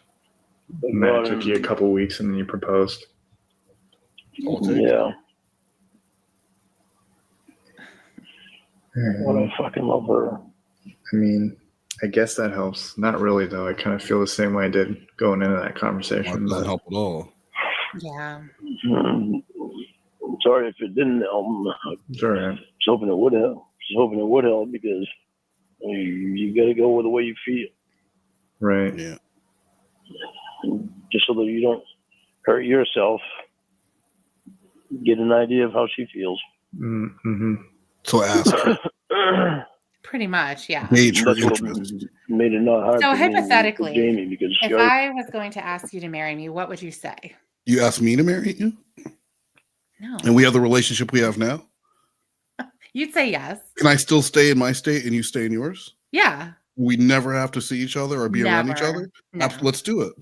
Speaker 12: Man, it took you a couple weeks and then you proposed.
Speaker 13: Yeah. Well, I fucking love her.
Speaker 12: I mean, I guess that helps. Not really, though. I kind of feel the same way I did going into that conversation.
Speaker 6: It doesn't help at all.
Speaker 7: Yeah.
Speaker 13: I'm sorry if it didn't help.
Speaker 12: It's all right.
Speaker 13: Just hoping it would help. Just hoping it would help because you got to go with the way you feel.
Speaker 12: Right.
Speaker 6: Yeah.
Speaker 13: Just so that you don't hurt yourself. Get an idea of how she feels.
Speaker 12: Mm-hmm.
Speaker 6: So ask her.
Speaker 7: Pretty much, yeah.
Speaker 6: Gauge her
Speaker 13: That's what
Speaker 6: interest.
Speaker 13: made it not hard.
Speaker 7: So
Speaker 13: for me
Speaker 7: hypothetically,
Speaker 13: with Jamie, because
Speaker 7: if I was going to ask you to marry me, what would you say?
Speaker 6: You asked me to marry you?
Speaker 7: No.
Speaker 6: And we have the relationship we have now?
Speaker 7: You'd say yes.
Speaker 6: Can I still stay in my state and you stay in yours?
Speaker 7: Yeah.
Speaker 6: We never have to see each other or be around each other?
Speaker 7: No.
Speaker 6: Let's do it.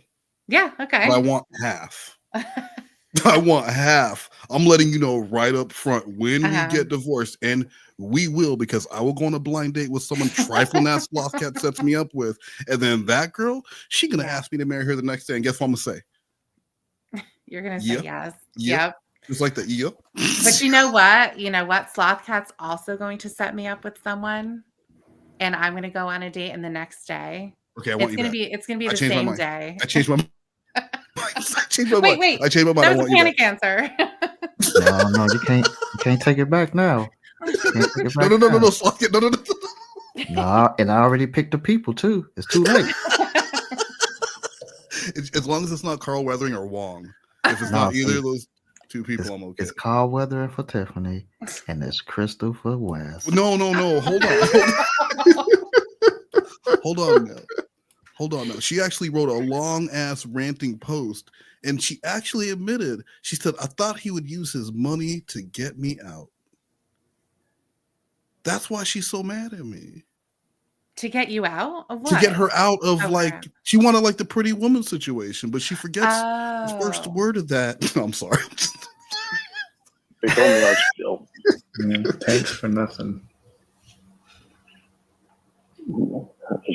Speaker 7: Yeah, okay.
Speaker 6: But I want half. I want half. I'm letting you know right up front when we get divorced, and we will, because I will go on a blind date with someone trifling that Slothcat sets me up with, and then that girl, she gonna ask me to marry her the next day, and guess what I'm gonna say?
Speaker 7: You're gonna say yes.
Speaker 6: Yep. Just like the yep.
Speaker 7: But you know what? Slothcat's also going to set me up with someone, and I'm gonna go on a date, and the next day,
Speaker 6: okay, I want you back.
Speaker 7: It's gonna be the same day.
Speaker 6: I changed my mind.
Speaker 7: Wait.
Speaker 6: I changed my mind.
Speaker 7: That was a panic answer.
Speaker 3: No, you can't take it back now.
Speaker 6: No, Slothcat, no.
Speaker 3: No, and I already picked the people too. It's too late.
Speaker 6: As long as it's not Carl Weathering or Wong. If it's not either of those two people, I'm okay.
Speaker 3: It's Carl Weathering for Tiffany, and it's Crystal for Wes.
Speaker 6: No. Hold on. Hold on now. She actually wrote a long ass ranting post, and she actually admitted, she said, I thought he would use his money to get me out. That's why she's so mad at me.
Speaker 7: To get you out of what?
Speaker 6: To get her out of she wanted like the pretty woman situation, but she forgets the first word of that. I'm sorry.
Speaker 13: They told me I was still.
Speaker 12: Thanks for nothing.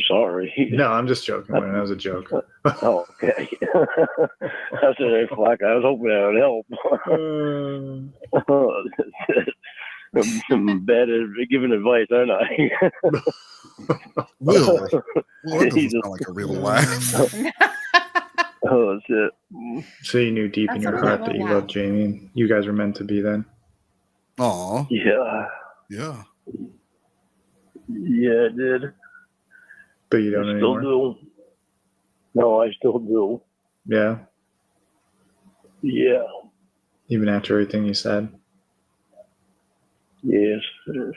Speaker 13: Sorry.
Speaker 12: No, I'm just joking. Man. That was a joke.
Speaker 13: Oh, okay. I said, "Fuck!" I was hoping that would help. I'm bad at giving advice, aren't I?
Speaker 6: Will, that doesn't sound like a real laugh.
Speaker 13: Oh, that's it.
Speaker 12: So you knew deep in your heart that you loved Jamie. You guys were meant to be then.
Speaker 6: Aw.
Speaker 13: Yeah.
Speaker 6: Yeah.
Speaker 13: Yeah, I did.
Speaker 12: But you don't anymore?
Speaker 13: Still do. No, I still do.
Speaker 12: Yeah?
Speaker 13: Yeah.
Speaker 12: Even after everything you said?
Speaker 13: Yes. Yeah,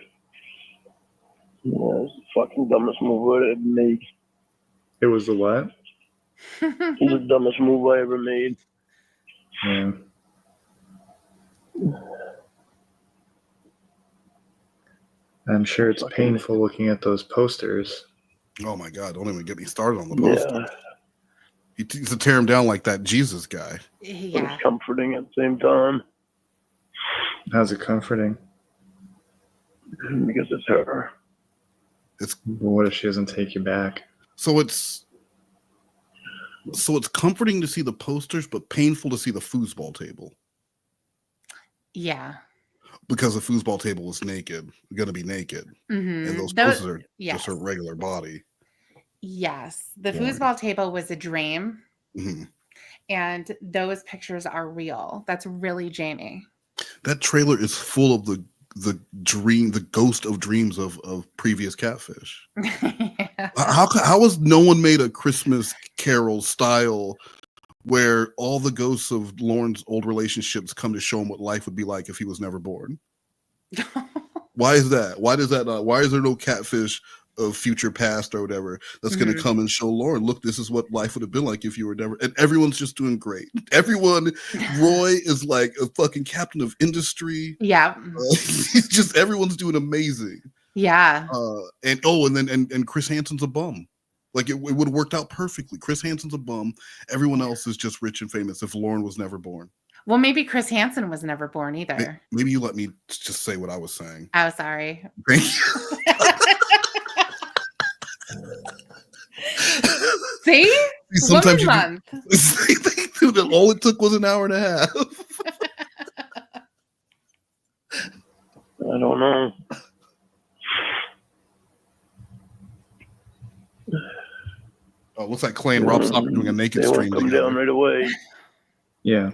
Speaker 13: it's the fucking dumbest move I ever made.
Speaker 12: It was the what?
Speaker 13: It's the dumbest move I ever made.
Speaker 12: Yeah. I'm sure it's painful looking at those posters.
Speaker 6: Oh my God! Don't even get me started on the poster. He used to tear him down like that Jesus guy.
Speaker 7: Yeah.
Speaker 13: It's comforting at the same time.
Speaker 12: How's it comforting?
Speaker 13: Because it's her.
Speaker 6: It's.
Speaker 12: What if she doesn't take you back?
Speaker 6: So it's comforting to see the posters, but painful to see the foosball table.
Speaker 7: Yeah.
Speaker 6: Because the foosball table is naked, going to be naked,
Speaker 7: Mm-hmm.
Speaker 6: and those posters are just her regular body.
Speaker 7: Yes, the foosball table was a dream,
Speaker 6: Mm-hmm.
Speaker 7: and those pictures are real. That's really Jamie.
Speaker 6: That trailer is full of the ghost of dreams of previous catfish. How has no one made a Christmas Carol style where all the ghosts of Lorne's old relationships come to show him what life would be like if he was never born. Why is that? Why does that not? Why is there no catfish of future past or whatever that's going to come and show Lorne, look, this is what life would have been like if you were never, and everyone's just doing great. Everyone, Roy is like a fucking captain of industry.
Speaker 7: Yeah.
Speaker 6: He's just, everyone's doing amazing.
Speaker 7: Yeah.
Speaker 6: And Chris Hansen's a bum. Like it would have worked out perfectly. Chris Hansen's a bum. Everyone else is just rich and famous if Lorne was never born.
Speaker 7: Well, maybe Chris Hansen was never born either.
Speaker 6: Maybe you let me just say what I was saying.
Speaker 7: Oh, sorry.
Speaker 6: Thank you.
Speaker 7: See?
Speaker 6: Sometimes
Speaker 7: Woman month.
Speaker 6: All it took was an hour and a half.
Speaker 13: I don't know.
Speaker 6: Oh, looks like Clay and Rob Stopper doing a naked
Speaker 13: they
Speaker 6: stream
Speaker 13: won't come
Speaker 6: together.
Speaker 13: down right away.
Speaker 12: Yeah.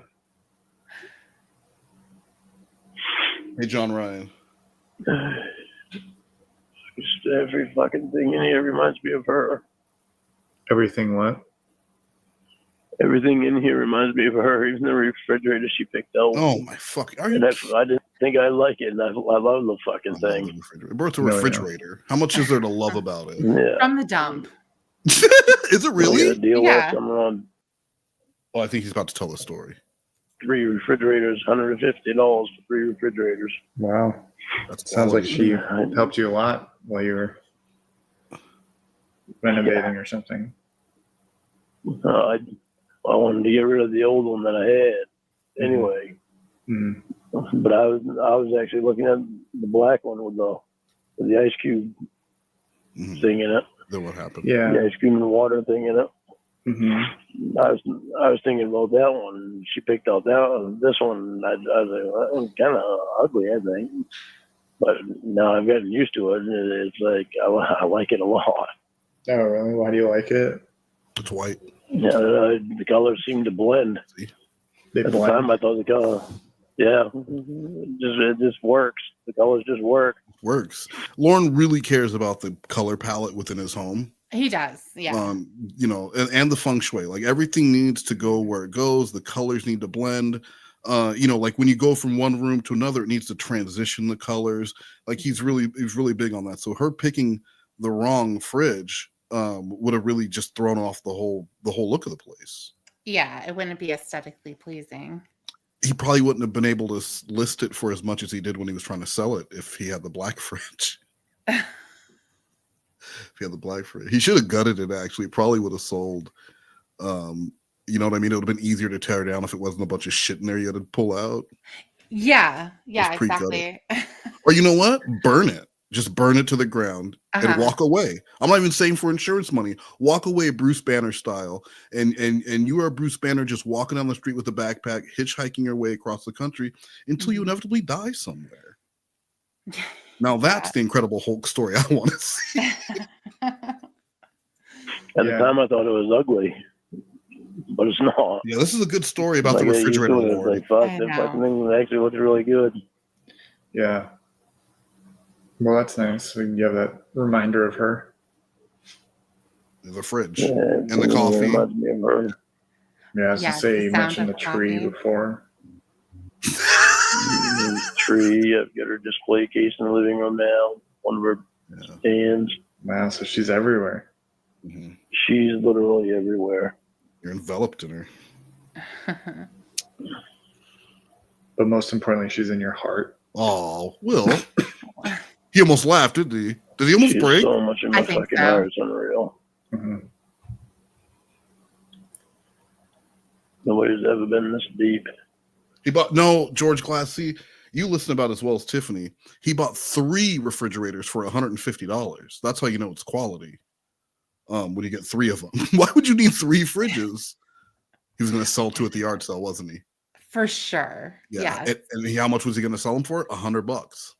Speaker 6: Hey, John Ryan.
Speaker 13: Just every fucking thing in here reminds me of her.
Speaker 12: Everything what?
Speaker 13: Everything in here reminds me of her. Even the refrigerator she picked out.
Speaker 6: Oh my fucking!
Speaker 13: And I didn't think I like it, and I love the fucking thing.
Speaker 6: It's a refrigerator. How much is there to love about it?
Speaker 13: Yeah.
Speaker 7: From the dump.
Speaker 6: Is it really?
Speaker 13: A deal
Speaker 7: Yeah.
Speaker 13: around
Speaker 6: Oh, I think he's about to tell the story.
Speaker 13: 3 refrigerators, $150 for 3 refrigerators.
Speaker 12: Wow.
Speaker 6: That's
Speaker 12: Sounds like
Speaker 6: quality.
Speaker 12: she helped you a lot while you were renovating or something.
Speaker 13: I wanted to get rid of the old one that I had anyway.
Speaker 12: Mm-hmm.
Speaker 13: But I was actually looking at the black one with the ice cube thing in it.
Speaker 6: Then what happened?
Speaker 12: Yeah.
Speaker 13: The ice cream and water thing in it.
Speaker 12: Mm-hmm.
Speaker 13: I was thinking about that one. She picked out that one. This one, I was like, well, that one's kind of ugly, I think. But now I've gotten used to it, and it's like I like it a lot.
Speaker 12: Oh, really? Why do you like it?
Speaker 6: It's white.
Speaker 13: Yeah, the colors seem to blend.
Speaker 12: They
Speaker 13: At the
Speaker 12: blend.
Speaker 13: time, I thought the color, it just works. The colors just work.
Speaker 6: Works. Lorne really cares about the color palette within his home.
Speaker 7: He does. Yeah.
Speaker 6: And the feng shui. Like everything needs to go where it goes. The colors need to blend. Like when you go from one room to another, it needs to transition the colors. Like he's really big on that. So her picking the wrong fridge would have really just thrown off the whole look of the place.
Speaker 7: Yeah. It wouldn't be aesthetically pleasing.
Speaker 6: He probably wouldn't have been able to list it for as much as he did when he was trying to sell it if he had the black fridge. If he had the black fridge, he should have gutted it. Actually, it probably would have sold. You know what I mean? It would have been easier to tear down if it wasn't a bunch of shit in there you had to pull out.
Speaker 7: Yeah. Yeah.
Speaker 6: It's
Speaker 7: Exactly.
Speaker 6: Or you know what? Burn it. Just burn it to the ground and walk away. I'm not even saying for insurance money. Walk away, Bruce Banner style, and you are Bruce Banner just walking down the street with a backpack, hitchhiking your way across the country until you inevitably die somewhere. Now that's the Incredible Hulk story I want to see.
Speaker 13: At the time, I thought it was ugly, but it's not.
Speaker 6: Yeah, this is a good story about the
Speaker 13: Like,
Speaker 6: refrigerator
Speaker 13: it's
Speaker 6: war.
Speaker 13: like, fuck, that fucking thing actually looks really good.
Speaker 12: Yeah. Well, that's nice. You have that reminder of her.
Speaker 6: The fridge
Speaker 13: Yeah,
Speaker 6: and the coffee.
Speaker 13: reminds me of her.
Speaker 12: Yeah, I was
Speaker 7: Yeah,
Speaker 12: gonna say
Speaker 7: the
Speaker 12: you
Speaker 7: sound
Speaker 12: mentioned the
Speaker 7: of
Speaker 12: tree
Speaker 7: coffee.
Speaker 12: before.
Speaker 13: Tree. I've got her display case in the living room now. One of her stands.
Speaker 12: Wow, so she's everywhere.
Speaker 13: She's literally everywhere.
Speaker 6: You're enveloped in her.
Speaker 12: But most importantly, she's in your heart.
Speaker 6: Oh, Will. He almost laughed, didn't he? Did he almost
Speaker 13: She's
Speaker 6: break?
Speaker 13: so much in my fucking heart. It's unreal.
Speaker 12: Mm-hmm.
Speaker 13: Nobody's ever been this deep.
Speaker 6: He bought George Glass. See, you listen about as well as Tiffany. He bought 3 refrigerators for $150. That's how you know it's quality. When you get 3 of them. Why would you need 3 fridges? He was going to sell 2 at the yard sale, wasn't he?
Speaker 7: For sure.
Speaker 6: Yeah.
Speaker 7: Yeah.
Speaker 6: And how much was he going to sell them for? $100.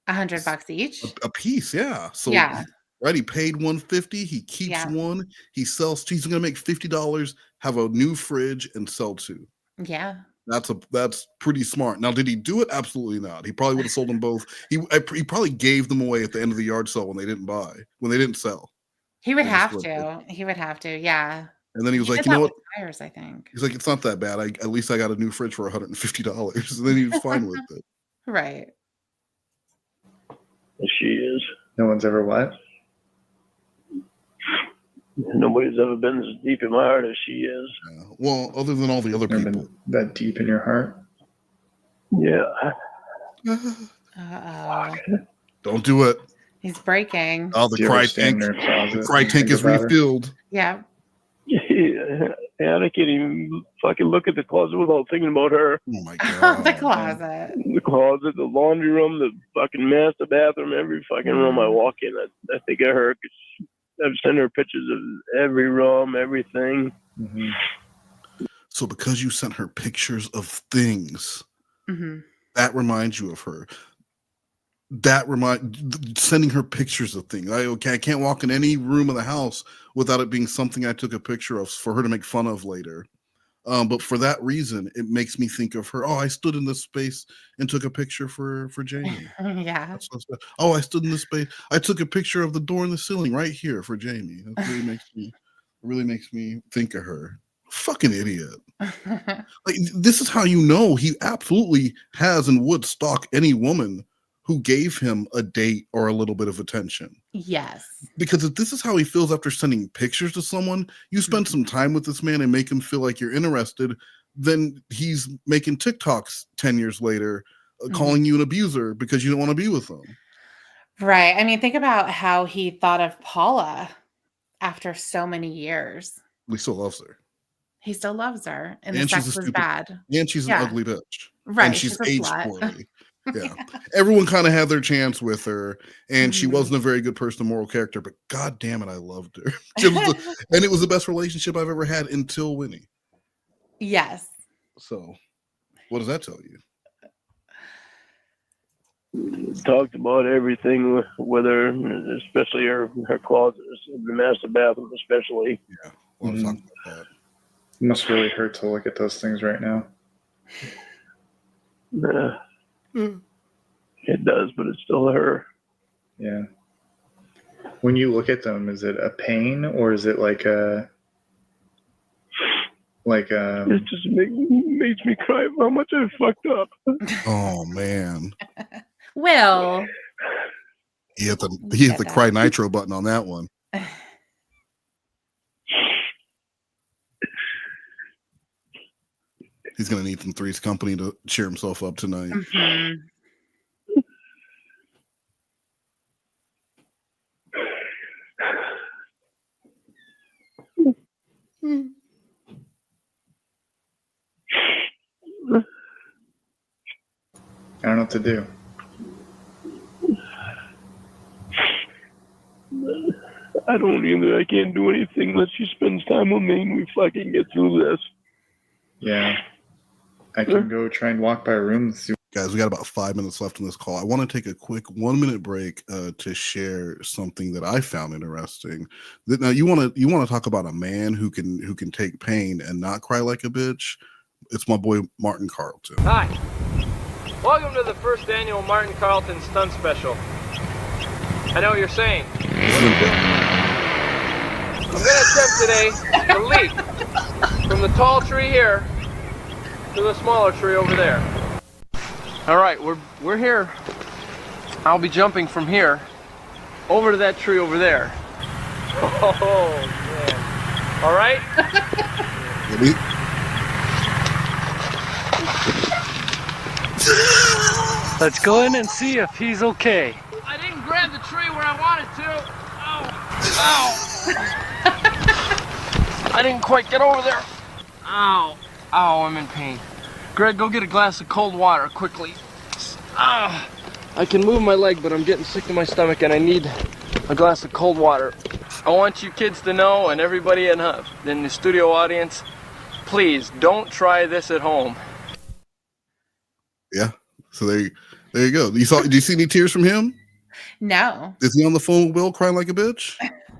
Speaker 7: $100 each.
Speaker 6: A piece, yeah. So
Speaker 7: Yeah.
Speaker 6: right, he paid $150. He keeps one. He sells. He's going to make $50. Have a new fridge and sell 2.
Speaker 7: Yeah.
Speaker 6: That's pretty smart. Now, did he do it? Absolutely not. He probably would have sold them both. He probably gave them away at the end of the yard sale when they didn't sell.
Speaker 7: He would
Speaker 6: They
Speaker 7: have
Speaker 6: just
Speaker 7: to. He would have to. Yeah.
Speaker 6: And then he was
Speaker 7: He
Speaker 6: like,
Speaker 7: did
Speaker 6: you know
Speaker 7: that
Speaker 6: what?
Speaker 7: with tires, I think.
Speaker 6: He's like, it's not that bad. At least I got a new fridge for $150. And then he was fine with it.
Speaker 7: Right.
Speaker 13: She is.
Speaker 12: No one's ever what?
Speaker 13: Nobody's ever been as deep in my heart as she is.
Speaker 6: Yeah. Well, other than all the other
Speaker 12: Never
Speaker 6: people.
Speaker 12: been that deep in your heart?
Speaker 13: Yeah.
Speaker 7: Uh-oh.
Speaker 6: Don't do it.
Speaker 7: He's breaking.
Speaker 6: Oh, the cry tank. The cry tank is refilled.
Speaker 7: Yeah.
Speaker 13: And I can't even fucking look at the closet without thinking about her.
Speaker 6: Oh my god.
Speaker 7: The closet.
Speaker 13: The closet, the laundry room, the fucking master bathroom, every fucking room I walk in, I think of her. 'Cause I've sent her pictures of every room, everything.
Speaker 12: Mm-hmm.
Speaker 6: So because you sent her pictures of things,
Speaker 7: Mm-hmm.
Speaker 6: that reminds you of her. Sending her pictures of things. I can't walk in any room of the house without it being something I took a picture of for her to make fun of later. But for that reason, it makes me think of her. Oh, I stood in this space and took a picture for Jamie.
Speaker 7: Yeah.
Speaker 6: That's what's bad. Oh, I stood in this space. I took a picture of the door in the ceiling right here for Jamie. That really makes me think of her. Fucking idiot. Like, this is how you know he absolutely has and would stalk any woman who gave him a date or a little bit of attention.
Speaker 7: Yes.
Speaker 6: Because if this is how he feels after sending pictures to someone, you spend some time with this man and make him feel like you're interested, then he's making TikToks 10 years later, calling you an abuser because you don't want to be with him.
Speaker 7: Right. I mean, think about how he thought of Paula after so many years.
Speaker 6: He still loves her.
Speaker 7: He still loves her. And the
Speaker 6: And
Speaker 7: sex
Speaker 6: she's a
Speaker 7: was
Speaker 6: stupid,
Speaker 7: bad.
Speaker 6: and she's
Speaker 7: Yeah.
Speaker 6: an ugly bitch.
Speaker 7: Right.
Speaker 6: And she's
Speaker 7: a
Speaker 6: aged
Speaker 7: slut.
Speaker 6: poorly. Yeah. Everyone kind of had their chance with her, and she wasn't a very good person, a moral character, but god damn it, I loved her. And it was the best relationship I've ever had until Winnie.
Speaker 7: Yes.
Speaker 6: So what does that tell you?
Speaker 13: Talked about everything with her, especially her closet, the master bathroom, especially.
Speaker 6: Yeah. We'll talk about that.
Speaker 12: It must really hurt to look at those things right now.
Speaker 13: It does, but it's still her.
Speaker 12: Yeah. When you look at them, is it a pain or is it like a
Speaker 13: it just makes me cry how much I fucked up.
Speaker 6: Oh man.
Speaker 7: Will.
Speaker 6: He hit the cry nitro button on that one. He's gonna need some Three's Company to cheer himself up tonight.
Speaker 7: Mm-hmm.
Speaker 12: I don't know what to do.
Speaker 13: I don't either. I can't do anything unless she spends time with me and we fucking get through this.
Speaker 12: Yeah. I can go try and walk by a room and see.
Speaker 6: Guys, we got about 5 minutes left on this call. I want to take a quick 1 minute break to share something that I found interesting. Now, you want to talk about a man who can take pain and not cry like a bitch? It's my boy Martin Carlton.
Speaker 19: Hi. Welcome to the first annual Martin Carlton stunt special. I know what you're saying. I'm going to attempt today to leap from the tall tree here to the smaller tree over there. All right, we're here. I'll be jumping from here over to that tree over there. Oh, man. All right?
Speaker 20: Let's go in and see if he's okay.
Speaker 19: I didn't grab the tree where I wanted to. Ow. Ow. I didn't quite get over there. Ow. Ow, I'm in pain. Greg, go get a glass of cold water quickly. Ah, I can move my leg, but I'm getting sick to my stomach and I need a glass of cold water. I want you kids to know, and everybody in the studio audience, please don't try this at home.
Speaker 6: Yeah. So there you go. Did you see any tears from him?
Speaker 7: No.
Speaker 6: Is he on the phone with Will crying like a bitch?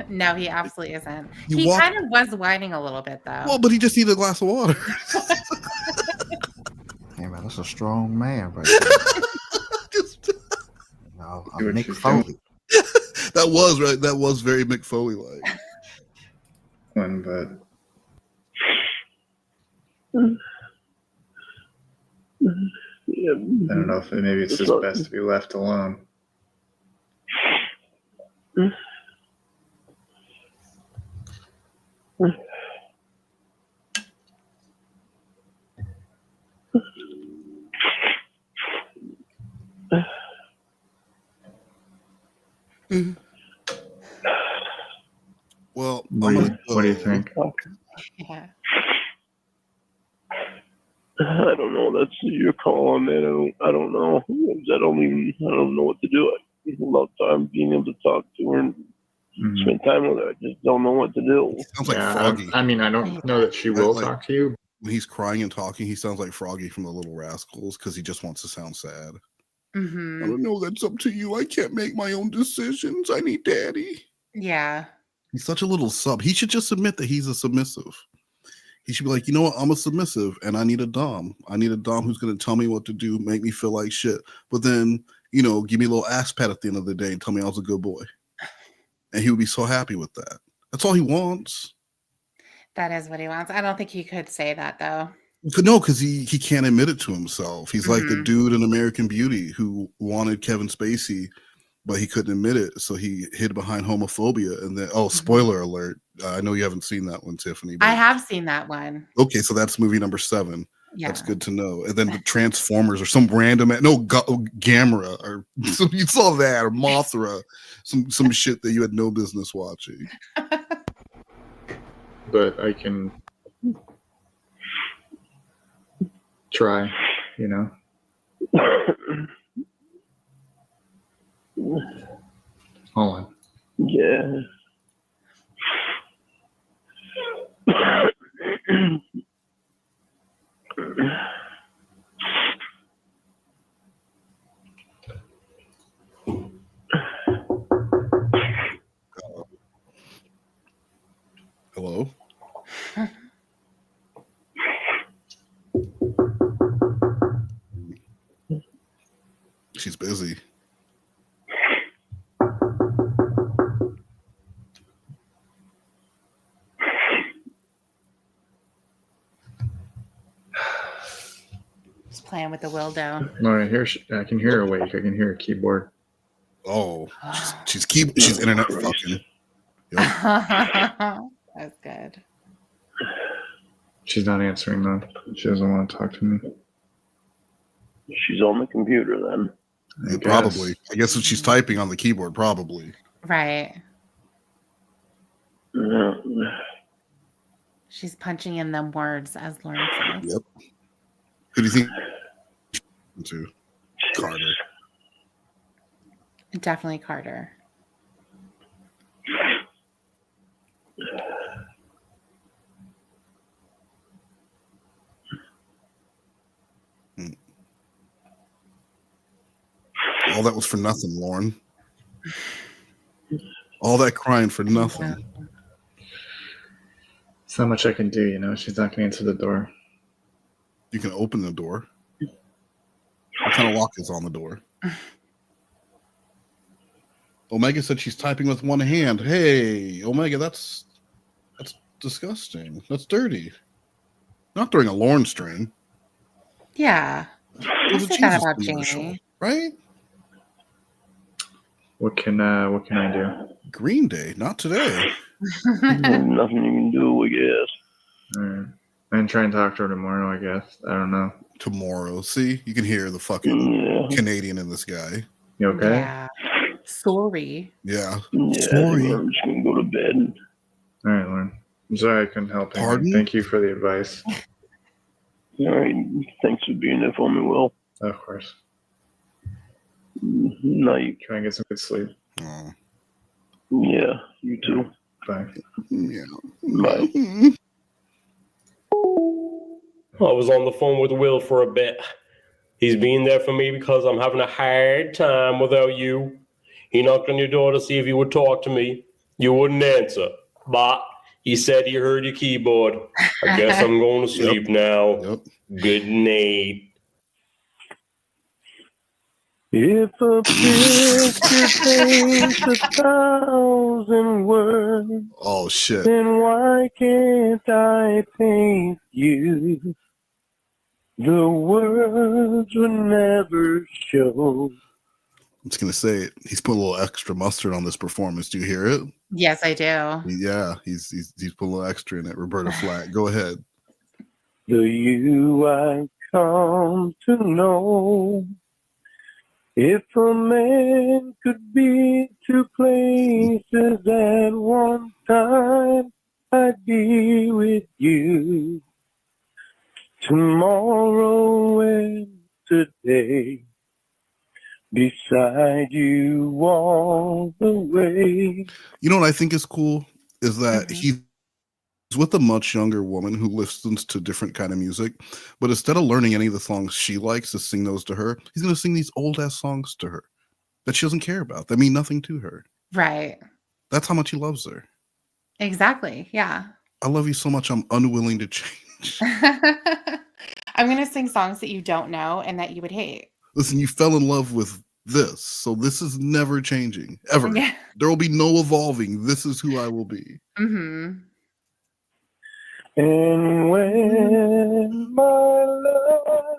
Speaker 7: No, he absolutely isn't.
Speaker 6: You
Speaker 7: He
Speaker 6: walk-
Speaker 7: kind of was whining a little bit, though.
Speaker 6: Well, but he just needed a glass of water.
Speaker 3: Hey man, that's a strong man right there. No, I'm Nick Foley.
Speaker 6: That was right. That was very Mick Foley like.
Speaker 12: But
Speaker 13: Yeah.
Speaker 12: I don't know if maybe it's just best to be left alone.
Speaker 6: Well,
Speaker 12: What do you think?
Speaker 7: Yeah.
Speaker 13: I don't know. That's your call on that. I don't know. I don't know what to do. I love time being able to talk to her and spend time with her. I just don't know what to do.
Speaker 6: Sounds like Froggy.
Speaker 12: I mean, I don't know that she will talk to you.
Speaker 6: When he's crying and talking, he sounds like Froggy from the Little Rascals because he just wants to sound sad.
Speaker 7: Mm-hmm.
Speaker 6: I don't know. That's up to you. I can't make my own decisions. I need daddy.
Speaker 7: Yeah.
Speaker 6: He's such a little sub. He should just admit that he's a submissive. He should be like, you know what? I'm a submissive and I need a dom. I need a dom who's going to tell me what to do, make me feel like shit. But then, give me a little ass pat at the end of the day and tell me I was a good boy. And he would be so happy with that. That's all he wants.
Speaker 7: That is what he wants. I don't think he could say that, though.
Speaker 6: No, because he can't admit it to himself. He's like the dude in American Beauty who wanted Kevin Spacey, but he couldn't admit it. So he hid behind homophobia. And then, spoiler alert. I know you haven't seen that one, Tiffany. But...
Speaker 7: I have seen that one.
Speaker 6: Okay, so that's movie number 7.
Speaker 7: Yeah.
Speaker 6: That's good to know. And then the Transformers or some random Gamera or so you saw that or Mothra, some shit that you had no business watching.
Speaker 12: But I can try, Hold on.
Speaker 13: Yeah.
Speaker 6: Hello? She's busy.
Speaker 7: Just playing with the Wildo.
Speaker 12: I can hear her awake. I can hear her keyboard.
Speaker 6: Oh, she's internet fucking. Yep.
Speaker 7: That's good.
Speaker 12: She's not answering though. She doesn't want to talk to me.
Speaker 13: She's on the computer then.
Speaker 6: Yeah, probably. I guess if she's typing on the keyboard, probably.
Speaker 7: Right.
Speaker 13: Yeah.
Speaker 7: She's punching in them words, as Lorne says.
Speaker 6: Yep. Who do you think? To Carter.
Speaker 7: Definitely Carter.
Speaker 6: All that was for nothing, Lorne. All that crying for nothing.
Speaker 12: There's not much I can do, She's not going to answer the door.
Speaker 6: You can open the door. What kind of lock is on the door? Omega said she's typing with one hand. Hey, Omega, that's disgusting. That's dirty. Not during a Lorne stream.
Speaker 7: Yeah. I say that about Jamie.
Speaker 6: Right?
Speaker 12: What can I do?
Speaker 6: Green Day, not today.
Speaker 13: Nothing you can do, I guess.
Speaker 12: All right. I can try and talk to her tomorrow, I guess. I don't know.
Speaker 6: Tomorrow. See? You can hear the fucking Canadian in this guy.
Speaker 12: You okay?
Speaker 7: Yeah. Sorry.
Speaker 6: Yeah.
Speaker 13: Sorry. I'm just going to go to bed.
Speaker 12: All right, Lorne. I'm sorry I couldn't help you.
Speaker 6: Pardon?
Speaker 12: Thank you for the advice.
Speaker 13: All right. Thanks for being there for me, Will.
Speaker 12: Of course.
Speaker 13: Night.
Speaker 12: Try and get some good sleep.
Speaker 6: Oh.
Speaker 13: Yeah, you too.
Speaker 12: Bye.
Speaker 6: Yeah.
Speaker 13: Bye.
Speaker 10: I was on the phone with Will for a bit. He's being there for me because I'm having a hard time without you. He knocked on your door to see if you would talk to me. You wouldn't answer. But he said he heard your keyboard. I guess I'm going to sleep now.
Speaker 6: Yep.
Speaker 10: Good night.
Speaker 11: If a picture paints 1,000 words,
Speaker 6: Oh shit.
Speaker 11: then why can't I paint you? The words would never show.
Speaker 6: I'm just gonna say it. He's put a little extra mustard on this performance. Do you hear it?
Speaker 7: Yes, I do.
Speaker 6: Yeah, he's put a little extra in it. Roberta Flack, go ahead.
Speaker 11: The you I come to know. If a man could be two places at one time, I'd be with you. Tomorrow and today, beside you all the way.
Speaker 6: You know what I think is cool is that he's with a much younger woman who listens to different kind of music, but instead of learning any of the songs she likes to sing those to her, he's going to sing these old ass songs to her that she doesn't care about, that mean nothing to her.
Speaker 7: Right.
Speaker 6: That's how much he loves her.
Speaker 7: Exactly. Yeah.
Speaker 6: I love you so much, I'm unwilling to change.
Speaker 7: I'm going to sing songs that you don't know and that you would hate.
Speaker 6: Listen, you fell in love with this, so this is never changing, ever.
Speaker 7: Yeah.
Speaker 6: There will be no evolving. This is who I will be.
Speaker 7: Mm-hmm.
Speaker 11: And when my love,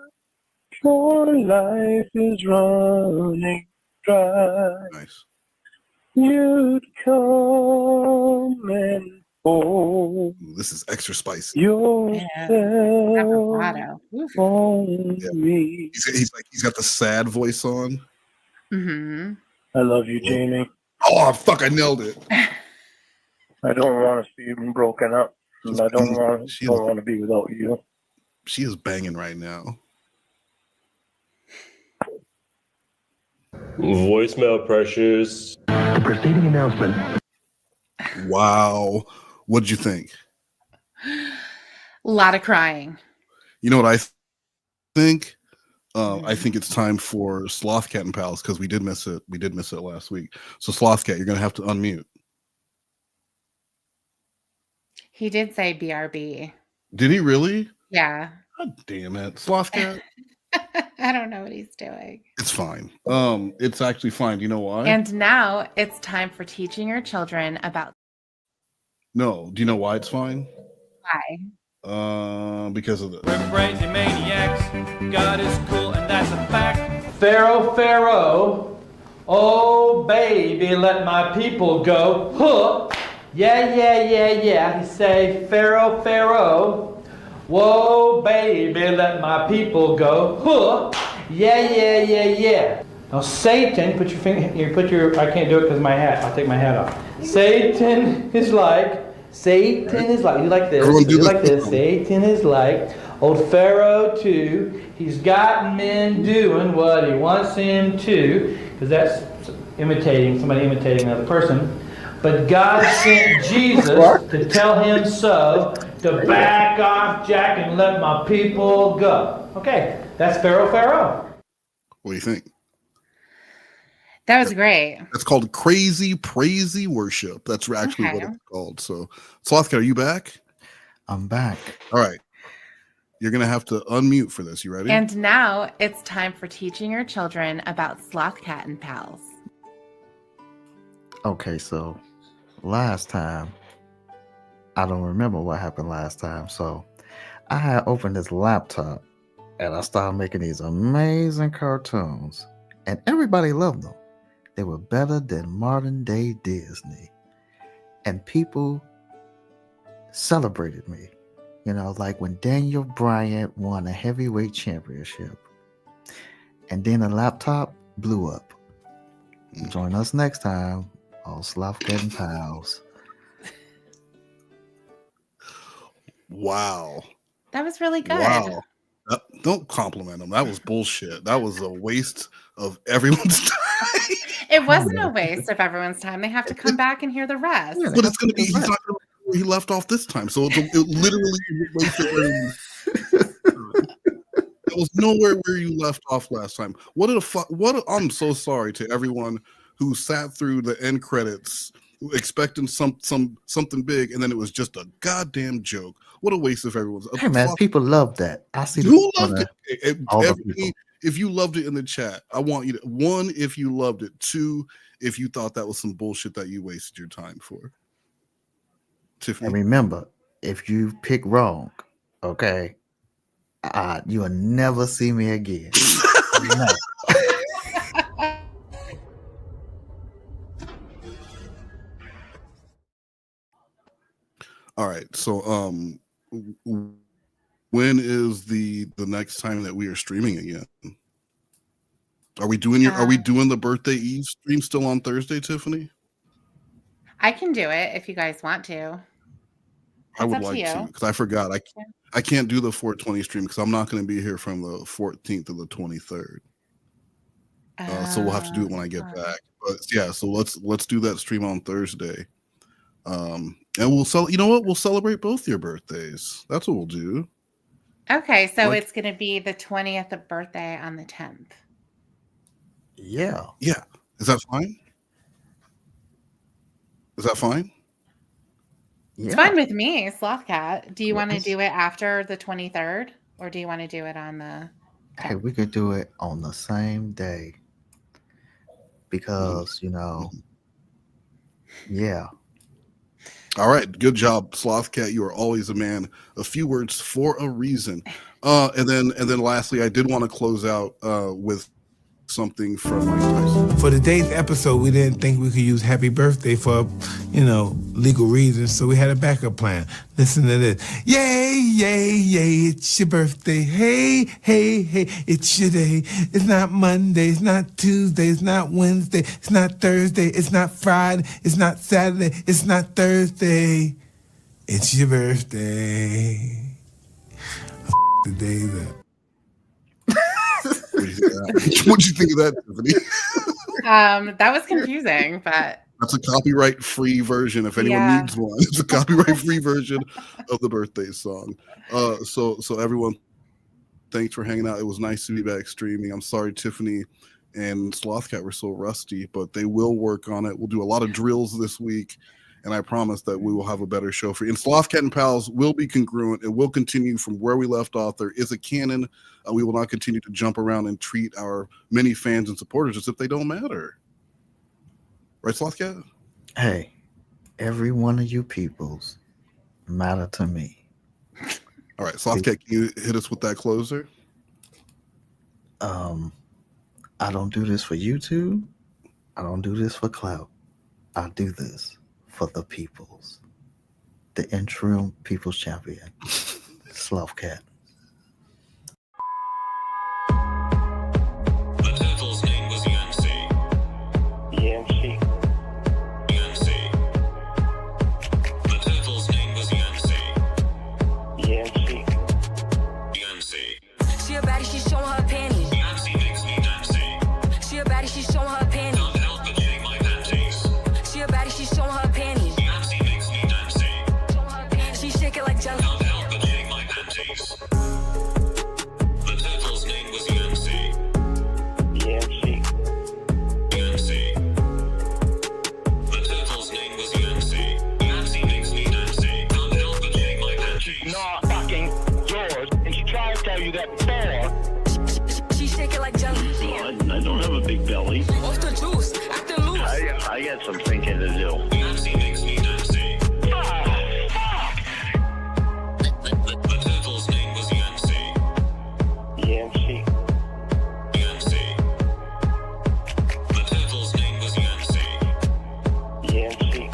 Speaker 11: your life is running dry, you'd come and hold.
Speaker 6: This is extra spicy.
Speaker 11: Yourself on me.
Speaker 6: He's got the sad voice on.
Speaker 7: Mm-hmm.
Speaker 11: I love you, Jamie.
Speaker 6: Oh fuck! I nailed it.
Speaker 11: I don't want to see you broken up. And I don't want to be without you.
Speaker 6: She is banging right now.
Speaker 10: Voicemail, precious.
Speaker 11: The preceding announcement.
Speaker 6: Wow. What'd you think?
Speaker 7: A lot of crying.
Speaker 6: You know what I think? I think it's time for Sloth Cat and Pals because we did miss it. We did miss it last week. So Sloth Cat, you're going to have to unmute.
Speaker 7: He did say BRB.
Speaker 6: Did he really?
Speaker 7: Yeah.
Speaker 6: God damn it. Sloth Cat.
Speaker 7: I don't know what he's doing.
Speaker 6: It's fine. It's actually fine. Do you know why?
Speaker 7: And now it's time for teaching your children about.
Speaker 6: No. Do you know why it's fine?
Speaker 7: Why?
Speaker 6: Because of this.
Speaker 5: We're crazy maniacs. God is cool, and that's a fact.
Speaker 19: Pharaoh, oh baby, let my people go. Huh. Yeah. He say, Pharaoh, whoa baby, let my people go. Huh. Yeah. Now Satan, put your finger, I can't do it because of my hat. I'll take my hat off. Satan is like, you like this, you like this. Satan is like old Pharaoh too. He's got men doing what he wants him to, because that's somebody imitating another person. But God sent Jesus to tell him so, to back off, Jack, and let my people go. Okay, that's Pharaoh.
Speaker 6: What do you think?
Speaker 7: That was great.
Speaker 6: It's called crazy praisey worship. That's actually what it's called. So, Slothcat, are you back?
Speaker 3: I'm back.
Speaker 6: All right. You're going to have to unmute for this. You ready?
Speaker 7: And now it's time for teaching your children about Sloth Cat and Pals.
Speaker 3: Okay, so last time, I don't remember what happened last time. So I had opened this laptop and I started making these amazing cartoons, and everybody loved them. They were better than modern day Disney, and people celebrated me. You know, like when Daniel Bryant won a heavyweight championship, and then the laptop blew up. Join us next time on Slothcat and Pals.
Speaker 6: Wow.
Speaker 7: That was really good.
Speaker 6: Wow. Don't compliment him. That was bullshit. That was a waste of everyone's time.
Speaker 7: It wasn't a waste of everyone's time. They have to come back and hear the rest.
Speaker 6: But it's going to be, he's not going to where he left off this time. So it literally wasted everyone's It was nowhere where you left off last time. I'm so sorry to everyone who sat through the end credits expecting something big, and then it was just a goddamn joke. What a waste of everyone's.
Speaker 3: Hey man, people love that. I see.
Speaker 6: Who loved it? If you loved it in the chat, I want you to, 1, if you loved it, 2, if you thought that was some bullshit that you wasted your time for. Tiffany.
Speaker 3: And remember, if you pick wrong, okay, You will never see me again. No.
Speaker 6: All right. So when is the next time that we are streaming again? Are we doing the birthday Eve stream still on Thursday, Tiffany?
Speaker 7: I can do it if you guys want to.
Speaker 6: I would like to, because I forgot. I can't do the 420 stream because I'm not going to be here from the 14th to the 23rd. So we'll have to do it when I get back. But yeah, so let's do that stream on Thursday. And you know what? We'll celebrate both your birthdays. That's what we'll do.
Speaker 7: Okay, so it's going to be the 20th birthday on the 10th.
Speaker 3: Yeah.
Speaker 6: Yeah. Is that fine? Is that fine?
Speaker 7: It's fine with me, Slothcat. Do you want to do it after the 23rd, or do you want to do it on the...
Speaker 3: Hey, we could do it on the same day. Because, yeah.
Speaker 6: All right. Good job, Slothcat. You are always a man. A few words for a reason. And then lastly, I did want to close out with something from Mike Tyson.
Speaker 21: For today's episode, we didn't think we could use happy birthday for, legal reasons, so we had a backup plan. Listen to this. Yay, yay, yay, it's your birthday. Hey, hey, hey, it's your day. It's not Monday, it's not Tuesday, it's not Wednesday, it's not Thursday, it's not Friday, it's not Saturday, it's not Thursday. It's your birthday. The day that.
Speaker 6: What did you think of that, Tiffany?
Speaker 7: That was confusing, but
Speaker 6: that's a copyright-free version. If anyone needs one, it's a copyright-free version of the birthday song. So everyone, thanks for hanging out. It was nice to be back streaming. I'm sorry Tiffany and Slothcat were so rusty, but they will work on it. We'll do a lot of drills this week, and I promise that we will have a better show for you. And Slothcat and Pals will be congruent. It will continue from where we left off. There is a canon. We will not continue to jump around and treat our many fans and supporters as if they don't matter. Right, Slothcat?
Speaker 3: Hey, every one of you peoples matter to me.
Speaker 6: All right, Slothcat, can you hit us with that closer?
Speaker 3: I don't do this for YouTube. I don't do this for clout. I do this for the peoples. The interim people's champion, Slothcat.
Speaker 9: The turtle's name was Yancy.
Speaker 13: Yancy.
Speaker 9: Yancy. The turtle's name was Yancy.
Speaker 13: Yancy.
Speaker 9: Yancy.
Speaker 14: She a baddie, she showing her panties.
Speaker 9: Yancy makes me dancing.
Speaker 14: She a baddie, she showing her panties.
Speaker 9: Can't help but shake my panties.
Speaker 14: She a baddie, she showing her panties.
Speaker 9: Yancy makes me dancing.
Speaker 14: She shake it like jelly.
Speaker 9: Can't help but shake my panties. The turtle's name was Yancy.
Speaker 13: Yancy.
Speaker 9: Yancy. The turtle's name was Yancy. Yancy makes me dancing. Can't help but shake my panties.
Speaker 13: Not fucking yours, and she tried to tell you that before.
Speaker 14: She shake it like jelly.
Speaker 13: I don't have a big belly.
Speaker 14: Off the juice, acting loose.
Speaker 13: I got some thinking to do.
Speaker 9: Yancy makes me dancing. The turtle's name was Yancy.
Speaker 13: Yancy.
Speaker 9: Yancy. The turtle's name was Yancy.
Speaker 13: Yancy.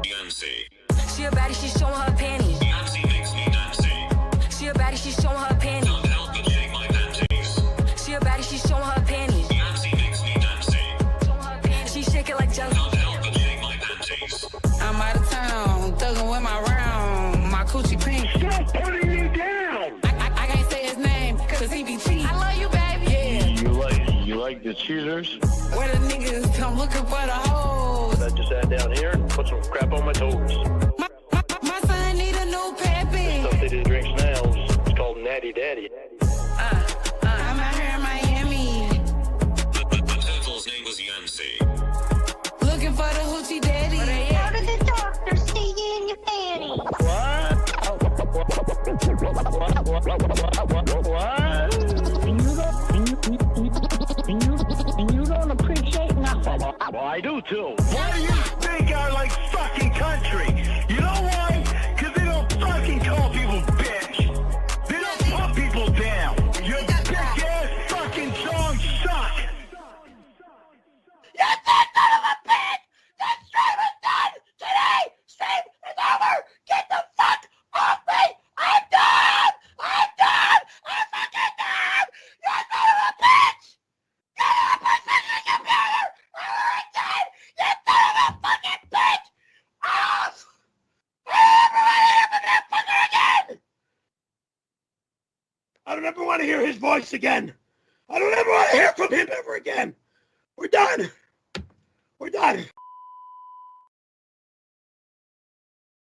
Speaker 9: Yancy.
Speaker 14: She a baddie, she showing her panties.
Speaker 9: Yancy makes me dancing.
Speaker 14: She a baddie, she showing her panties.
Speaker 9: Can't help but shake my panties.
Speaker 14: She a baddie, she showing her panties.
Speaker 9: Yancy makes me dancing.
Speaker 14: She shake it like jelly.
Speaker 9: Can't help but shake my panties.
Speaker 22: I'm out of town, thugging with my round, my coochie pink.
Speaker 13: Stop putting me down!
Speaker 22: I can't say his name, cause he be cheap. I love you, baby. Yeah.
Speaker 13: You like the cheaters?
Speaker 22: Where the niggas come looking for the hoes.
Speaker 13: I just sat down here and put some crap on my toes.
Speaker 22: My son need a new pappy.
Speaker 13: Stuff they did drink snails. It's called Natty Daddy.
Speaker 22: I'm out here in Miami,
Speaker 9: The turtle's name was Yancy.
Speaker 22: looking for the hoochie daddy.
Speaker 4: How did the doctor see you in your panties?
Speaker 13: You don't appreciate nothing. Well, I do too. Why do you think I like fucking country? You know why? Because they don't fucking call people bitch. They don't pump people
Speaker 2: I don't ever want to hear his voice again. I don't ever want to hear from him ever again. We're done. We're done.